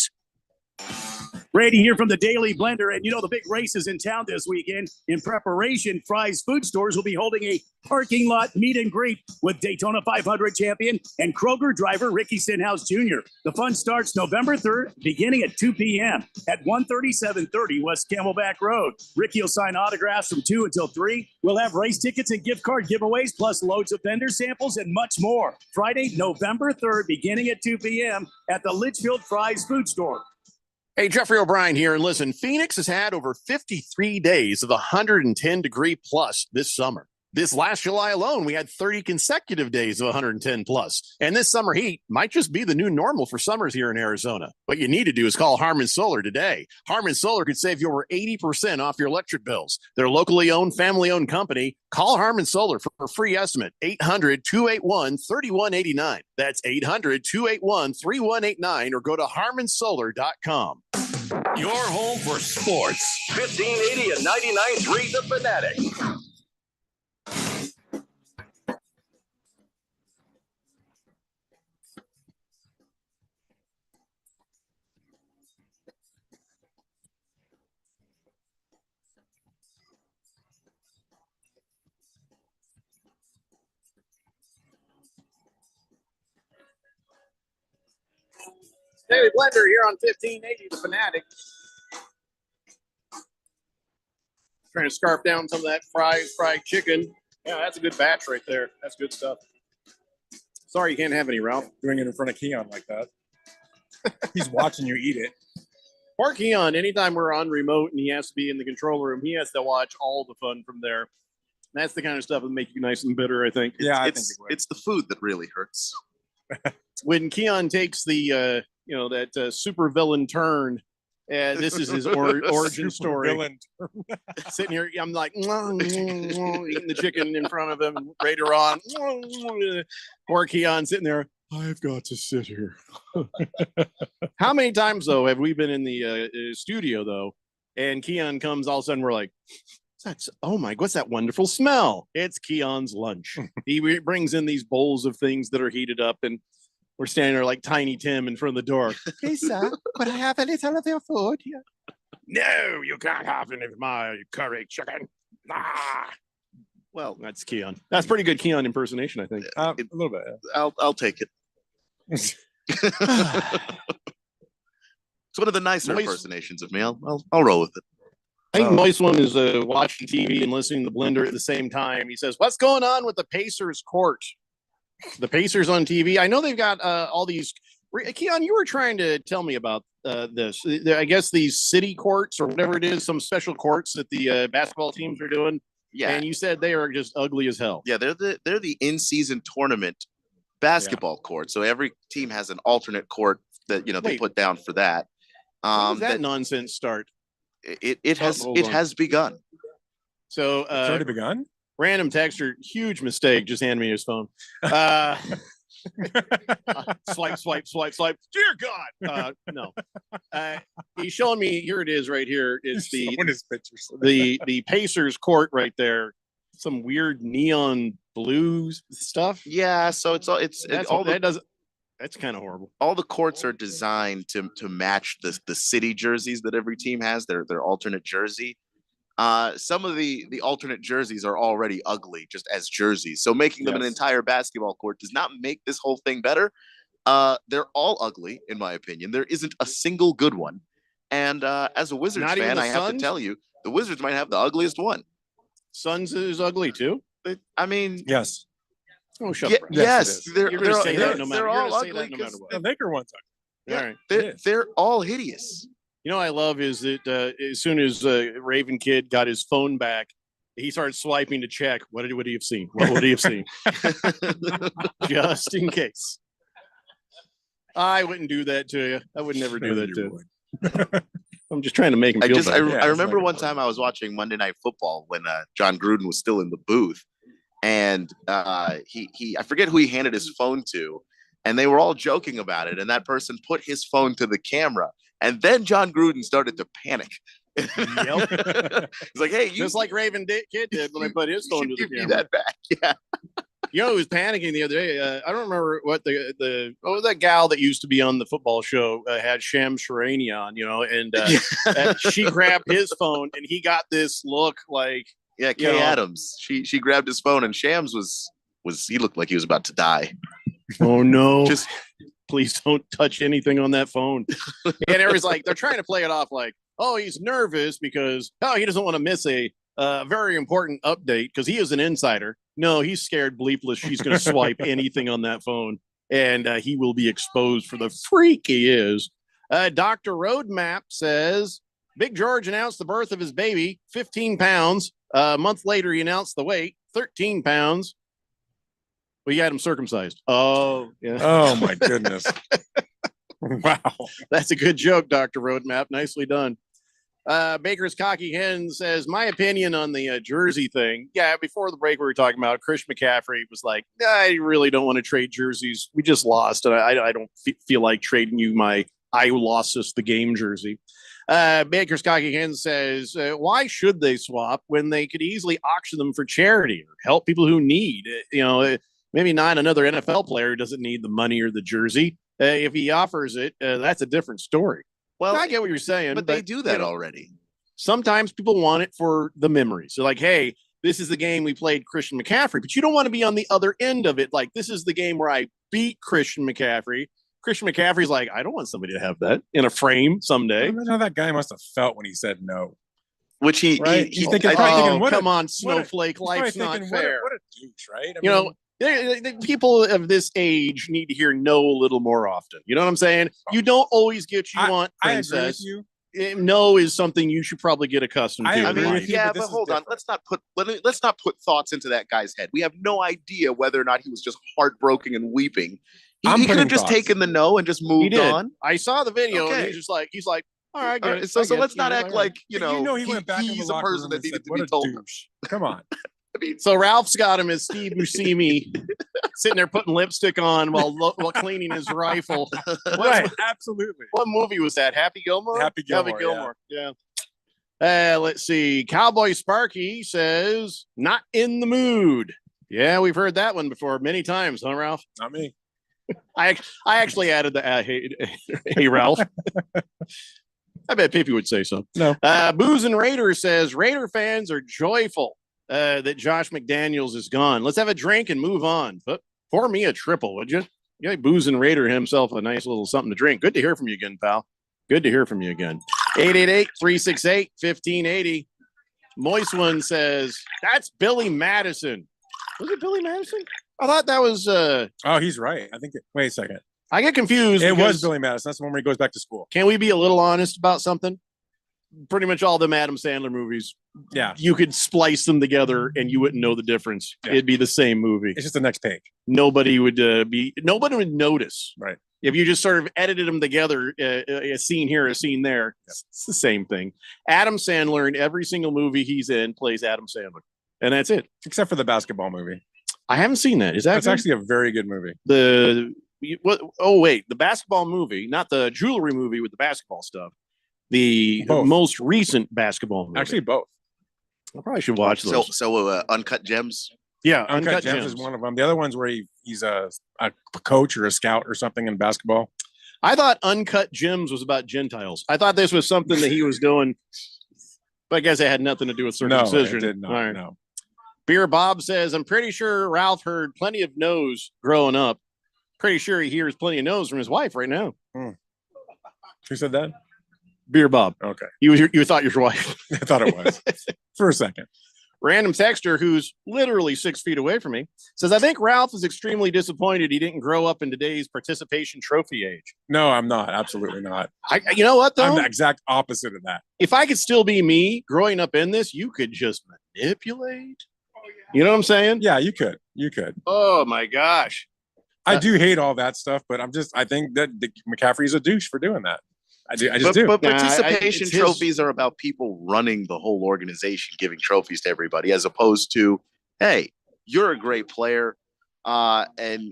Brady here from the Daily Blender, and you know the big race is in town this weekend. In preparation, Fry's Food Stores will be holding a parking lot meet and greet with Daytona 500 champion and Kroger driver Ricky Stenhouse Jr. The fun starts November 3rd, beginning at 2 p.m. at 13730 West Camelback Road. Ricky will sign autographs from 2 until 3. We'll have race tickets and gift card giveaways, plus loads of vendor samples and much more. Friday, November 3rd, beginning at 2 p.m. at the Litchfield Fry's Food Store. Hey, Jeffrey O'Brien here. And listen, Phoenix has had over 53 days of 110 degree plus this summer. This last July alone, we had 30 consecutive days of 110 plus. And this summer heat might just be the new normal for summers here in Arizona. What you need to do is call Harmon Solar today. Harmon Solar could save you over 80% off your electric bills. They're a locally owned, family-owned company. Call Harmon Solar for a free estimate. 800-281-3189. That's 800-281-3189, or go to harmonsolar.com. Your home for sports. 1580 and 99.3 The Fanatic. Daily Blender here on 1580 The Fanatic. Trying to scarf down some of that fried chicken. Yeah, that's a good batch right there. That's good stuff. Sorry you can't have any, Ralph. Doing it in front of Keon like that. He's watching you eat it. Poor Keon, anytime we're on remote and he has to be in the control room, he has to watch all the fun from there. That's the kind of stuff that make you nice and bitter, I think. Yeah, it's the food that really hurts. When Keon takes the that super villain turn, and this is his origin story. Sitting here, I'm like eating the chicken in front of him, and later on, poor Keon sitting there. I've got to sit here. How many times though have we been in the studio though, and Keon comes, all of a sudden we're like, oh my, what's that wonderful smell? It's Keon's lunch. He brings in these bowls of things that are heated up, and we're standing there like Tiny Tim in front of the door. Hey, sir, could I have a little of your food here? No, you can't have any of my curry chicken. Ah. Well, that's Keon. That's pretty good Keon impersonation, I think. A little bit. Yeah. I'll take it. It's one of the nicer impersonations of me. I'll roll with it. I think Moist One is watching TV and listening to the Blender at the same time. He says, "What's going on with the Pacers court? The Pacers on TV. I know they've got all these." Keon, you were trying to tell me about this. I guess these city courts or whatever it is, some special courts that the basketball teams are doing. Yeah, and you said they are just ugly as hell. Yeah, they're the in-season tournament basketball court. So every team has an alternate court that they put down for that. When does that nonsense start? It has begun. So It's already begun. Random texter, huge mistake. Just hand me his phone. Swipe. Dear God, no. He's showing me. Here it is, right here. It's the Pacers court right there. Some weird neon blue stuff. Yeah, so it's all that's kind of horrible. All the courts are designed to match the city jerseys that every team has. Their alternate jersey. Some of the alternate jerseys are already ugly just as jerseys. So making them an entire basketball court does not make this whole thing better. They're all ugly, in my opinion. There isn't a single good one. And as a Wizards fan, I have to tell you, the Wizards might have the ugliest one. Suns is ugly too. I mean, yes. Oh, shut up. Yes, they're all ugly. The Laker one's ugly. Yeah, they're all hideous. You know, I love is that as soon as Raven Kid got his phone back, he started swiping to check. What would he have seen? What would he have seen? Just in case. I wouldn't do that to you. I would never do that to you. I'm just trying to make him feel better. I remember one time I was watching Monday Night Football when John Gruden was still in the booth, and he I forget who he handed his phone to, and they were all joking about it, and that person put his phone to the camera. And then John Gruden started to panic. He's like, "Hey, just like Raven Kid did when I put his phone to the camera." That back, yeah. You know, he was panicking the other day. I don't remember what that gal that used to be on the football show had Shams Charania on. You know, and she grabbed his phone, and he got this look like, Kay Adams. She grabbed his phone, and Shams was he looked like he was about to die. Oh no! Please don't touch anything on that phone. And everybody's like, they're trying to play it off like, oh, he's nervous because he doesn't want to miss a very important update because he is an insider. No, he's scared bleepless. She's going to swipe anything on that phone, and he will be exposed for the freak he is. Dr. Roadmap says Big George announced the birth of his baby, 15 pounds. A month later, he announced the weight, 13 pounds. Well, you had him circumcised. Oh, yeah. Oh, my goodness. Wow. That's a good joke, Dr. Roadmap. Nicely done. Baker's Cocky Hen says, my opinion on the jersey thing. Yeah, before the break, we were talking about Christian McCaffrey was like, I really don't want to trade jerseys. We just lost, and I don't feel like trading you my I lost us the game jersey. Baker's Cocky Hen says, why should they swap when they could easily auction them for charity or help people who need? Maybe not another NFL player who doesn't need the money or the jersey. If he offers it, that's a different story. Well, I get what you're saying, but they do that already. Sometimes people want it for the memories. So like, hey, this is the game we played Christian McCaffrey, but you don't want to be on the other end of it. Like, this is the game where I beat Christian McCaffrey. Christian McCaffrey's like, I don't want somebody to have that in a frame someday. I don't know how that guy must have felt when he said no. Which he's thinking, come on, snowflake, life's not fair. What a douche, right? The people of this age need to hear no a little more often. You know what I'm saying? You don't always get what you want, princess. I agree with you. No is something you should probably get accustomed to. I mean, but hold on. Let's not put thoughts into that guy's head. We have no idea whether or not he was just heartbroken and weeping. He could have just taken the no and just moved on. I saw the video, and he's like, all right, all right. So let's not act like he went back in the he's a person that needed to be told. Come on. So Ralph's got him as Steve Buscemi sitting there putting lipstick on while cleaning his rifle. Right, absolutely. What movie was that? Happy Gilmore? Happy Gilmore. Yeah. Let's see. Cowboy Sparky says, not in the mood. Yeah, we've heard that one before many times, huh, Ralph? Not me. I actually added the hey Ralph. I bet Pippy would say so. No. Booze and Raider says Raider fans are joyful that Josh McDaniels is gone. Let's have a drink and move on. But pour me a triple, would you? Yeah, Booze and Raider himself a nice little something to drink. Good to hear from you again, pal. Good to hear from you again. 888-368-1580. Moist One says, that's Billy Madison. Was it Billy Madison? I thought that was oh, he's right. I think wait a second. I get confused. It was Billy Madison. That's the one where he goes back to school. Can we be a little honest about something? Pretty much all the Adam Sandler movies. Yeah. You could splice them together and you wouldn't know the difference. Yeah. It'd be the same movie. It's just the next page. Nobody would nobody would notice. Right. If you just sort of edited them together, a scene here, a scene there, it's the same thing. Adam Sandler in every single movie he's in plays Adam Sandler, and that's it. Except for the basketball movie. I haven't seen that. Is that That's good? actually a very good movie. The basketball movie, not the jewelry movie with the basketball stuff. The most recent basketball movie. Actually, both. I probably should watch those. So Uncut Gems. Yeah, Uncut Gems is one of them. The other one's where he's a coach or a scout or something in basketball. I thought Uncut Gems was about Gentiles. I thought this was something that he was doing, but I guess it had nothing to do with circumcision. No, it did not. All right. No. Beer Bob says, I'm pretty sure Ralph heard plenty of no's growing up. Pretty sure he hears plenty of no's from his wife right now. Who said that? Beer Bob. Okay. You thought your wife. I thought it was for a second. Random texter who's literally 6 feet away from me says, I think Ralph is extremely disappointed he didn't grow up in today's participation trophy age. No, I'm not. Absolutely not. You know what, though? I'm the exact opposite of that. If I could still be me growing up in this, you could just manipulate. You know what I'm saying? Yeah, you could. You could. Oh, my gosh. I do hate all that stuff, but I think that McCaffrey's a douche for doing that. I just do. But participation trophies are about people running the whole organization, giving trophies to everybody, as opposed to, hey, you're a great player, and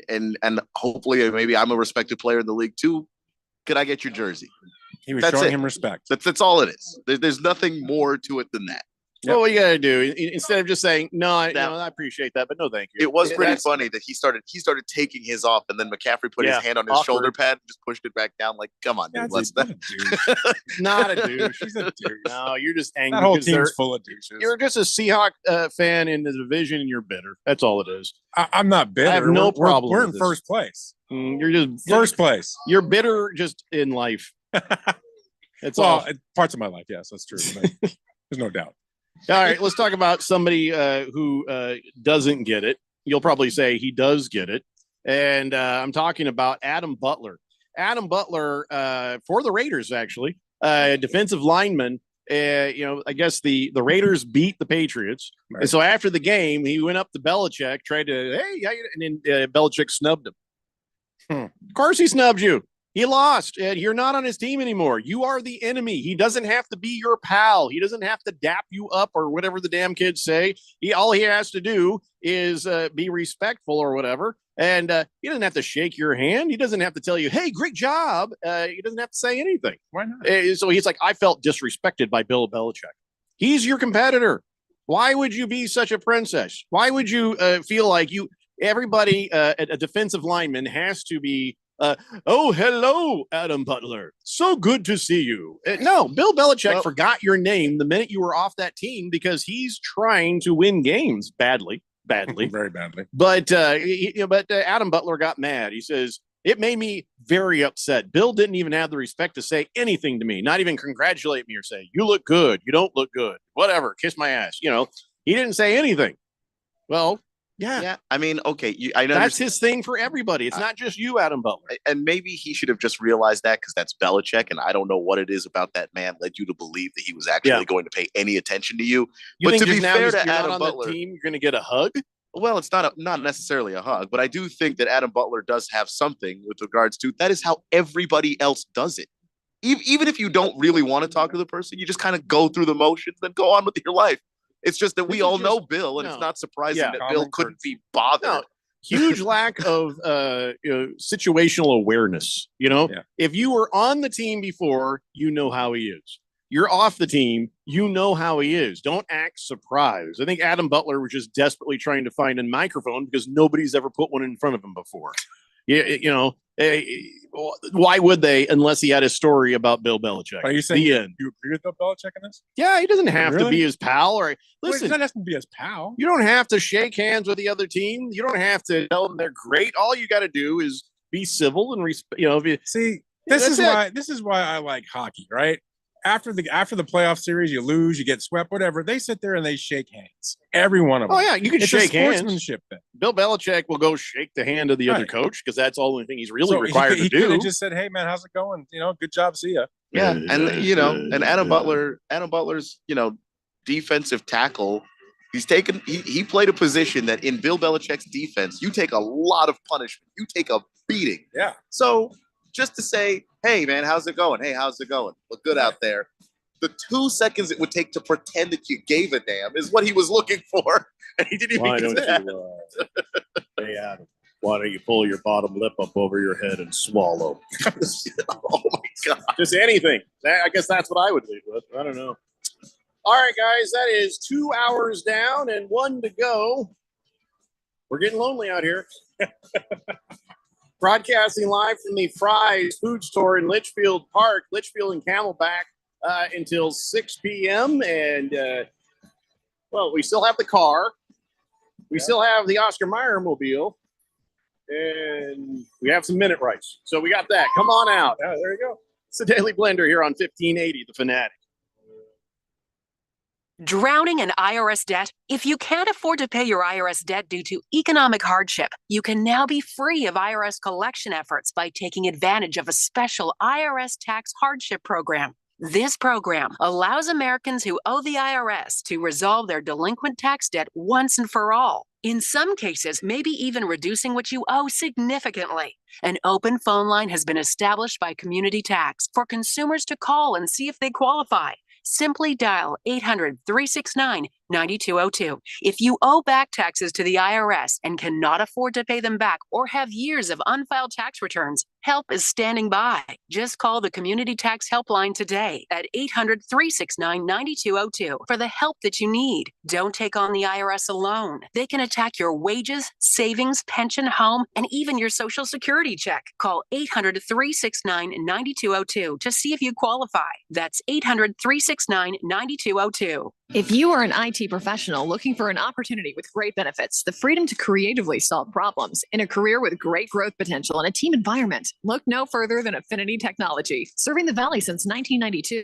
hopefully maybe I'm a respected player in the league too. Could I get your jersey? He was showing him respect. That's all it is. There's nothing more to it than that. Well, what you got to do instead of just saying no, I appreciate that, but no, thank you. It was pretty funny that he started taking his off, and then McCaffrey put his hand on his shoulder pad and just pushed it back down. Like, come on, dude, what's that? Not a douche. He's a douche. No, you're just angry. That whole team's full of douches. You're just a Seahawk fan in the division, and you're bitter. That's all it is. I'm not bitter. I have no problem. We're in first place. You're just first place. You're bitter just in life. That's all. Parts of my life, yes, that's true. There's no doubt. All right, let's talk about somebody who doesn't get it. You'll probably say he does get it. And I'm talking about Adam Butler. Adam Butler for the Raiders, actually, defensive lineman. I guess the Raiders beat the Patriots. Right. And so after the game, he went up to Belichick, tried to, and then Belichick snubbed him. Of course he snubbed you. He lost, and you're not on his team anymore. You are the enemy. He doesn't have to be your pal. He doesn't have to dap you up or whatever the damn kids say. All he has to do is be respectful or whatever. And he doesn't have to shake your hand. He doesn't have to tell you, hey, great job. He doesn't have to say anything. Why not? So he's like, I felt disrespected by Bill Belichick. He's your competitor. Why would you be such a princess? Why would you feel like everybody, a defensive lineman has to be, oh, hello, Adam Butler. So good to see you. No, Bill Belichick forgot your name the minute you were off that team because he's trying to win games badly, very badly. But Adam Butler got mad. He says, it made me very upset. Bill didn't even have the respect to say anything to me, not even congratulate me or say, you look good. You don't look good. Whatever. Kiss my ass. He didn't say anything. Well, yeah. I mean, okay. I know that's his thing for everybody. It's not just you, Adam Butler. And maybe he should have just realized that because that's Belichick. And I don't know what it is about that man led you to believe that he was actually going to pay any attention to you. But think to be fair to Adam Adam Butler, the team, you're going to get a hug. Well, it's not necessarily a hug, but I do think that Adam Butler does have something with regards to that is how everybody else does it. Even if you don't really want to talk to the person, you just kind of go through the motions and go on with your life. It's just that we all know Bill, and it's not surprising that Bill couldn't be bothered. No, huge lack of situational awareness. If you were on the team before, you know how he is. You're off the team, you know how he is. Don't act surprised. I think Adam Butler was just desperately trying to find a microphone because nobody's ever put one in front of him before. Why would they unless he had a story about Bill Belichick? Are you saying you agree with Bill Belichick in this? Yeah, he doesn't have to be his pal. Or listen, he's not asking to be his pal. You don't have to shake hands with the other team. You don't have to tell them they're great. All you got to do is be civil and respect. See, this is why I like hockey, right? After the playoff series, you lose, you get swept, whatever. They sit there and they shake hands. Every one of them. Oh yeah, you can shake hands. Sportsmanship thing. Bill Belichick will go shake the hand of the other coach because that's the only thing he's really required to do. He could have just said, "Hey man, how's it going? Good job, see ya." Yeah, and and Adam Butler's defensive tackle. He played a position that in Bill Belichick's defense, you take a lot of punishment. You take a beating. Yeah. So just to say, hey, man, how's it going? Hey, how's it going? Look good out there. The 2 seconds it would take to pretend that you gave a damn is what he was looking for. And he didn't even Why get don't that. you, hey, Adam, why don't you pull your bottom lip up over your head and swallow? Oh, my God. Just anything. I guess that's what I would lead with. I don't know. All right, guys, that is 2 hours down and 1 to go. We're getting lonely out here. Broadcasting live from the Fry's Food Store in Litchfield Park, Litchfield and Camelback, until 6 p.m. And, well, we still have the car. We still have the Oscar Mayer mobile. And we have some minute rights. So we got that. Come on out. There you go. It's the Daily Blender here on 1580, The Fanatic. Drowning in IRS debt? If you can't afford to pay your IRS debt due to economic hardship, you can now be free of IRS collection efforts by taking advantage of a special IRS tax hardship program. This program allows Americans who owe the IRS to resolve their delinquent tax debt once and for all. In some cases, maybe even reducing what you owe significantly. An open phone line has been established by Community Tax for consumers to call and see if they qualify. Simply dial 800-369-9202. If you owe back taxes to the IRS and cannot afford to pay them back or have years of unfiled tax returns, help is standing by. Just call the Community Tax Helpline today at 800-369-9202 for the help that you need. Don't take on the IRS alone. They can attack your wages, savings, pension, home, and even your Social Security check. Call 800-369-9202 to see if you qualify. That's 800-369-9202. If you are an IT professional looking for an opportunity with great benefits, the freedom to creatively solve problems in a career with great growth potential and a team environment, look no further than Affinity Technology. Serving the Valley since 1992.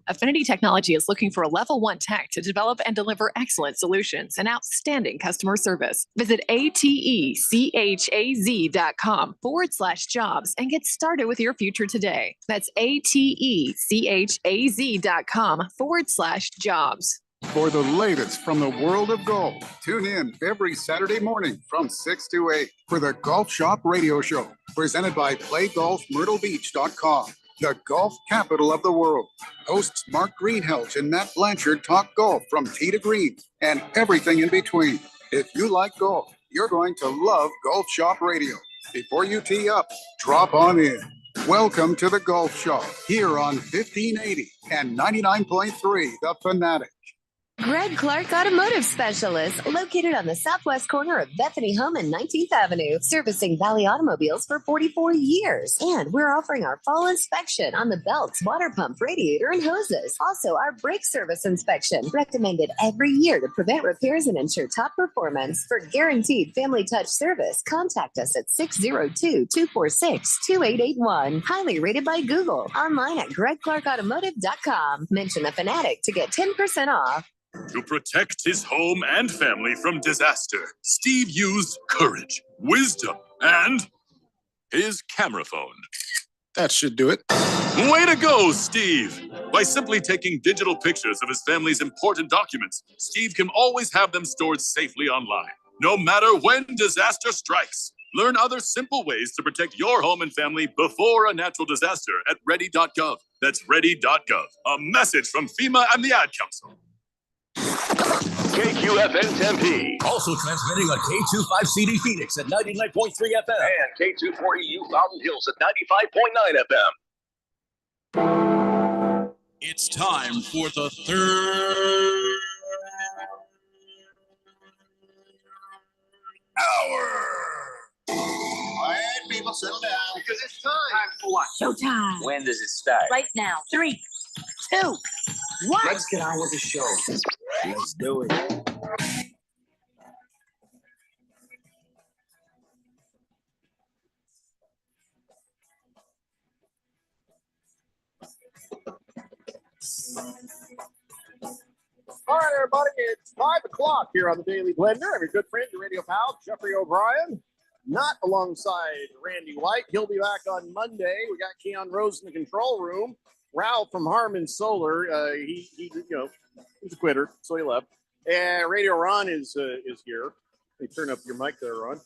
Affinity Technology is looking for a level 1 tech to develop and deliver excellent solutions and outstanding customer service. Visit atechaz.com/jobs and get started with your future today. That's atechaz.com/jobs. For the latest from the world of golf, tune in every Saturday morning from 6 to 8 for the Golf Shop Radio Show, presented by PlayGolfMyrtleBeach.com, the golf capital of the world. Hosts Mark Greenhelch and Matt Blanchard talk golf from tee to green and everything in between. If you like golf, you're going to love Golf Shop Radio. Before you tee up, drop on in. Welcome to the Golf Shop here on 1580 and 99.3 The Fanatic. Greg Clark Automotive Specialist, located on the southwest corner of Bethany Home and 19th Avenue, servicing Valley automobiles for 44 years. And we're offering our fall inspection on the belts, water pump, radiator, and hoses. Also, our brake service inspection, recommended every year to prevent repairs and ensure top performance. For guaranteed family touch service, contact us at 602-246-2881. Highly rated by Google. Online at GregClarkAutomotive.com. Mention the Fanatic to get 10% off. To protect his home and family from disaster, Steve used courage, wisdom, and his camera phone. That should do it. Way to go, Steve! By simply taking digital pictures of his family's important documents, Steve can always have them stored safely online, no matter when disaster strikes. Learn other simple ways to protect your home and family before a natural disaster at ready.gov. That's ready.gov. A message from FEMA and the Ad Council. KQFN Tempe. Also transmitting on K25CD Phoenix at 99.3 FM. And K240U Mountain Hills at 95.9 FM. It's time for the third hour. All right, people, settle down. Because it's time. Time for what? Showtime. When does it start? Right now. 3, 2, 1. Let's get on with the show. Let's do it. All right, everybody, it's 5 o'clock here on the Daily Blender. I'm your good friend, your radio pal, Jeffrey O'Brien. Not alongside Randy White. He'll be back on Monday. We got Keon Rose in the control room. Ralph from Harmon Solar. He's a quitter, so he left. And Radio Ron is here. Hey, turn up your mic there, Ron.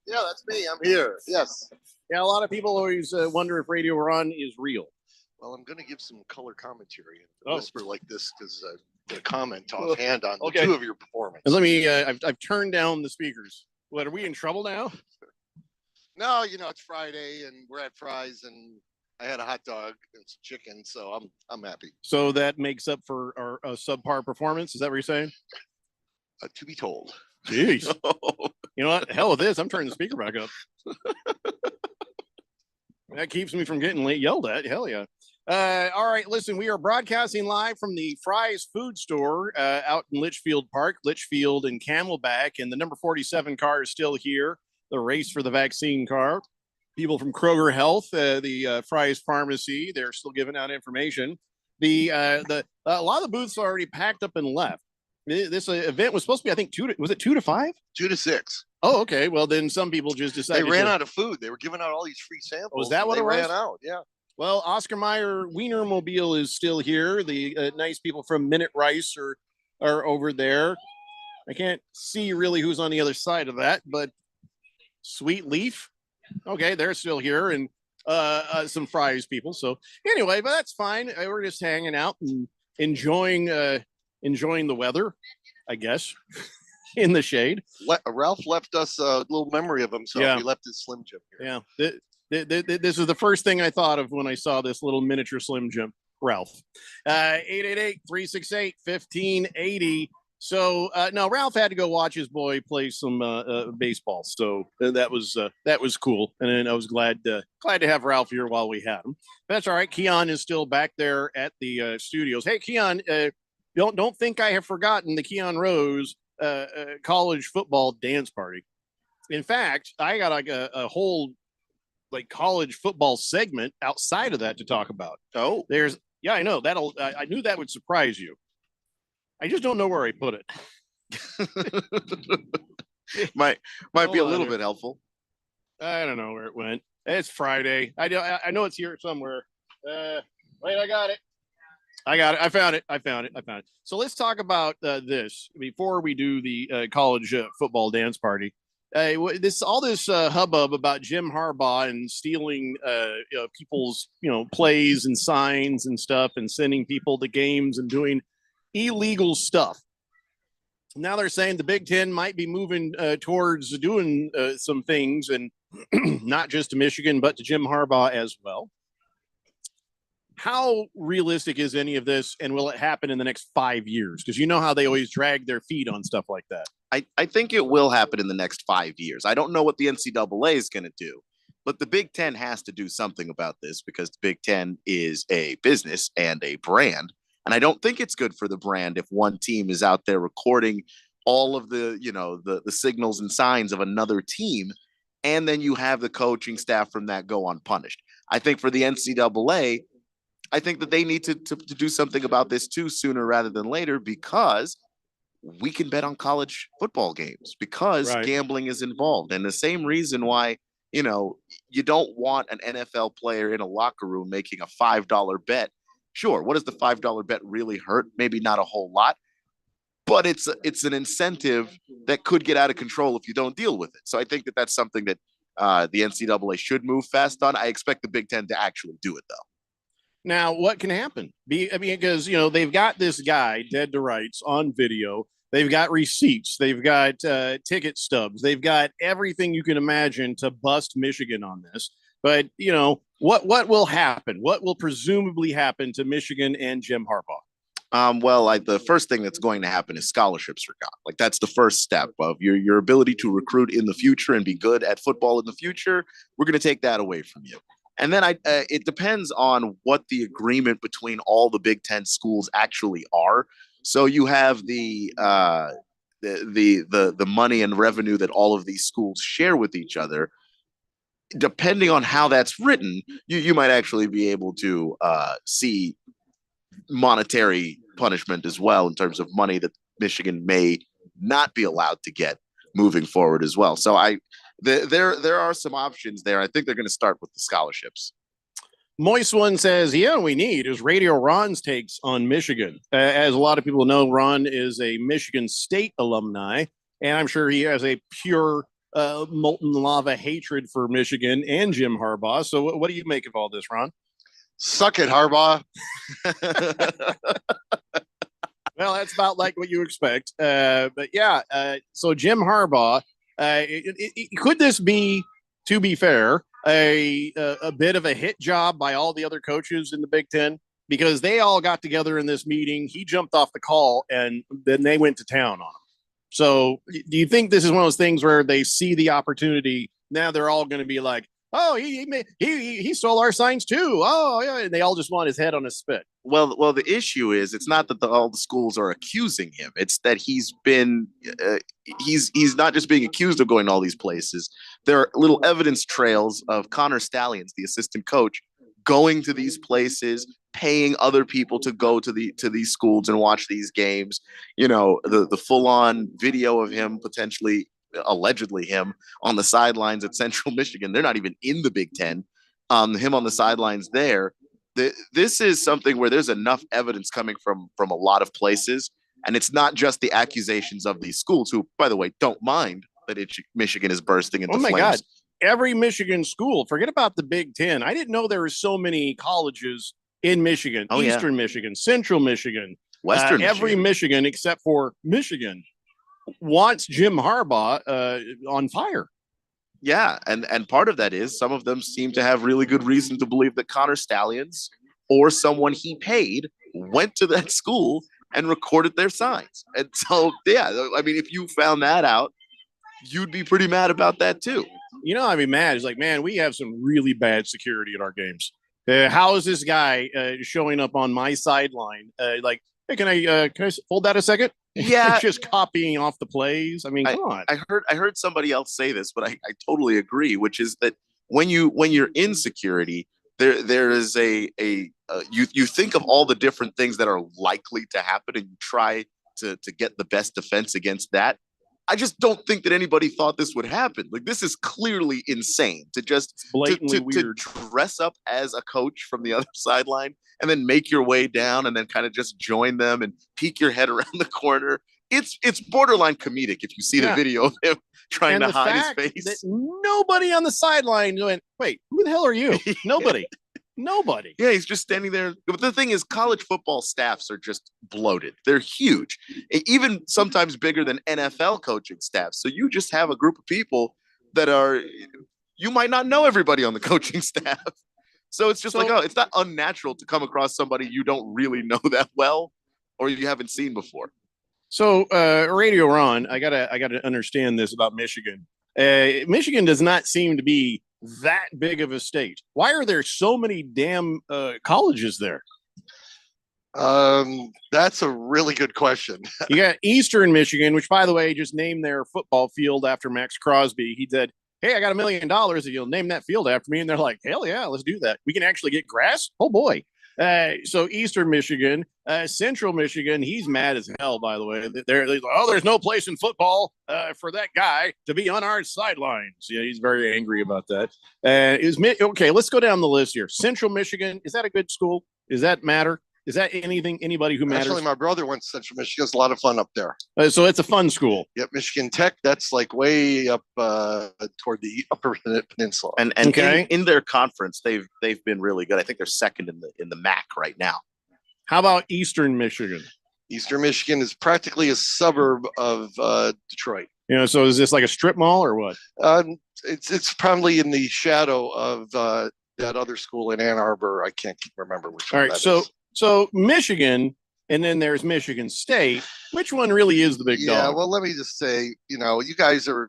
Yeah, that's me. I'm here. Yes. Yeah, a lot of people always wonder if Radio Ron is real. Well, I'm going to give some color commentary and Oh. whisper like this because I'm going to comment offhand on Okay. the two of your performance. And let me. I've turned down the speakers. What, are we in trouble now? No, it's Friday and we're at Fry's and I had a hot dog and some chicken, so I'm happy. So that makes up for our subpar performance. Is that what you're saying? To be told. Jeez. You know what? Hell with this. I'm turning the speaker back up. That keeps me from getting yelled at. Hell yeah. All right, listen, we are broadcasting live from the Fry's Food Store out in Litchfield Park, Litchfield and Camelback, and the number 47 car is still here, the race for the vaccine car. People from Kroger Health, the Fry's Pharmacy, they're still giving out information. A lot of the booths are already packed up and left. This event was supposed to be, I think, 2 to 5? 2 to 6. Oh, okay. Well, then some people just decided they ran out of food. They were giving out all these free samples. Was that what they it was? ran out? Yeah. Well, Oscar Mayer Wienermobile is still here. The nice people from Minute Rice are over there. I can't see really who's on the other side of that, but Sweet Leaf, okay, they're still here, and some Fry's people. So anyway, but that's fine. We're just hanging out and enjoying the weather, I guess, in the shade. Ralph left us a little memory of himself. Yeah. He left his Slim Jim here. Yeah. This is the first thing I thought of when I saw this little miniature Slim Jim, Ralph. 888-368-1580. So no, Ralph had to go watch his boy play some baseball. So that was cool, and I was glad to have Ralph here while we had him. But that's all right. Keon is still back there at the studios. Hey, Keon, don't think I have forgotten the Keon Rose college football dance party. In fact, I got like a whole college football segment outside of that to talk about. Oh, I know I knew that would surprise you. I just don't know where I put it. might be a little bit helpful. I don't know where it went. It's Friday. I know it's here somewhere. Wait, I got it. I found it. So let's talk about this before we do the college football dance party. This hubbub about Jim Harbaugh and stealing people's plays and signs and stuff and sending people to games and doing illegal stuff. Now they're saying the Big Ten might be moving towards doing some things, and not just to Michigan, but to Jim Harbaugh as well. How realistic is any of this, and will it happen in the next 5 years? Because you know how they always drag their feet on stuff like that. I think it will happen in the next 5 years. I don't know what the NCAA is going to do, but the Big Ten has to do something about this because the Big Ten is a business and a brand. And I don't think it's good for the brand if one team is out there recording all of the signals and signs of another team, and then you have the coaching staff from that go unpunished. I think for the NCAA, I think that they need to do something about this too sooner rather than later, because we can bet on college football games because gambling is involved. And the same reason why, you don't want an NFL player in a locker room making a $5 bet. Sure, what does the $5 bet really hurt? Maybe not a whole lot, but it's an incentive that could get out of control if you don't deal with it. So I think that that's something that the NCAA should move fast on. I expect the Big Ten to actually do it, though. Now, what can happen? Because, they've got this guy dead to rights on video. They've got receipts. They've got ticket stubs. They've got everything you can imagine to bust Michigan on this. But, what will happen? What will presumably happen to Michigan and Jim Harbaugh? The first thing that's going to happen is scholarships are gone. That's the first step of your ability to recruit in the future and be good at football in the future. We're going to take that away from you. And then it depends on what the agreement between all the Big Ten schools actually are. So you have the money and revenue that all of these schools share with each other. Depending on how that's written, you might actually be able to see monetary punishment as well in terms of money that Michigan may not be allowed to get moving forward as well. So there are some options there. I think they're going to start with the scholarships. Moist One says, we need is Radio Ron's takes on Michigan. As a lot of people know, Ron is a Michigan State alumni, and I'm sure he has a pure molten lava hatred for Michigan and Jim Harbaugh. So what do you make of all this, Ron? Suck it, Harbaugh. Well, that's about like what you expect. But yeah, so Jim Harbaugh, could this be, to be fair, a bit of a hit job by all the other coaches in the Big Ten? Because they all got together in this meeting. He jumped off the call, and then they went to town on him. So do you think this is one of those things where they see the opportunity? Now they're all going to be like, oh, he stole our signs too. Oh, yeah. And they all just want his head on a spit. Well, the issue is it's not that all the schools are accusing him. It's that he's been he's not just being accused of going to all these places. There are little evidence trails of Connor Stallions, the assistant coach, going to these places, paying other people to go to these schools and watch these games. You know, the full-on video of him allegedly him on the sidelines at Central Michigan. They're not even in the Big Ten. Him on the sidelines there. This is something where there's enough evidence coming from a lot of places, and it's not just the accusations of these schools, who, by the way, don't mind that Michigan is bursting into flames. God. Every Michigan school, forget about the Big Ten. I didn't know there were so many colleges in Michigan, Eastern Michigan, Central Michigan, Western every Michigan except for Michigan wants Jim Harbaugh on fire. Yeah, and part of that is some of them seem to have really good reason to believe that Connor Stallions or someone he paid went to that school and recorded their signs. And so, yeah, I mean, if you found that out, you'd be pretty mad about that too. You know, I'd be mad. It's like, man, we have some really bad security at our games. How is this guy showing up on my sideline? Like, hey, can I hold that a second? Yeah, just copying off the plays. I mean, come on. I heard somebody else say this, but I totally agree. Which is that when you're in security, there is you think of all the different things that are likely to happen, and you try to get the best defense against that. I just don't think that anybody thought this would happen. Like, this is clearly insane to just to dress up as a coach from the other sideline and then make your way down and then kind of just join them and peek your head around the corner. It's borderline comedic if you see the video of him trying to hide his face. That nobody on the sideline went, wait, who the hell are you? Nobody. Nobody. Yeah, he's just standing there. But the thing is, college football staffs are just bloated. They're huge, even sometimes bigger than NFL coaching staffs. So you just have a group of people that you might not know everybody on the coaching staff. So it's just it's not unnatural to come across somebody you don't really know that well or you haven't seen before. So, Radio Ron, I gotta understand this about Michigan. Michigan does not seem to be that big of a state. Why are there so many damn colleges there? That's a really good question. You got Eastern Michigan, which, by the way, just named their football field after Max Crosby. He said, hey, I got $1 million if you'll name that field after me. And they're like, hell yeah, let's do that. We can actually get grass. Oh boy. So Eastern Michigan, Central Michigan, he's mad as hell, by the way. They're like, there's no place in football for that guy to be on our sidelines. Yeah, he's very angry about that. Okay, let's go down the list here. Central Michigan, is that a good school? Does that matter? Is that anybody who matters? Actually, my brother went to Central Michigan. It's a lot of fun up there. So it's a fun school. Yep, Michigan Tech. That's like way up toward the Upper Peninsula. And in their conference, they've been really good. I think they're second in the MAC right now. How about Eastern Michigan? Eastern Michigan is practically a suburb of Detroit. You know, so is this like a strip mall or what? It's probably in the shadow of that other school in Ann Arbor. I can't remember which one. All right, so Michigan, and then there's Michigan State. Which one really is the big dog? Yeah, well, let me just say, you guys are,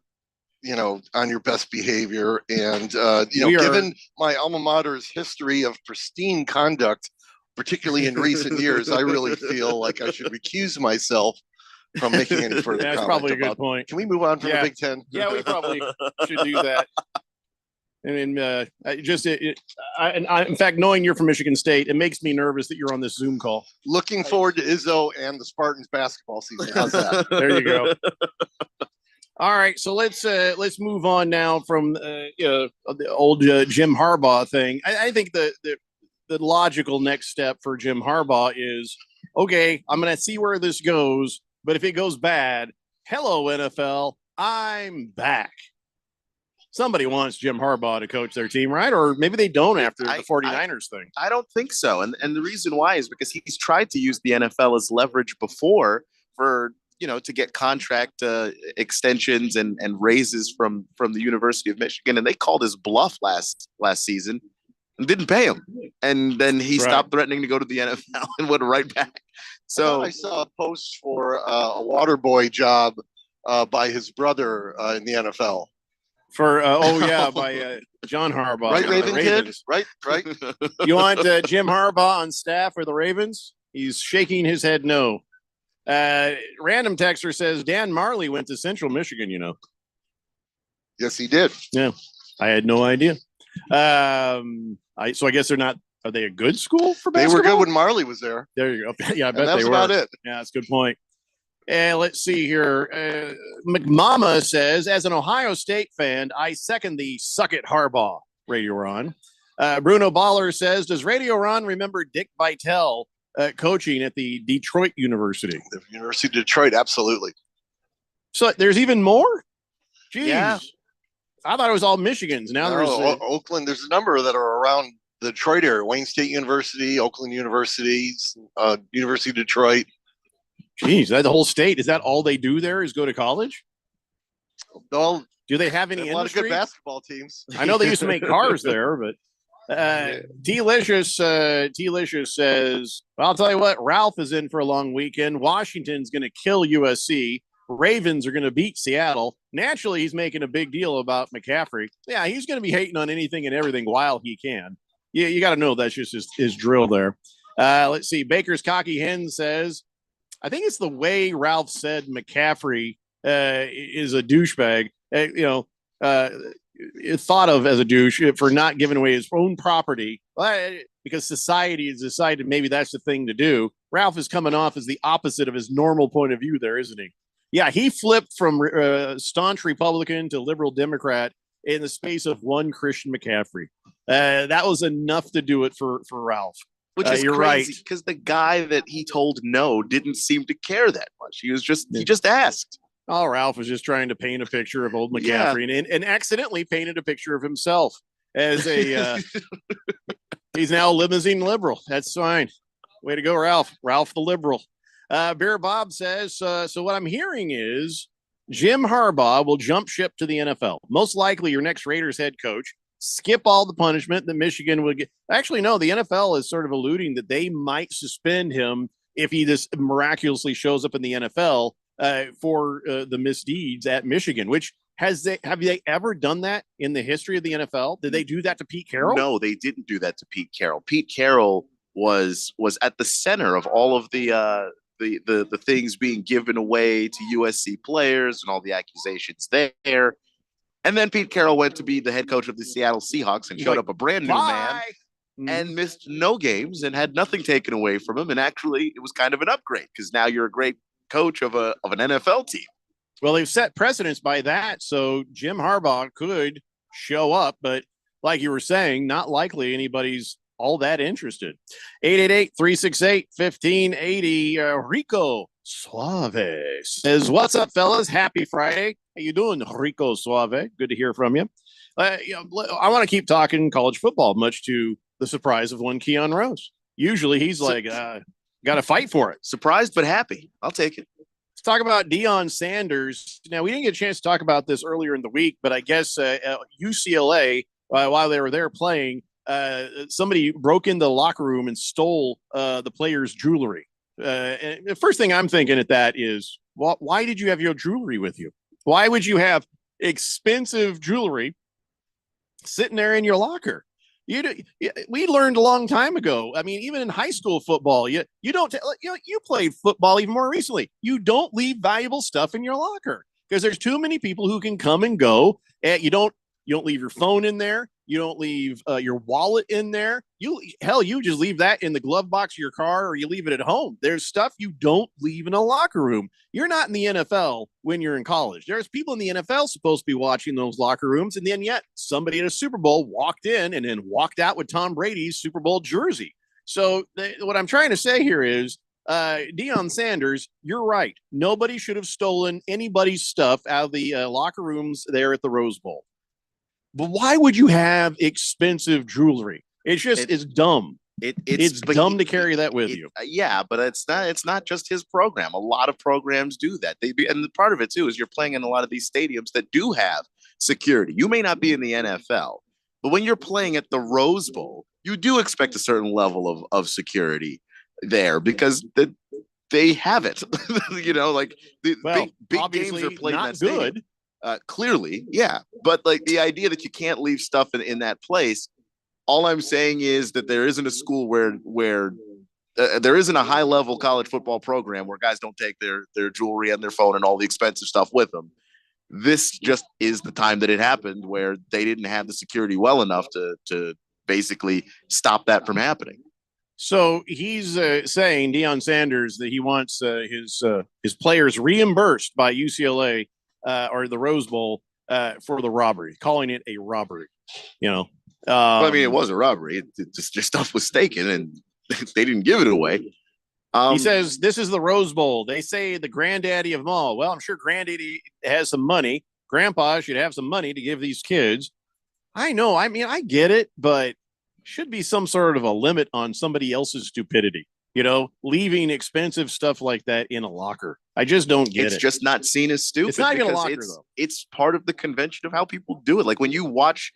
on your best behavior. And, given my alma mater's history of pristine conduct, particularly in recent years, I really feel like I should recuse myself from making any further comment. That's probably a good point. Can we move on from the Big Ten? Yeah, we probably should do that. I mean, in fact, knowing you're from Michigan State, it makes me nervous that you're on this Zoom call. Looking forward to Izzo and the Spartans basketball season. How's that? There you go. All right, so let's move on now from the old Jim Harbaugh thing. I think the logical next step for Jim Harbaugh is, okay, I'm going to see where this goes, but if it goes bad, hello NFL, I'm back. Somebody wants Jim Harbaugh to coach their team, right? Or maybe they don't after the 49ers thing. I don't think so. And the reason why is because he's tried to use the NFL as leverage before for, to get contract extensions and raises from the University of Michigan. And they called his bluff last season and didn't pay him. And then he stopped threatening to go to the NFL and went right back. So I saw a post for a water boy job by his brother in the NFL. For by John Harbaugh, right? Raven kid, right? You want Jim Harbaugh on staff for the Ravens? He's shaking his head no. Random texter says Dan Marley went to Central Michigan. Yes, he did. Yeah, I had no idea. So I guess they're not. Are they a good school for basketball? They were good when Marley was there. There you go. Yeah, I bet that's they were. About it. Yeah, that's a good point. Let's see here. McMama says, as an Ohio State fan, I second the suck it Harbaugh, Radio Ron. Bruno Baller says, does Radio Ron remember Dick Vitale coaching at the Detroit University? The University of Detroit, absolutely. So there's even more? Jeez. Yeah. I thought it was all Michigans. Now there's Oakland. There's a number that are around the Detroit area. Wayne State University, Oakland University, University of Detroit. Geez, the whole state, is that all they do there is go to college? Well, do they have any a lot of good basketball teams? I know they used to make cars there, but T-Licious says, well, I'll tell you what, Ralph is in for a long weekend. Washington's going to kill USC. Ravens are going to beat Seattle. Naturally, he's making a big deal about McCaffrey. Yeah, he's going to be hating on anything and everything while he can. Yeah, you got to know that's just his drill there. Let's see. Baker's Cocky Hen says, I think it's the way Ralph said McCaffrey is a douchebag, thought of as a douche for not giving away his own property because society has decided maybe that's the thing to do. Ralph is coming off as the opposite of his normal point of view there, isn't he? Yeah, he flipped from staunch Republican to liberal Democrat in the space of one Christian McCaffrey. That was enough to do it for Ralph. Which is you're crazy right. Because the guy that he told no didn't seem to care that much. He just asked. Oh, Ralph was just trying to paint a picture of old McCaffrey and accidentally painted a picture of himself as a he's now a limousine liberal. That's fine. Way to go, Ralph. Ralph the liberal. Bear Bob says, so what I'm hearing is Jim Harbaugh will jump ship to the NFL. Most likely your next Raiders head coach. Skip all the punishment that Michigan would get. Actually, no, the NFL is sort of alluding that they might suspend him if he just miraculously shows up in the NFL for the misdeeds at Michigan, which have they ever done that in the history of the NFL? Did they do that to Pete Carroll? No, they didn't do that to Pete Carroll. Pete Carroll was at the center of all of the things being given away to USC players and all the accusations there. And then Pete Carroll went to be the head coach of the Seattle Seahawks and showed up a brand new man and missed no games and had nothing taken away from him. And actually, it was kind of an upgrade because now you're a great coach of an NFL team. Well, they've set precedents by that. So Jim Harbaugh could show up, but like you were saying, not likely anybody's all that interested. 888-368-1580. Rico Suave says, what's up, fellas? Happy Friday. How you doing, Rico Suave? Good to hear from you. I want to keep talking college football, much to the surprise of one Keon Rose. Usually he's like, got to fight for it. Surprised but happy. I'll take it. Let's talk about Deion Sanders. Now, we didn't get a chance to talk about this earlier in the week, but I guess UCLA, while they were there playing, somebody broke into the locker room and stole the players' jewelry. And the first thing I'm thinking at that is, well, why did you have your jewelry with you? Why would you have expensive jewelry sitting there in your locker? We learned a long time ago. I mean, even in high school football, you played football even more recently. You don't leave valuable stuff in your locker because there's too many people who can come and go. And you don't leave your phone in there. You don't leave your wallet in there. You just leave that in the glove box of your car, or you leave it at home. There's stuff you don't leave in a locker room. You're not in the NFL when you're in college. There's people in the NFL supposed to be watching those locker rooms, and then yet somebody at a Super Bowl walked in and then walked out with Tom Brady's Super Bowl jersey. So what I'm trying to say here is, Deion Sanders, you're right. Nobody should have stolen anybody's stuff out of the locker rooms there at the Rose Bowl. But why would you have expensive jewelry? It's dumb. It's dumb to carry that with you. Yeah, but it's not just his program. A lot of programs do that. And the part of it too is you're playing in a lot of these stadiums that do have security. You may not be in the NFL, but when you're playing at the Rose Bowl, you do expect a certain level of security there because they have it. Like the big games are played in that stadium. Clearly, yeah. But like the idea that you can't leave stuff in that place, all I'm saying is that there isn't a school where there isn't a high level college football program where guys don't take their jewelry and their phone and all the expensive stuff with them. This just is the time that it happened where they didn't have the security well enough to basically stop that from happening. So he's saying, Deion Sanders, that he wants his players reimbursed by UCLA or the Rose Bowl for the robbery, calling it a robbery. I mean, it was a robbery. It just stuff was taken, and they didn't give it away. He says, this is the Rose Bowl. They say the granddaddy of them all. Well, I'm sure granddaddy has some money. Grandpa should have some money to give these kids. I know. I mean, I get it, but should be some sort of a limit on somebody else's stupidity. Leaving expensive stuff like that in a locker. I just don't get it. It's just not seen as stupid. It's not even a locker, though. It's part of the convention of how people do it. Like when you watch,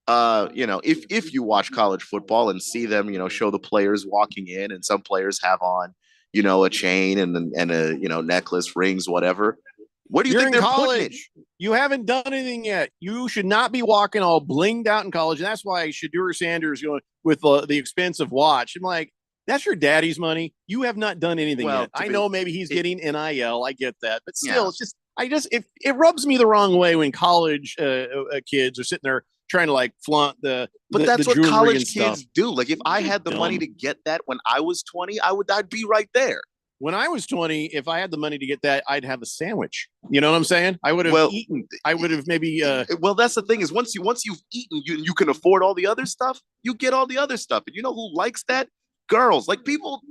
if you watch college football and see them, show the players walking in, and some players have on, a chain and a, necklace, rings, whatever. What do you think they're college? You haven't done anything yet. You should not be walking all blinged out in college. And that's why Shedeur Sanders going with the expensive watch. I'm like, that's your daddy's money. You have not done anything yet. I know maybe he's getting NIL. I get that. But still, it rubs me the wrong way when college kids are sitting there trying to like flaunt But that's what college kids do. Like if I had the money to get that when I was 20, I'd be right there. When I was 20, if I had the money to get that, I'd have a sandwich. You know what I'm saying? I would have eaten. I would have maybe. Well, that's the thing is once you've eaten, you can afford all the other stuff. You get all the other stuff, and you know who likes that? Girls. Like people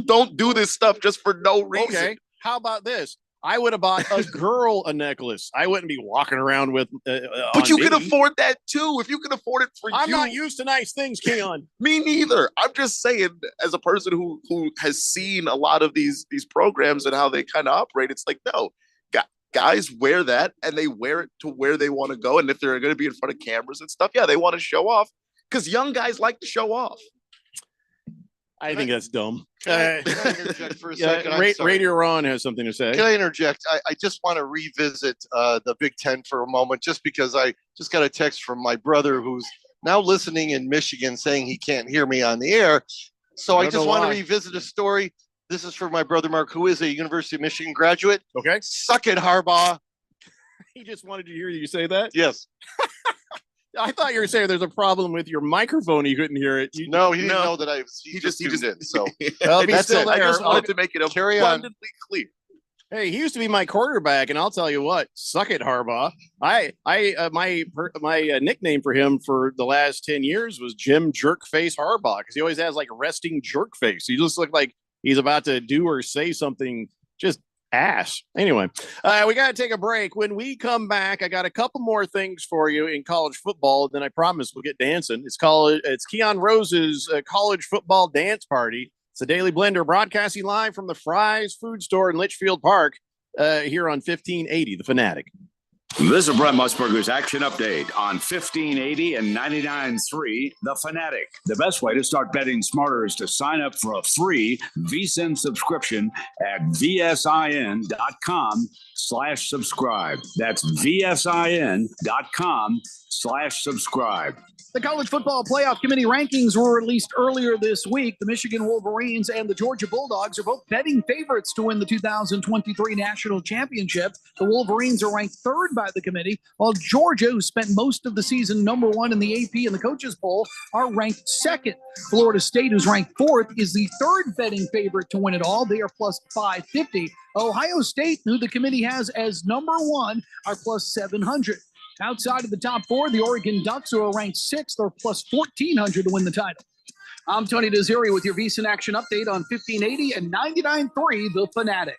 don't do this stuff just for no reason. Okay, how about this? I would have bought a girl a necklace. I wouldn't be walking around with. But you can afford that too. If you can afford it for I'm not used to nice things, Keon. Me neither. I'm just saying, as a person who has seen a lot of these programs and how they kind of operate, it's like, no, guys wear that and they wear it to where they want to go. And if they're going to be in front of cameras and stuff, yeah, they want to show off because young guys like to show off. I think that's dumb. Can I interject for a second? Radio Ron has something to say. Can I interject? I just want to revisit the Big Ten for a moment, just because I just got a text from my brother who's now listening in Michigan saying he can't hear me on the air. So I just want to revisit a story. This is for my brother Mark, who is a University of Michigan graduate. Okay. Suck it, Harbaugh. He just wanted to hear you say that? Yes. I thought you were saying there's a problem with your microphone. He couldn't hear it. No, he didn't know that he just tuned in. So well, that's it. I just wanted to make it abundantly clear. Hey, he used to be my quarterback, and I'll tell you what, suck it, Harbaugh. My nickname for him for the last 10 years was Jim Jerkface Harbaugh, because he always has like a resting jerk face. He just looked like he's about to do or say something just ass. Anyway, we got to take a break. When we come back, I got a couple more things for you in college football. Then I promise we'll get dancing. It's Keon Rose's college football dance party. It's the Daily Blender broadcasting live from the Fry's Food Store in Litchfield Park here on 1580 The Fanatic. This is Brent Musburger's Action Update on 1580 and 99.3 The Fanatic. The best way to start betting smarter is to sign up for a free VSiN subscription at vsin.com/subscribe. That's vsin.com/subscribe. The College Football Playoff Committee rankings were released earlier this week. The Michigan Wolverines and the Georgia Bulldogs are both betting favorites to win the 2023 National Championship. The Wolverines are ranked third by the committee, while Georgia, who spent most of the season number one in the AP and the coaches poll, are ranked second. Florida State, who's ranked fourth, is the third betting favorite to win it all. They are plus 550. Ohio State, who the committee has as number one, are plus 700. Outside of the top four, the Oregon Ducks, who are ranked sixth, are plus 1,400 to win the title. I'm Tony Desiri with your VSiN Action Update on 1580 and 99.3 The Fanatic.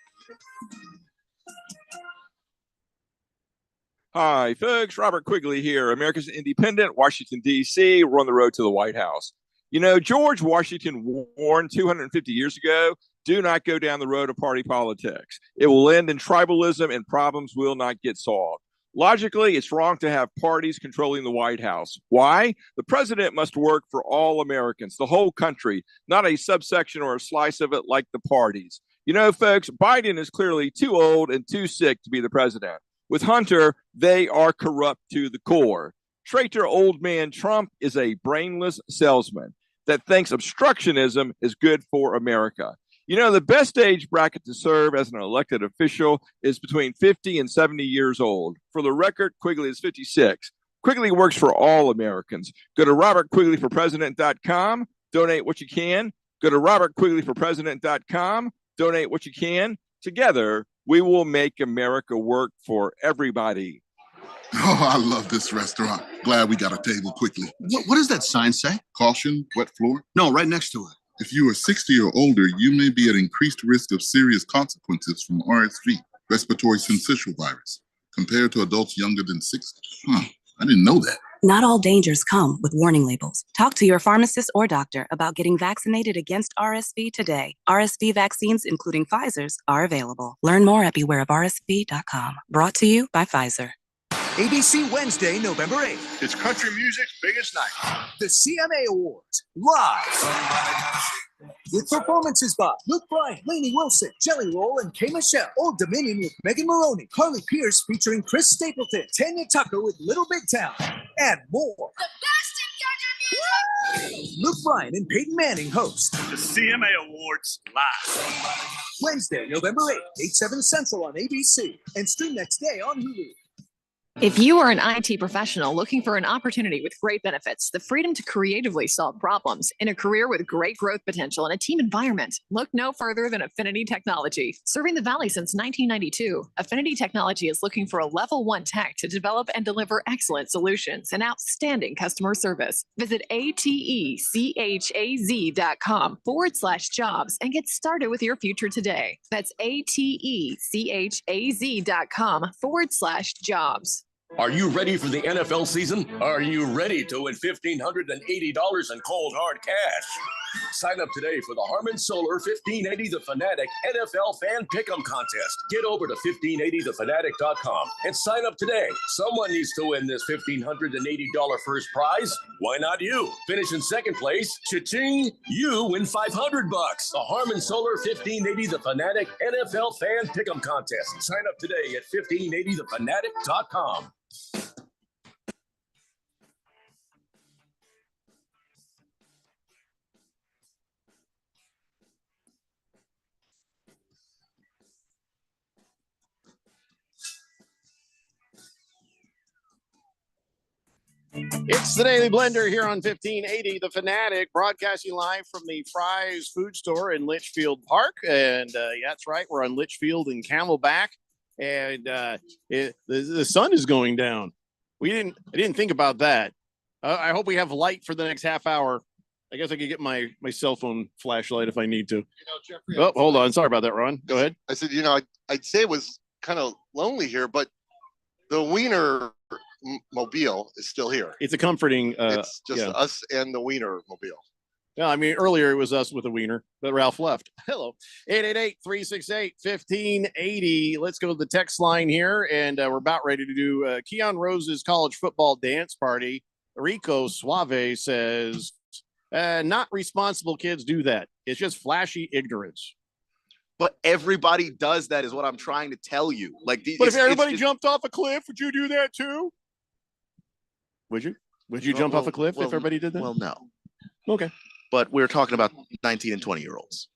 Hi, folks. Robert Quigley here, America's Independent, Washington, D.C. We're on the road to the White House. You know, George Washington warned 250 years ago, do not go down the road of party politics. It will end in tribalism and problems will not get solved. Logically, it's wrong to have parties controlling the White House. Why? The president must work for all Americans, the whole country, not a subsection or a slice of it like the parties. You know, folks, Biden is clearly too old and too sick to be the president. With Hunter, they are corrupt to the core. Traitor old man Trump is a brainless salesman that thinks obstructionism is good for America. You know, the best age bracket to serve as an elected official is between 50 and 70 years old. For the record, Quigley is 56. Quigley works for all Americans. Go to robertquigleyforpresident.com, donate what you can. Go to robertquigleyforpresident.com, donate what you can. Together, we will make America work for everybody. Oh, I love this restaurant. Glad we got a table quickly. What does that sign say? Caution, wet floor? No, right next to it. If you are 60 or older, you may be at increased risk of serious consequences from RSV, respiratory syncytial virus, compared to adults younger than 60. I didn't know that. Not all dangers come with warning labels. Talk to your pharmacist or doctor about getting vaccinated against RSV today. RSV vaccines, including Pfizer's, are available. Learn more at bewareofrsv.com. Brought to you by Pfizer. ABC Wednesday, November 8th. It's country music's biggest night. The CMA Awards, live. With performances by Luke Bryan, Lainey Wilson, Jelly Roll, and K. Michelle. Old Dominion with Megan Maroney, Carly Pierce featuring Chris Stapleton, Tanya Tucker with Little Big Town, and more. The best in country music! Luke Bryan and Peyton Manning host The CMA Awards live. Wednesday, November 8th, 8/7 Central on ABC, and stream next day on Hulu. If you are an IT professional looking for an opportunity with great benefits, the freedom to creatively solve problems in a career with great growth potential and a team environment, look no further than Affinity Technology. Serving the Valley since 1992, Affinity Technology is looking for a level 1 tech to develop and deliver excellent solutions and outstanding customer service. Visit atechaz.com/jobs and get started with your future today. That's atechaz.com/jobs. Are you ready for the NFL season? Are you ready to win $1,580 in cold hard cash? Sign up today for the Harman Solar 1580 The Fanatic NFL Fan Pick'em Contest. Get over to 1580thefanatic.com and sign up today. Someone needs to win this $1,580 first prize. Why not you? Finish in second place. Cha-ching! You win $500. The Harman Solar 1580 The Fanatic NFL Fan Pick'em Contest. Sign up today at 1580thefanatic.com. It's the Daily Blender here on 1580 The Fanatic, broadcasting live from the Fry's Food Store in Litchfield Park. And that's right, we're on Litchfield and Camelback. And the sun is going down. I didn't think about that. I hope we have light for the next half hour. I guess I could get my cell phone flashlight if I need to. Jeffrey, oh, hold on. Sorry about that, Ron. Go ahead. I said, I'd say it was kind of lonely here, but the Wiener Mobile is still here. It's a comforting. It's just us and the Wiener Mobile. Yeah, I mean, earlier it was us with a wiener, but Ralph left. Hello. 888-368-1580. Let's go to the text line here, and we're about ready to do Keon Rose's college football dance party. Rico Suave says, not responsible kids do that. It's just flashy ignorance. But everybody does that is what I'm trying to tell you. Like, but if everybody jumped off a cliff, would you do that too? Would you? Would you jump off a cliff if everybody did that? Well, no. Okay. But we're talking about 19 and 20-year-olds.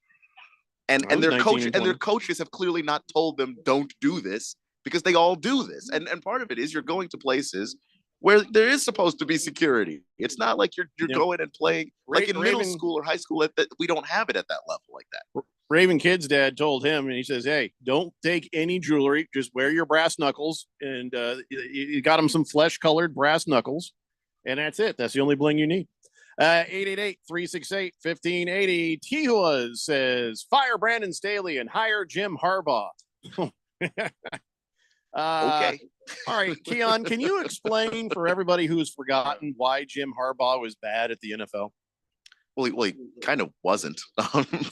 And their coaches have clearly not told them don't do this because they all do this. And part of it is you're going to places where there is supposed to be security. It's not like you're going and playing like in middle school or high school. We don't have it at that level like that. Raven Kid's dad told him, and he says, hey, don't take any jewelry. Just wear your brass knuckles. And you got him some flesh-colored brass knuckles. And that's it. That's the only bling you need. 888-368-1580. Tihua says, fire Brandon Staley and hire Jim Harbaugh. Okay. All right, Keon, can you explain for everybody who's forgotten why Jim Harbaugh was bad at the NFL? Well, he kind of wasn't,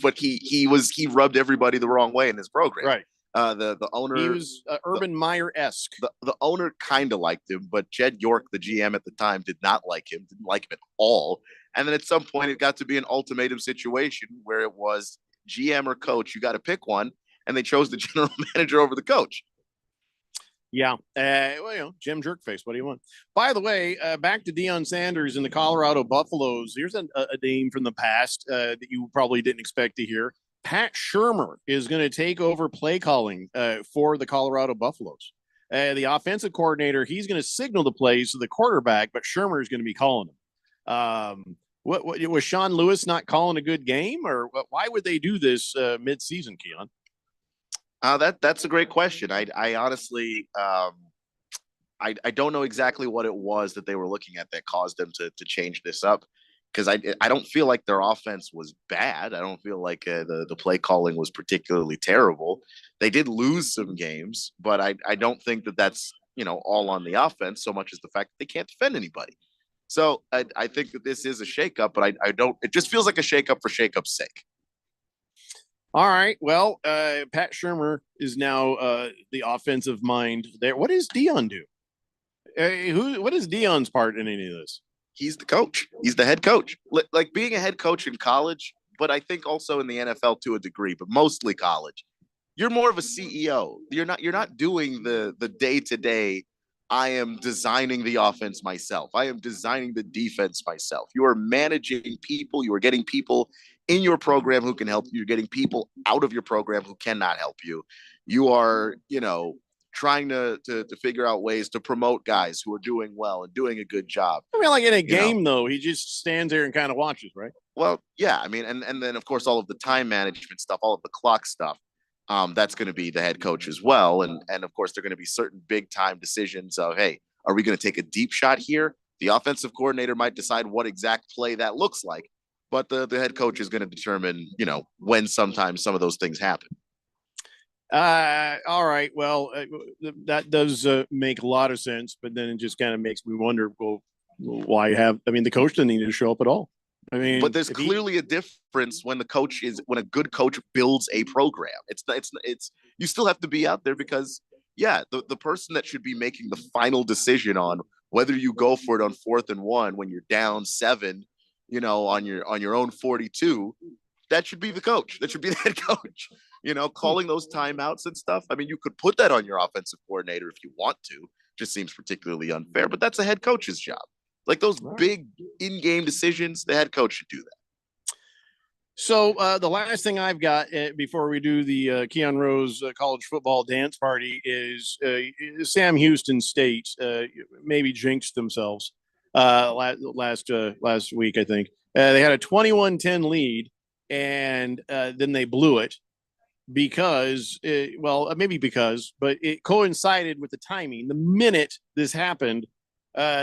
but he rubbed everybody the wrong way in his program. Right. The owner, he was Urban Meyer-esque. The owner kind of liked him, but Jed York, the GM at the time, didn't like him at all. And then at some point, it got to be an ultimatum situation where it was GM or coach. You got to pick one, and they chose the general manager over the coach. Yeah. Jim Jerkface, what do you want? By the way, back to Deion Sanders and the Colorado Buffaloes. Here's a name from the past that you probably didn't expect to hear. Pat Shurmur is going to take over play calling for the Colorado Buffaloes. The offensive coordinator, he's going to signal the plays to the quarterback, but Shurmur is going to be calling them. What was Sean Lewis not calling a good game, or why would they do this mid-season, Keon? That's a great question. I honestly, I don't know exactly what it was that they were looking at that caused them to change this up. Because I don't feel like their offense was bad. I don't feel like the play calling was particularly terrible. They did lose some games, but I don't think that's all on the offense so much as the fact that they can't defend anybody. So I think that this is a shakeup, but I don't. It just feels like a shakeup for shakeup's sake. All right. Well, Pat Shurmur is now the offensive mind there. What does Deion do? What is Deion's part in any of this? He's the coach. He's the head coach. Like being a head coach in college, but I think also in the NFL to a degree, but mostly college. You're more of a CEO. You're not doing the day-to-day. I am designing the offense myself. I am designing the defense myself. You are managing people. You are getting people in your program who can help you. You're getting people out of your program who cannot help you. You are, trying to figure out ways to promote guys who are doing well and doing a good job. I mean, like in a game, though, he just stands there and kind of watches, right? Well, yeah. I mean, and then, of course, all of the time management stuff, all of the clock stuff, that's going to be the head coach as well. And of course, there are going to be certain big-time decisions of, hey, are we going to take a deep shot here? The offensive coordinator might decide what exact play that looks like, but the head coach is going to determine, when sometimes some of those things happen. All right. Well, that does make a lot of sense, but then it just kind of makes me wonder, well, why the coach doesn't need to show up at all. I mean, but there's clearly a difference when a good coach builds a program. It's you still have to be out there because the person that should be making the final decision on whether you go for it on 4th and 1 when you're down 7, on your own 42, that should be the coach. That should be the head coach. Calling those timeouts and stuff. I mean, you could put that on your offensive coordinator if you want to. Just seems particularly unfair, but that's a head coach's job. Like those big in-game decisions, the head coach should do that. So the last thing I've got before we do the Keon Rose college football dance party is Sam Houston State maybe jinxed themselves last week, I think. They had a 21-10 lead, and then they blew it. But it coincided with the timing. The minute this happened,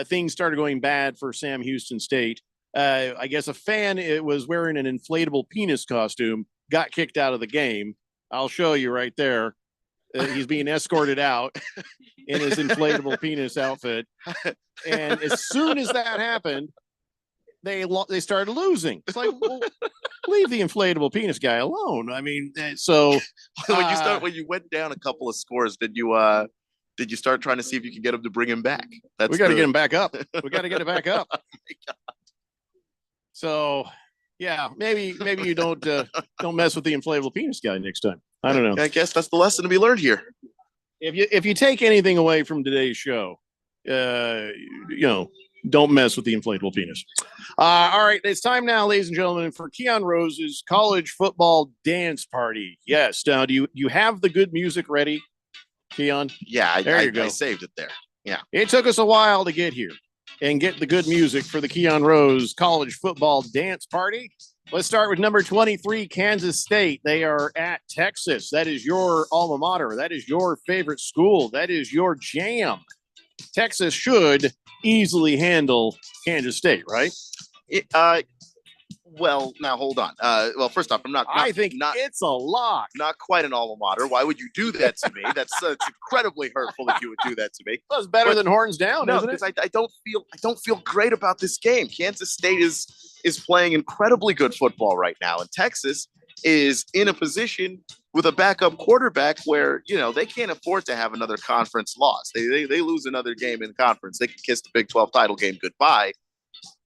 things started going bad for Sam Houston State. I guess a fan was wearing an inflatable penis costume, got kicked out of the game. I'll show you right there. He's being escorted out in his inflatable penis outfit. And as soon as that happened, they started losing. It's like, well, leave the inflatable penis guy alone. I mean, so when you went down a couple of scores, did you start trying to see if you could get him to bring him back? We got to get him back up. We got to get it back up. So, yeah, maybe you don't mess with the inflatable penis guy next time. I don't know. I guess that's the lesson to be learned here. If you take anything away from today's show, don't mess with the inflatable penis. All right, it's time now, ladies and gentlemen, for Keon Rose's college football dance party. Yes. Now, do you have the good music ready, Keon? Yeah, I saved it there. Yeah. It took us a while to get here and get the good music for the Keon Rose college football dance party. Let's start with number 23, Kansas State. They are at Texas. That is your alma mater. That is your favorite school. That is your jam. Texas should easily handle Kansas State, right? Well, now hold on. Well, first off, I think it's a lock. Not quite an alma mater. Why would you do that to me? That's incredibly hurtful if you would do that to me. Well, it's better than horns down, no, isn't it? because I don't feel great about this game. Kansas State is playing incredibly good football right now, and Texas is in a position with a backup quarterback where they can't afford to have another conference loss. They lose another game in conference, they can kiss the Big 12 title game goodbye.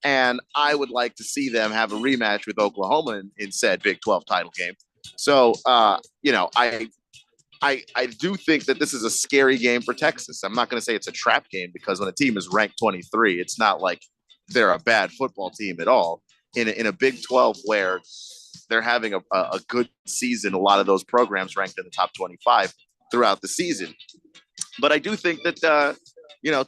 And I would like to see them have a rematch with Oklahoma in said Big 12 title game. So, I do think that this is a scary game for Texas. I'm not going to say it's a trap game because when a team is ranked 23, it's not like they're a bad football team at all. In a Big 12 where they're having a good season, a lot of those programs ranked in the top 25 throughout the season. But I do think that,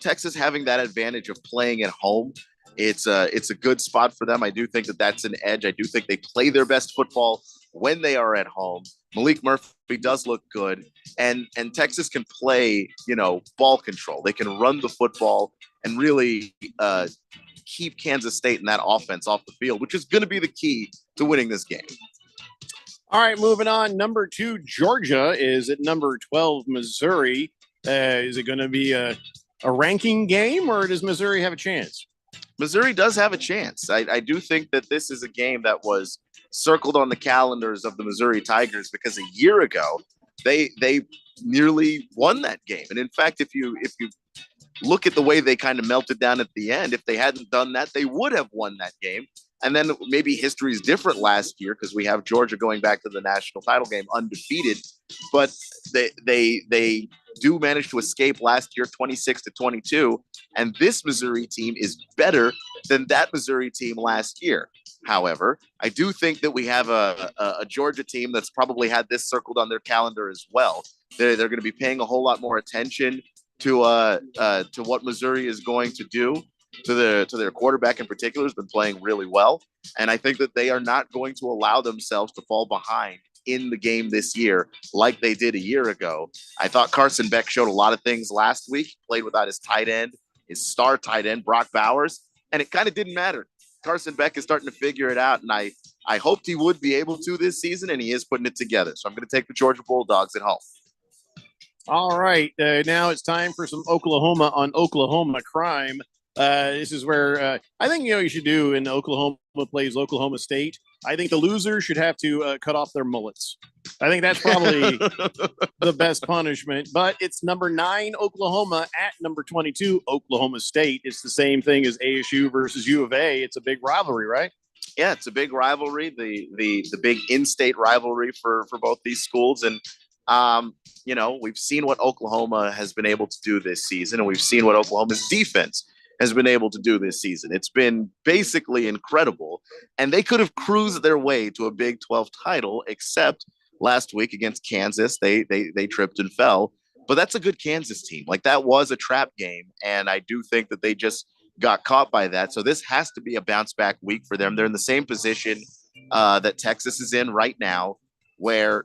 Texas having that advantage of playing at home, it's a good spot for them. I do think that that's an edge. I do think they play their best football when they are at home. Malik Murphy does look good, and Texas can play, ball control. They can run the football and really keep Kansas State and that offense off the field, which is going to be the key to winning this game. All right, moving on. Number 2, Georgia is at number 12, Missouri. Is it going to be a ranking game, or does Missouri have a chance? Missouri does have a chance. I do think that this is a game that was circled on the calendars of the Missouri Tigers because a year ago they nearly won that game. And in fact, if you look at the way they kind of melted down at the end, if they hadn't done that, they would have won that game. And then maybe history is different last year because we have Georgia going back to the national title game undefeated. But they do manage to escape last year 26-22. And this Missouri team is better than that Missouri team last year. However, I do think that we have a Georgia team that's probably had this circled on their calendar as well. They're going to be paying a whole lot more attention to what Missouri is going to do. To their quarterback in particular has been playing really well. And I think that they are not going to allow themselves to fall behind in the game this year like they did a year ago. I thought Carson Beck showed a lot of things last week. He played without his tight end, his star tight end, Brock Bowers, and it kind of didn't matter. Carson Beck is starting to figure it out, and I hoped he would be able to this season, and he is putting it together. So I'm going to take the Georgia Bulldogs at home. All right. Now it's time for some Oklahoma on Oklahoma crime. This is where I think you should do in Oklahoma plays Oklahoma State. I think the losers should have to cut off their mullets. I think that's probably the best punishment. But it's number 9 Oklahoma at number 22 Oklahoma State. It's the same thing as ASU versus U of A. It's a big rivalry, right? Yeah, it's a big rivalry. The big in-state rivalry for both these schools. And we've seen what Oklahoma has been able to do this season, and we've seen what Oklahoma's defense has been able to do this season. It's been basically incredible, and they could have cruised their way to a Big 12 title, except last week against Kansas, they tripped and fell. But that's a good Kansas team. Like, that was a trap game, and I do think that they just got caught by that. So this has to be a bounce back week for them. They're in the same position that Texas is in right now, where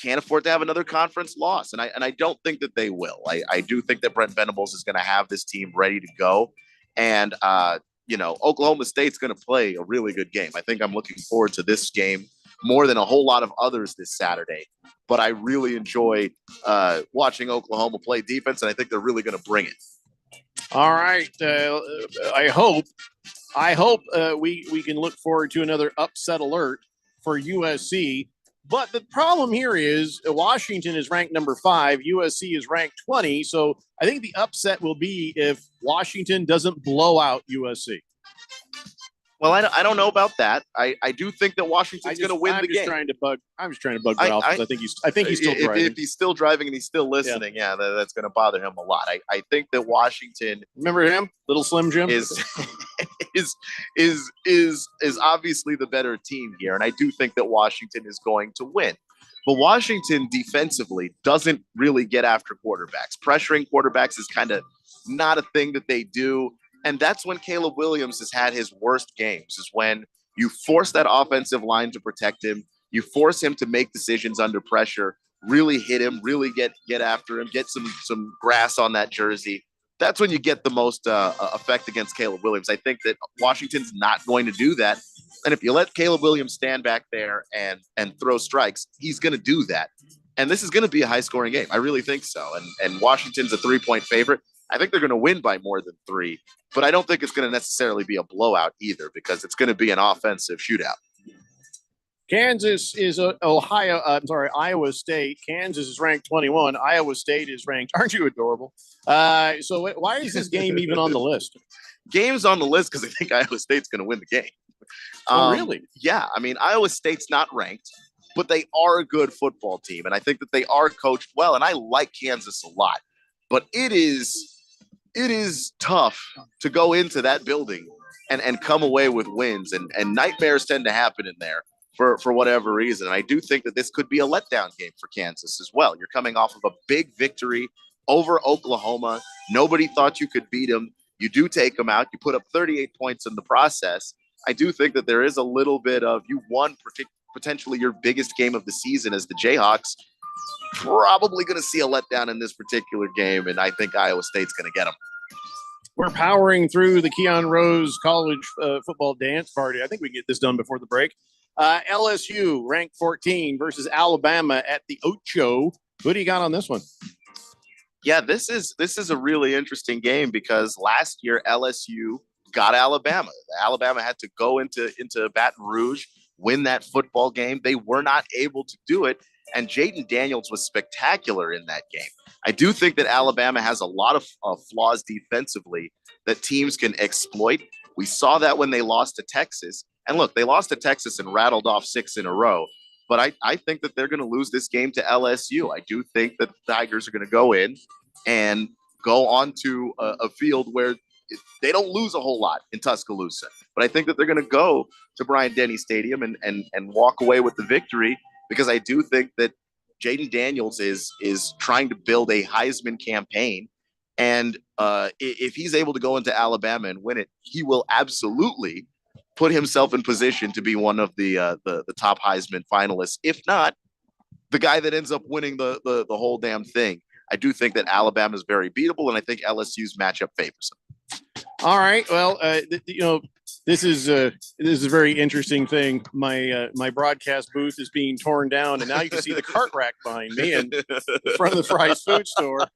can't afford to have another conference loss. And I don't think that they will. I do think that Brent Venables is going to have this team ready to go. And, Oklahoma State's going to play a really good game. I think I'm looking forward to this game more than a whole lot of others this Saturday. But I really enjoy watching Oklahoma play defense, and I think they're really going to bring it. All right. I hope we can look forward to another upset alert for USC. But the problem here is Washington is ranked number 5. USC is ranked 20. So I think the upset will be if Washington doesn't blow out USC. Well, I don't know about that. I do think that Washington's going to win the game. I'm just trying to bug Ralph because I think he's still driving. If he's still driving and he's still listening, that's going to bother him a lot. I think that Washington, remember him, Little Slim Jim, is obviously the better team here, and I do think that Washington is going to win. But Washington defensively doesn't really get after quarterbacks. Pressuring quarterbacks is kind of not a thing that they do. And that's when Caleb Williams has had his worst games, is when you force that offensive line to protect him. You force him to make decisions under pressure, really hit him, really get after him, get some grass on that jersey. That's when you get the most effect against Caleb Williams. I think that Washington's not going to do that. And if you let Caleb Williams stand back there and throw strikes, he's going to do that. And this is going to be a high-scoring game. I really think so. And Washington's a 3-point favorite. I think they're going to win by more than 3, but I don't think it's going to necessarily be a blowout either because it's going to be an offensive shootout. Kansas is Iowa State. Kansas is ranked 21. Iowa State is ranked. Aren't you adorable? So why is this game even on the list? Game's on the list because I think Iowa State's going to win the game. Oh, really? Yeah. I mean, Iowa State's not ranked, but they are a good football team. And I think that they are coached well. And I like Kansas a lot. But it is tough to go into that building and come away with wins. And nightmares tend to happen in there for whatever reason. And I do think that this could be a letdown game for Kansas as well. You're coming off of a big victory over Oklahoma. Nobody thought you could beat them. You do take them out. You put up 38 points in the process. I do think that there is a little bit of you won potentially your biggest game of the season as the Jayhawks. Probably going to see a letdown in this particular game, and I think Iowa State's going to get them. We're powering through the Keon Rose College football dance party. I think we can get this done before the break. LSU ranked 14 versus Alabama at the Ocho. Who do you got on this one? Yeah, this is a really interesting game because last year LSU got Alabama. Alabama had to go into Baton Rouge, win that football game. They were not able to do it, and Jaden Daniels was spectacular in that game. I do think that Alabama has a lot of flaws defensively that teams can exploit. We saw that when they lost to Texas. And look, they lost to Texas and rattled off 6 in a row. But I think that they're going to lose this game to LSU. I do think that the Tigers are going to go in and go onto a field where they don't lose a whole lot in Tuscaloosa. But I think that they're going to go to Bryant-Denny Stadium and walk away with the victory because I do think that Jaden Daniels is trying to build a Heisman campaign. And if he's able to go into Alabama and win it, he will absolutely put himself in position to be one of the top Heisman finalists. If not, the guy that ends up winning the whole damn thing. I do think that Alabama is very beatable, and I think LSU's matchup favors him. All right. Well, this is a very interesting thing. My broadcast booth is being torn down, and now you can see the cart rack behind me in front of the Fry's food store.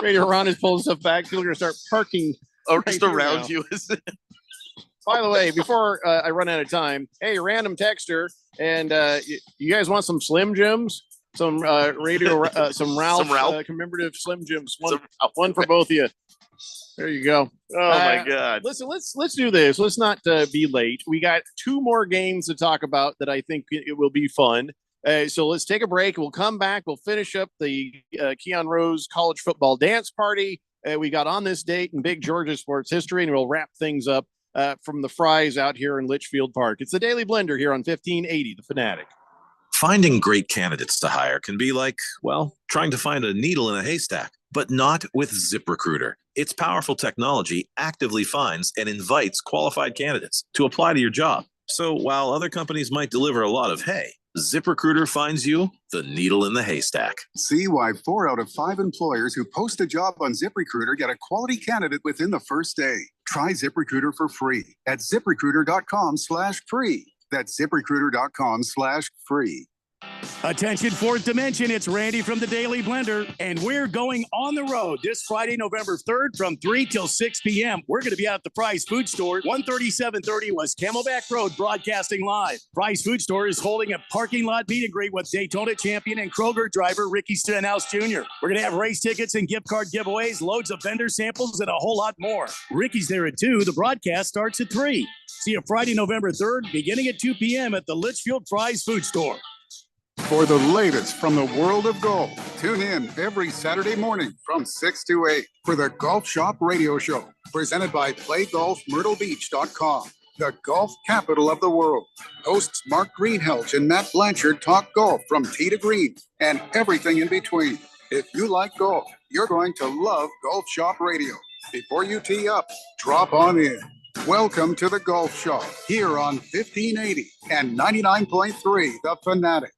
Radio Ron is pulling stuff back. People are going to start parking just around you. By the way, before I run out of time, hey, random texter, and you guys want some Slim Jims? Some some Ralph commemorative Slim Jims. One for both of you. There you go. Oh my God! Listen, let's do this. Let's not be late. We got 2 more games to talk about that I think it will be fun. So let's take a break. We'll come back. We'll finish up the Keon Rose College Football Dance Party we got on this date in big Georgia sports history, and we'll wrap things up from the Fry's out here in Litchfield Park. It's the Daily Blender here on 1580 The Fanatic. Finding great candidates to hire can be like, well, trying to find a needle in a haystack, but not with ZipRecruiter. Its powerful technology actively finds and invites qualified candidates to apply to your job. So while other companies might deliver a lot of hay, ZipRecruiter finds you the needle in the haystack. See why 4 out of 5 employers who post a job on ZipRecruiter get a quality candidate within the first day. Try ZipRecruiter for free at ZipRecruiter.com/free. That's ZipRecruiter.com/free. Attention, Fourth Dimension. It's Randy from the Daily Blender, and we're going on the road this Friday, November 3rd from 3 till 6 p.m. We're going to be at the Fry's Food Store, 13730 West Camelback Road, broadcasting live. Fry's Food Store is holding a parking lot meet and greet with Daytona champion and Kroger driver Ricky Stenhouse Jr. We're going to have race tickets and gift card giveaways, loads of vendor samples, and a whole lot more. Ricky's there at 2. The broadcast starts at 3. See you Friday, November 3rd, beginning at 2 p.m. at the Litchfield Fry's Food Store. For the latest from the world of golf, tune in every Saturday morning from 6 to 8 for the Golf Shop Radio Show, presented by PlayGolfMyrtleBeach.com, the golf capital of the world. Hosts Mark Greenhelch and Matt Blanchard talk golf from tee to green and everything in between. If you like golf, you're going to love Golf Shop Radio. Before you tee up, drop on in. Welcome to the Golf Shop here on 1580 and 99.3 The Fanatic.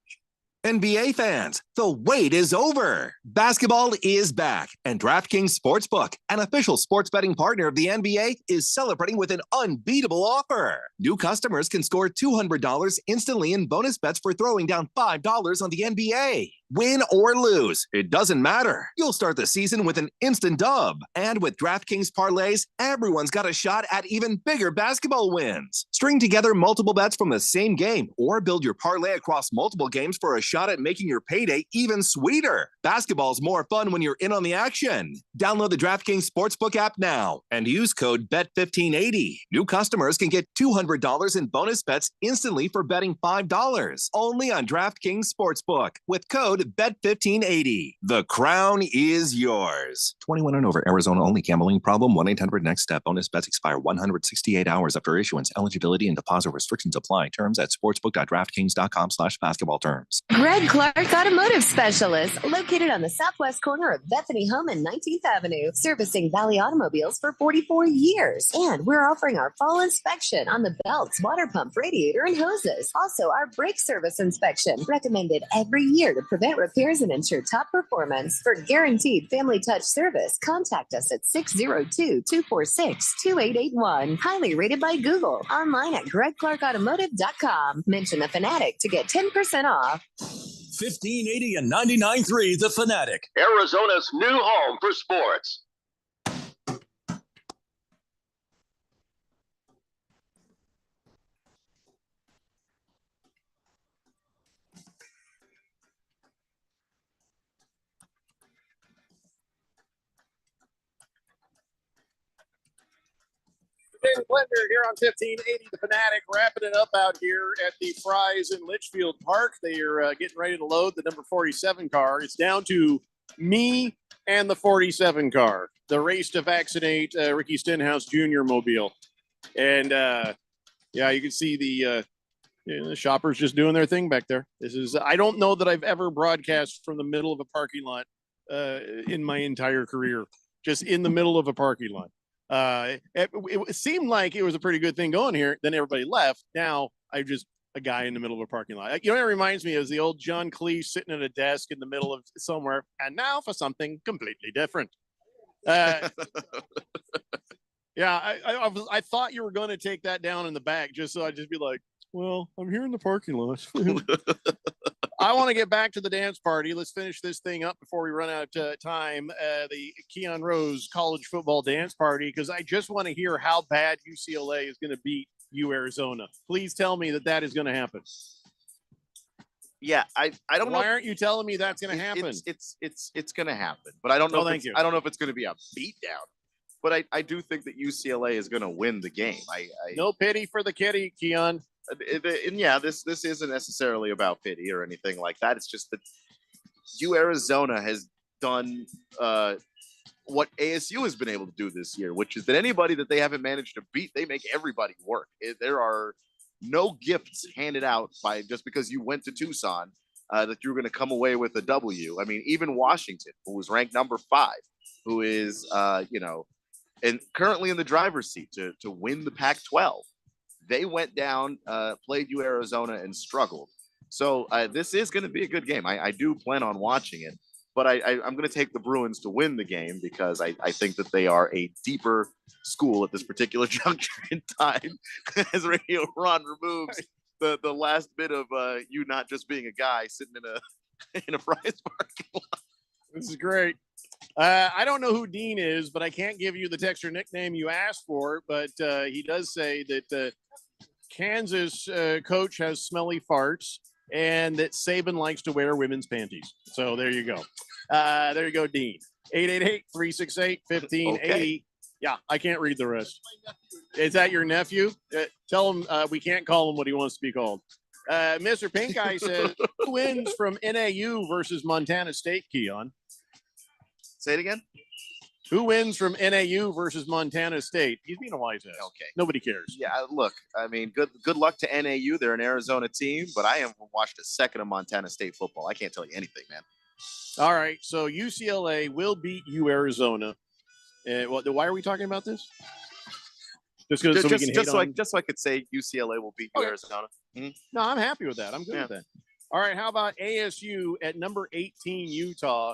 NBA fans, the wait is over. Basketball is back, and DraftKings Sportsbook, an official sports betting partner of the NBA, is celebrating with an unbeatable offer. New customers can score $200 instantly in bonus bets for throwing down $5 on the NBA. Win or lose, it doesn't matter. You'll start the season with an instant dub. And with DraftKings parlays, everyone's got a shot at even bigger basketball wins. String together multiple bets from the same game or build your parlay across multiple games for a shot at making your payday even sweeter. Basketball's more fun when you're in on the action. Download the DraftKings Sportsbook app now and use code BET1580. New customers can get $200 in bonus bets instantly for betting $5 only on DraftKings Sportsbook with code BET1580. The crown is yours. 21 and over. Arizona only. Gambling problem? 1-800-NEXT-STEP. Bonus bets expire 168 hours after issuance. Eligibility and deposit restrictions apply. Terms at sportsbook.draftkings.com/basketball terms. Greg Clark Automotive Specialist, located on the southwest corner of Bethany Home and 19th Avenue, servicing Valley automobiles for 44 years. And we're offering our fall inspection on the belts, water pump, radiator, and hoses. Also, our brake service inspection, recommended every year to prevent repairs and ensure top performance. For guaranteed family touch service, contact us at 602-246-2881. Highly rated by Google. Online at gregclarkautomotive.com. Mention the Fanatic to get 10% off. 1580 and 99.3 The Fanatic. Arizona's new home for sports. Daily Blender here on 1580 The Fanatic, wrapping it up out here at the Fry's in Litchfield Park. They are getting ready to load the number 47 car. It's down to me and the 47 car. The race to vaccinate Ricky Stenhouse Jr. mobile. And yeah, you can see the shoppers just doing their thing back there. I don't know that I've ever broadcast from the middle of a parking lot in my entire career, just in the middle of a parking lot. It seemed like it was a pretty good thing going here. Then everybody left. Now I'm just a guy in the middle of a parking lot. You know, it reminds me of the old John Cleese sitting at a desk in the middle of somewhere. And now for something completely different. Yeah, I thought you were going to take that down in the back just so I'd just be like, well, I'm here in the parking lot. I want to get back to the dance party. Let's finish this thing up before we run out of time. The Keon Rose College Football Dance Party, because I just want to hear how bad UCLA is going to beat Arizona. Please tell me that is going to happen. Yeah, I don't know. Why aren't you telling me that's going to happen? It's going to happen, but I don't know. Thank you. I don't know if it's going to be a beatdown. But I do think that UCLA is going to win the game. No pity for the kitty, Keon. And yeah, this isn't necessarily about pity or anything like that. It's just that Arizona has done what ASU has been able to do this year, which is that anybody that they haven't managed to beat, they make everybody work. There are no gifts handed out by just because you went to Tucson that you're going to come away with a W. I mean, even Washington, who was ranked number 5, who is and currently in the driver's seat to win the Pac-12. They went down, played Arizona, and struggled. So this is going to be a good game. I do plan on watching it, but I'm going to take the Bruins to win the game because I think that they are a deeper school at this particular juncture in time. As Radio Ron removes the last bit of you not just being a guy sitting in a Fry's parking lot. This is great. I don't know who Dean is, but I can't give you the text or nickname you asked for. But he does say that Kansas coach has smelly farts and that Saban likes to wear women's panties. So there you go. There you go, Dean. 888-368-1580. Okay. Yeah, I can't read the rest. Is that your nephew? Tell him we can't call him what he wants to be called. Mr. Pink Eye says, who wins from NAU versus Montana State, Keon? Say it again. Who wins from NAU versus Montana State? He's being a wise ass. Okay. Nobody cares. Yeah, look, I mean, good luck to NAU. They're an Arizona team, but I haven't watched a second of Montana State football. I can't tell you anything, man. All right, so UCLA will beat Arizona. Why are we talking about this? Just so I could say UCLA will beat Arizona. Mm-hmm. No, I'm happy with that. I'm good with that. All right, how about ASU at number 18, Utah?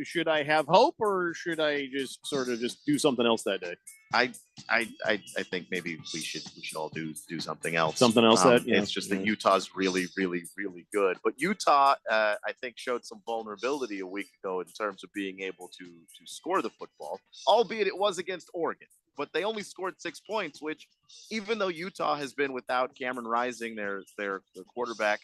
Should I have hope, or should I just sort of just do something else that day? I think maybe we should all do something else. Something else it's just that Utah's really, really, really good. But Utah, I think, showed some vulnerability a week ago in terms of being able to score the football, albeit it was against Oregon. But they only scored 6 points, which, even though Utah has been without Cameron Rising, their quarterback,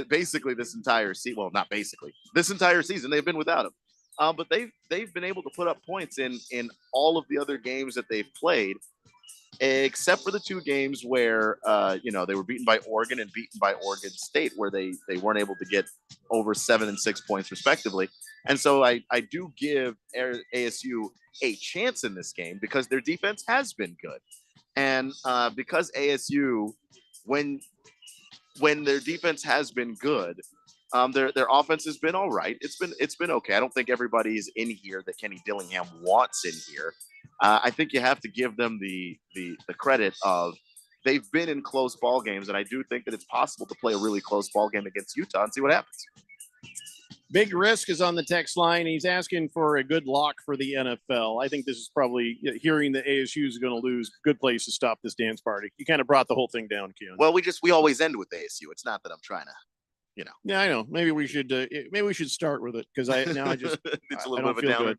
basically this entire season. Well, not basically. This entire season they've been without him. But they've been able to put up points in all of the other games that they've played, except for the 2 games where they were beaten by Oregon and beaten by Oregon State, where they weren't able to get over 7 and 6 points respectively. And so I do give ASU a chance in this game because their defense has been good, and because ASU, when their defense has been good, their offense has been all right. It's been okay. I don't think everybody is in here that Kenny Dillingham wants in here. I think you have to give them the credit of they've been in close ball games, and I do think that it's possible to play a really close ball game against Utah and see what happens. Big Risk is on the text line. He's asking for a good lock for the NFL. I think this is probably, hearing that ASU is going to lose, good place to stop this dance party. You kind of brought the whole thing down, Keon. Well, we always end with ASU. It's not that I'm trying to, Yeah, I know. Maybe we should start with it because it's a little bit of a downer. Good.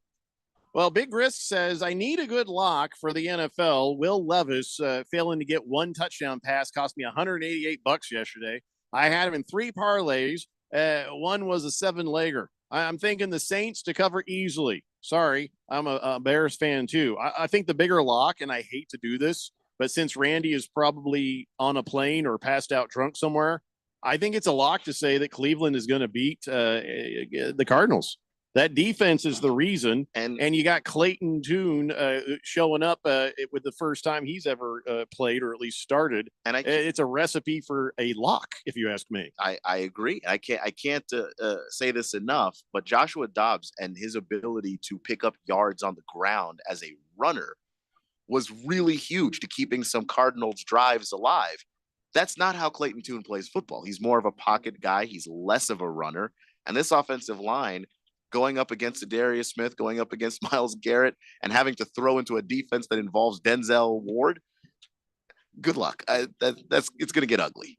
Well, Big Risk says, I need a good lock for the NFL. Will Levis failing to get 1 touchdown pass cost me $188 yesterday. I had him in 3 parlays. One was a 7-legger. I'm thinking the Saints to cover easily. Sorry, I'm a Bears fan too. I think the bigger lock, and I hate to do this, but since Randy is probably on a plane or passed out drunk somewhere, I think it's a lock to say that Cleveland is going to beat the Cardinals. That defense is the reason, and you got Clayton Tune showing up with the first time he's ever played or at least started. And it's a recipe for a lock, if you ask me. I agree. I can't say this enough, but Joshua Dobbs and his ability to pick up yards on the ground as a runner was really huge to keeping some Cardinals drives alive. That's not how Clayton Tune plays football. He's more of a pocket guy. He's less of a runner. And this offensive line, going up against Darius Smith, going up against Myles Garrett, and having to throw into a defense that involves Denzel Ward, good luck. It's going to get ugly.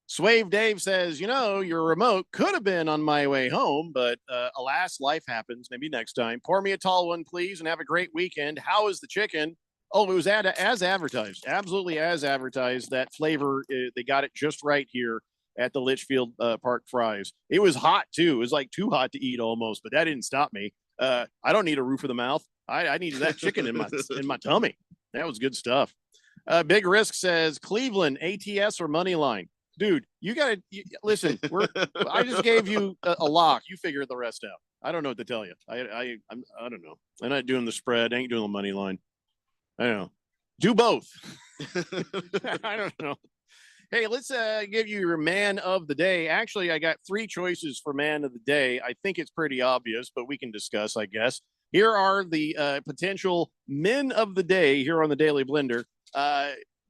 Swave Dave says, your remote could have been on my way home, but alas, life happens. Maybe next time. Pour me a tall one, please, and have a great weekend. How is the chicken? Oh, it was as advertised. Absolutely as advertised. That flavor, they got it just right here at the Litchfield Park Fries. It was hot too. It was like too hot to eat almost, but that didn't stop me. I don't need a roof of the mouth. I needed that chicken in my tummy. That was good stuff. Big Risk says Cleveland ATS or money line. Dude, you gotta listen. I just gave you a lock. You figure the rest out. I don't know what to tell you. I don't know. I'm not doing the spread. I ain't doing the money line. I don't know. Do both. I don't know. Hey, let's give you your man of the day. Actually, I got 3 choices for man of the day. I think it's pretty obvious, but we can discuss, I guess. Here are the potential men of the day here on the Daily Blender.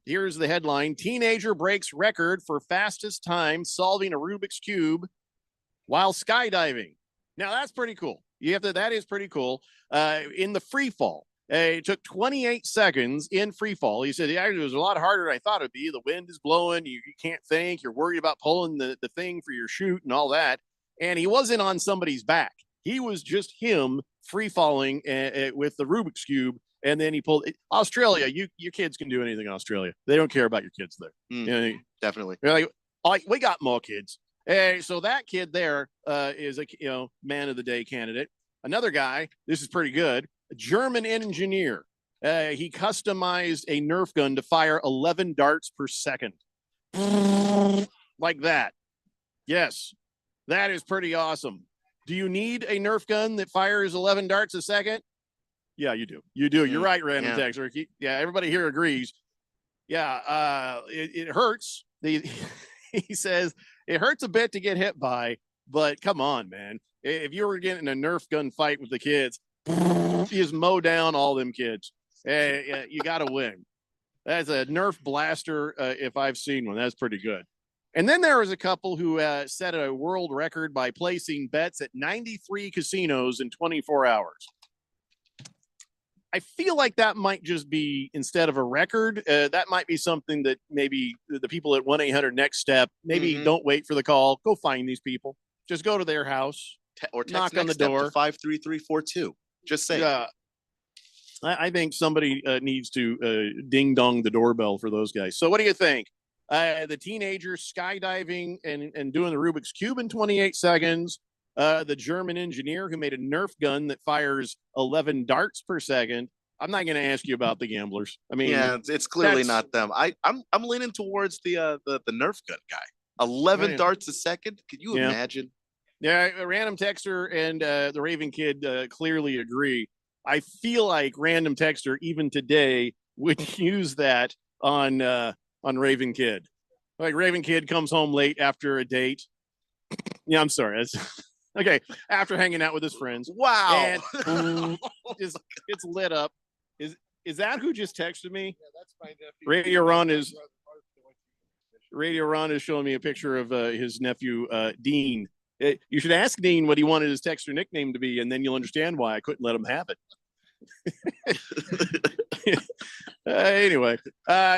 Here's the headline. Teenager breaks record for fastest time solving a Rubik's Cube while skydiving. Now, that's pretty cool. That is pretty cool. In the free fall. It took 28 seconds in free fall. He said, it was a lot harder than I thought it'd be. The wind is blowing. You can't think. You're worried about pulling the thing for your chute and all that. And he wasn't on somebody's back. He was just him free falling with the Rubik's Cube. And then he pulled it. Australia. Your kids can do anything in Australia. They don't care about your kids there. Definitely. They're like, we got more kids. So that kid there is a man of the day candidate. Another guy, this is pretty good. A German engineer. He customized a Nerf gun to fire 11 darts per second. Like that. Yes, that is pretty awesome. Do you need a Nerf gun that fires 11 darts a second? Yeah, you do. You do. You're right, Random Texter. Yeah, everybody here agrees. Yeah, it hurts. He says it hurts a bit to get hit by, but come on, man. If you were getting a Nerf gun fight with the kids, you just mow down all them kids. You got to win. That's a Nerf blaster if I've seen one. That's pretty good. And then there was a couple who set a world record by placing bets at 93 casinos in 24 hours. I feel like that might just be, instead of a record, that might be something that maybe the people at 1-800-NEXT STEP, maybe don't wait for the call. Go find these people. Just go to their house or text knock on the Next Step door. to 53342. Just say. I think somebody needs to ding dong the doorbell for those guys. So what do you think? The teenager skydiving and doing the Rubik's Cube in 28 seconds. The German engineer who made a Nerf gun that fires 11 darts per second. I'm not going to ask you about the gamblers. I mean, yeah, it's clearly not them. I'm leaning towards the Nerf gun guy. 11 darts a second. Can you imagine? Yeah, a random texter and the Raven Kid clearly agree. I feel like random texter even today would use that on Raven Kid. Like Raven Kid comes home late after a date. Yeah, I'm sorry. That's okay. After hanging out with his friends. Wow. And it's lit up. Is that who just texted me? Yeah, that's my nephew. Radio Ron is showing me a picture of his nephew Dean. You should ask Dean what he wanted his texter nickname to be, and then you'll understand why I couldn't let him have it. Anyway,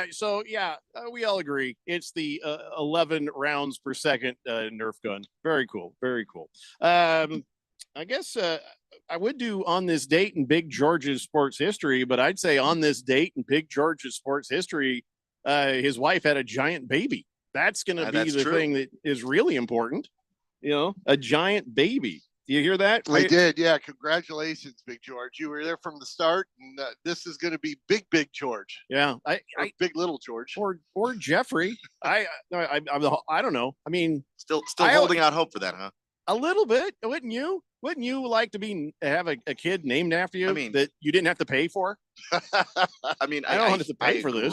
so yeah, we all agree it's the 11 rounds per second Nerf gun. Very cool, very cool. I guess I would do on this date in Big George's sports history, but I'd say on this date in Big George's sports history, his wife had a giant baby. That's going to be the thing that is really important. You know, a giant baby. Do you hear that? I did. Yeah. Congratulations, Big George. You were there from the start, and this is going to be Big George. Yeah. Big Little George. Or Jeffrey. I don't know. I mean, still holding out hope for that, huh? A little bit. Wouldn't you? Wouldn't you like to have a kid named after you? I mean, that you didn't have to pay for? I mean, I don't have to pay for this.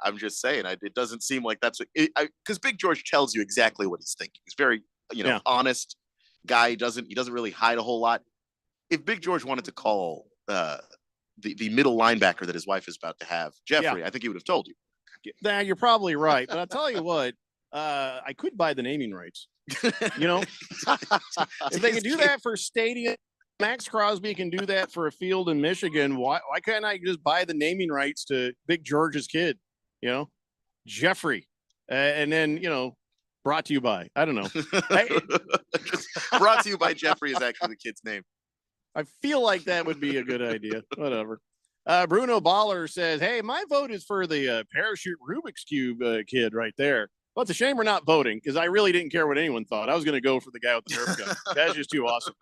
I'm just saying, it doesn't seem like that's because Big George tells you exactly what he's thinking. He's very, honest guy. He doesn't really hide a whole lot. If Big George wanted to call the middle linebacker that his wife is about to have Jeffrey, I think he would have told you. Nah, you're probably right. But I'll tell you what, I could buy the naming rights. If they can do that for stadium, Max Crosby can do that for a field in Michigan. Why can't I just buy the naming rights to Big George's kid? Jeffrey, and then brought to you by, I don't know. Brought to you by Jeffrey is actually the kid's name. I feel like that would be a good idea. Whatever. Bruno Baller says, hey, my vote is for the parachute Rubik's Cube kid right there. Well, it's a shame we're not voting because I really didn't care what anyone thought. I was going to go for the guy with the Nerf gun. That's just too awesome.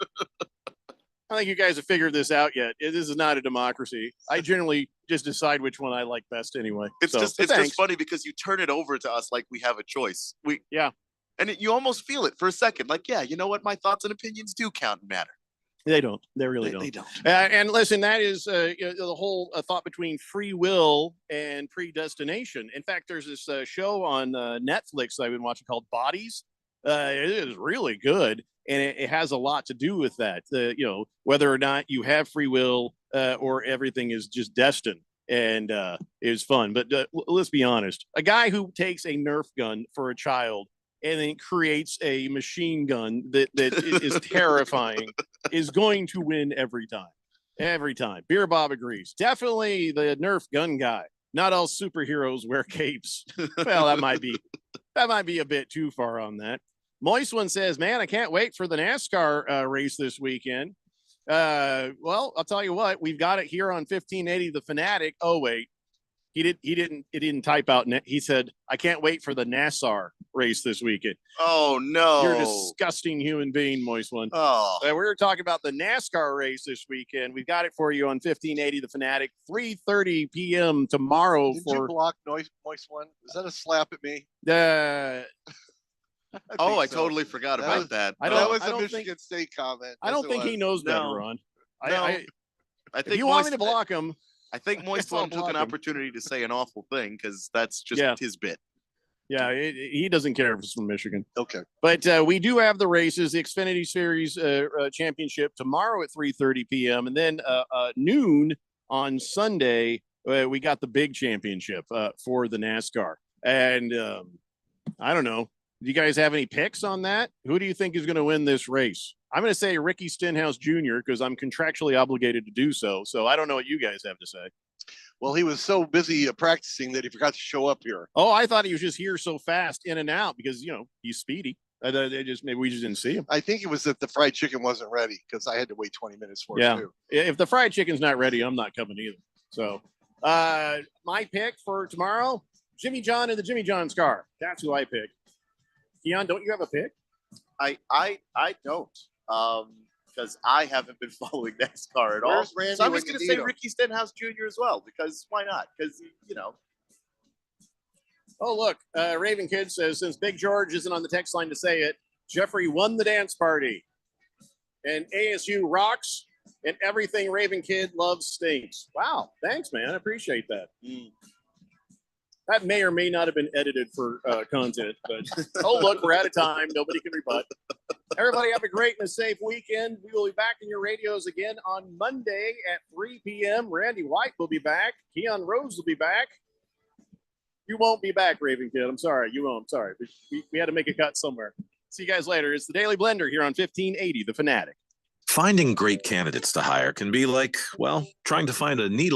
I think you guys have figured this out yet. This is not a democracy. I generally just decide which one I like best anyway. It's just funny because you turn it over to us like we have a choice. And you almost feel it for a second. Like, yeah, you know what? My thoughts and opinions do count and matter. They don't. They really don't. They don't. And listen, that is the whole thought between free will and predestination. In fact, there's this show on Netflix that I've been watching called Bodies. It is really good, and it has a lot to do with that. Whether or not you have free will or everything is just destined. And it was fun. But let's be honest. A guy who takes a Nerf gun for a child and then creates a machine gun that is terrifying is going to win every time. Every time. Beer Bob agrees. Definitely the Nerf gun guy. Not all superheroes wear capes. Well, that might be a bit too far on that. Moist One says, man, I can't wait for the NASCAR race this weekend. Well, I'll tell you what, we've got it here on 1580 The Fanatic. Oh, wait. It didn't type out. He said, I can't wait for the NASCAR race this weekend. Oh, no. You're a disgusting human being, Moist One. Oh. We were talking about the NASCAR race this weekend. We've got it for you on 1580 The Fanatic, 3:30 p.m. tomorrow. Did you block Moist One? Is that a slap at me? I totally forgot about that. That was a Michigan State comment. I don't think he knows better, Ron. I think if you want me to block him, I think Moist One took an opportunity to say an awful thing because that's just his bit. Yeah, he doesn't care if it's from Michigan. Okay. But we do have the races, the Xfinity Series Championship tomorrow at 3:30 p.m. And then noon on Sunday, we got the big championship for the NASCAR. And I don't know. Do you guys have any picks on that? Who do you think is going to win this race? I'm going to say Ricky Stenhouse Jr. because I'm contractually obligated to do so. So I don't know what you guys have to say. Well, he was so busy practicing that he forgot to show up here. Oh, I thought he was just here so fast in and out because, he's speedy. Maybe we just didn't see him. I think it was that the fried chicken wasn't ready because I had to wait 20 minutes for it too. If the fried chicken's not ready, I'm not coming either. So my pick for tomorrow, Jimmy John and the Jimmy John's car. That's who I picked. Keon, don't you have a pick? I don't. Because I haven't been following NASCAR at all. So I'm just going to say Ricky Stenhouse Jr. as well, because why not? Because, Oh, look, Raven Kid says, since Big George isn't on the text line to say it, Jeffrey won the dance party. And ASU rocks, and everything Raven Kid loves stinks. Wow, thanks, man. I appreciate that. That may or may not have been edited for content, but oh, look, we're out of time. Nobody can rebut. Everybody have a great and a safe weekend. We will be back in your radios again on Monday at 3 p.m. Randy White will be back. Keon Rose will be back. You won't be back, Raven Kid. I'm sorry. You won't. I'm sorry. We had to make a cut somewhere. See you guys later. It's the Daily Blender here on 1580 The Fanatic. Finding great candidates to hire can be like, well, trying to find a needle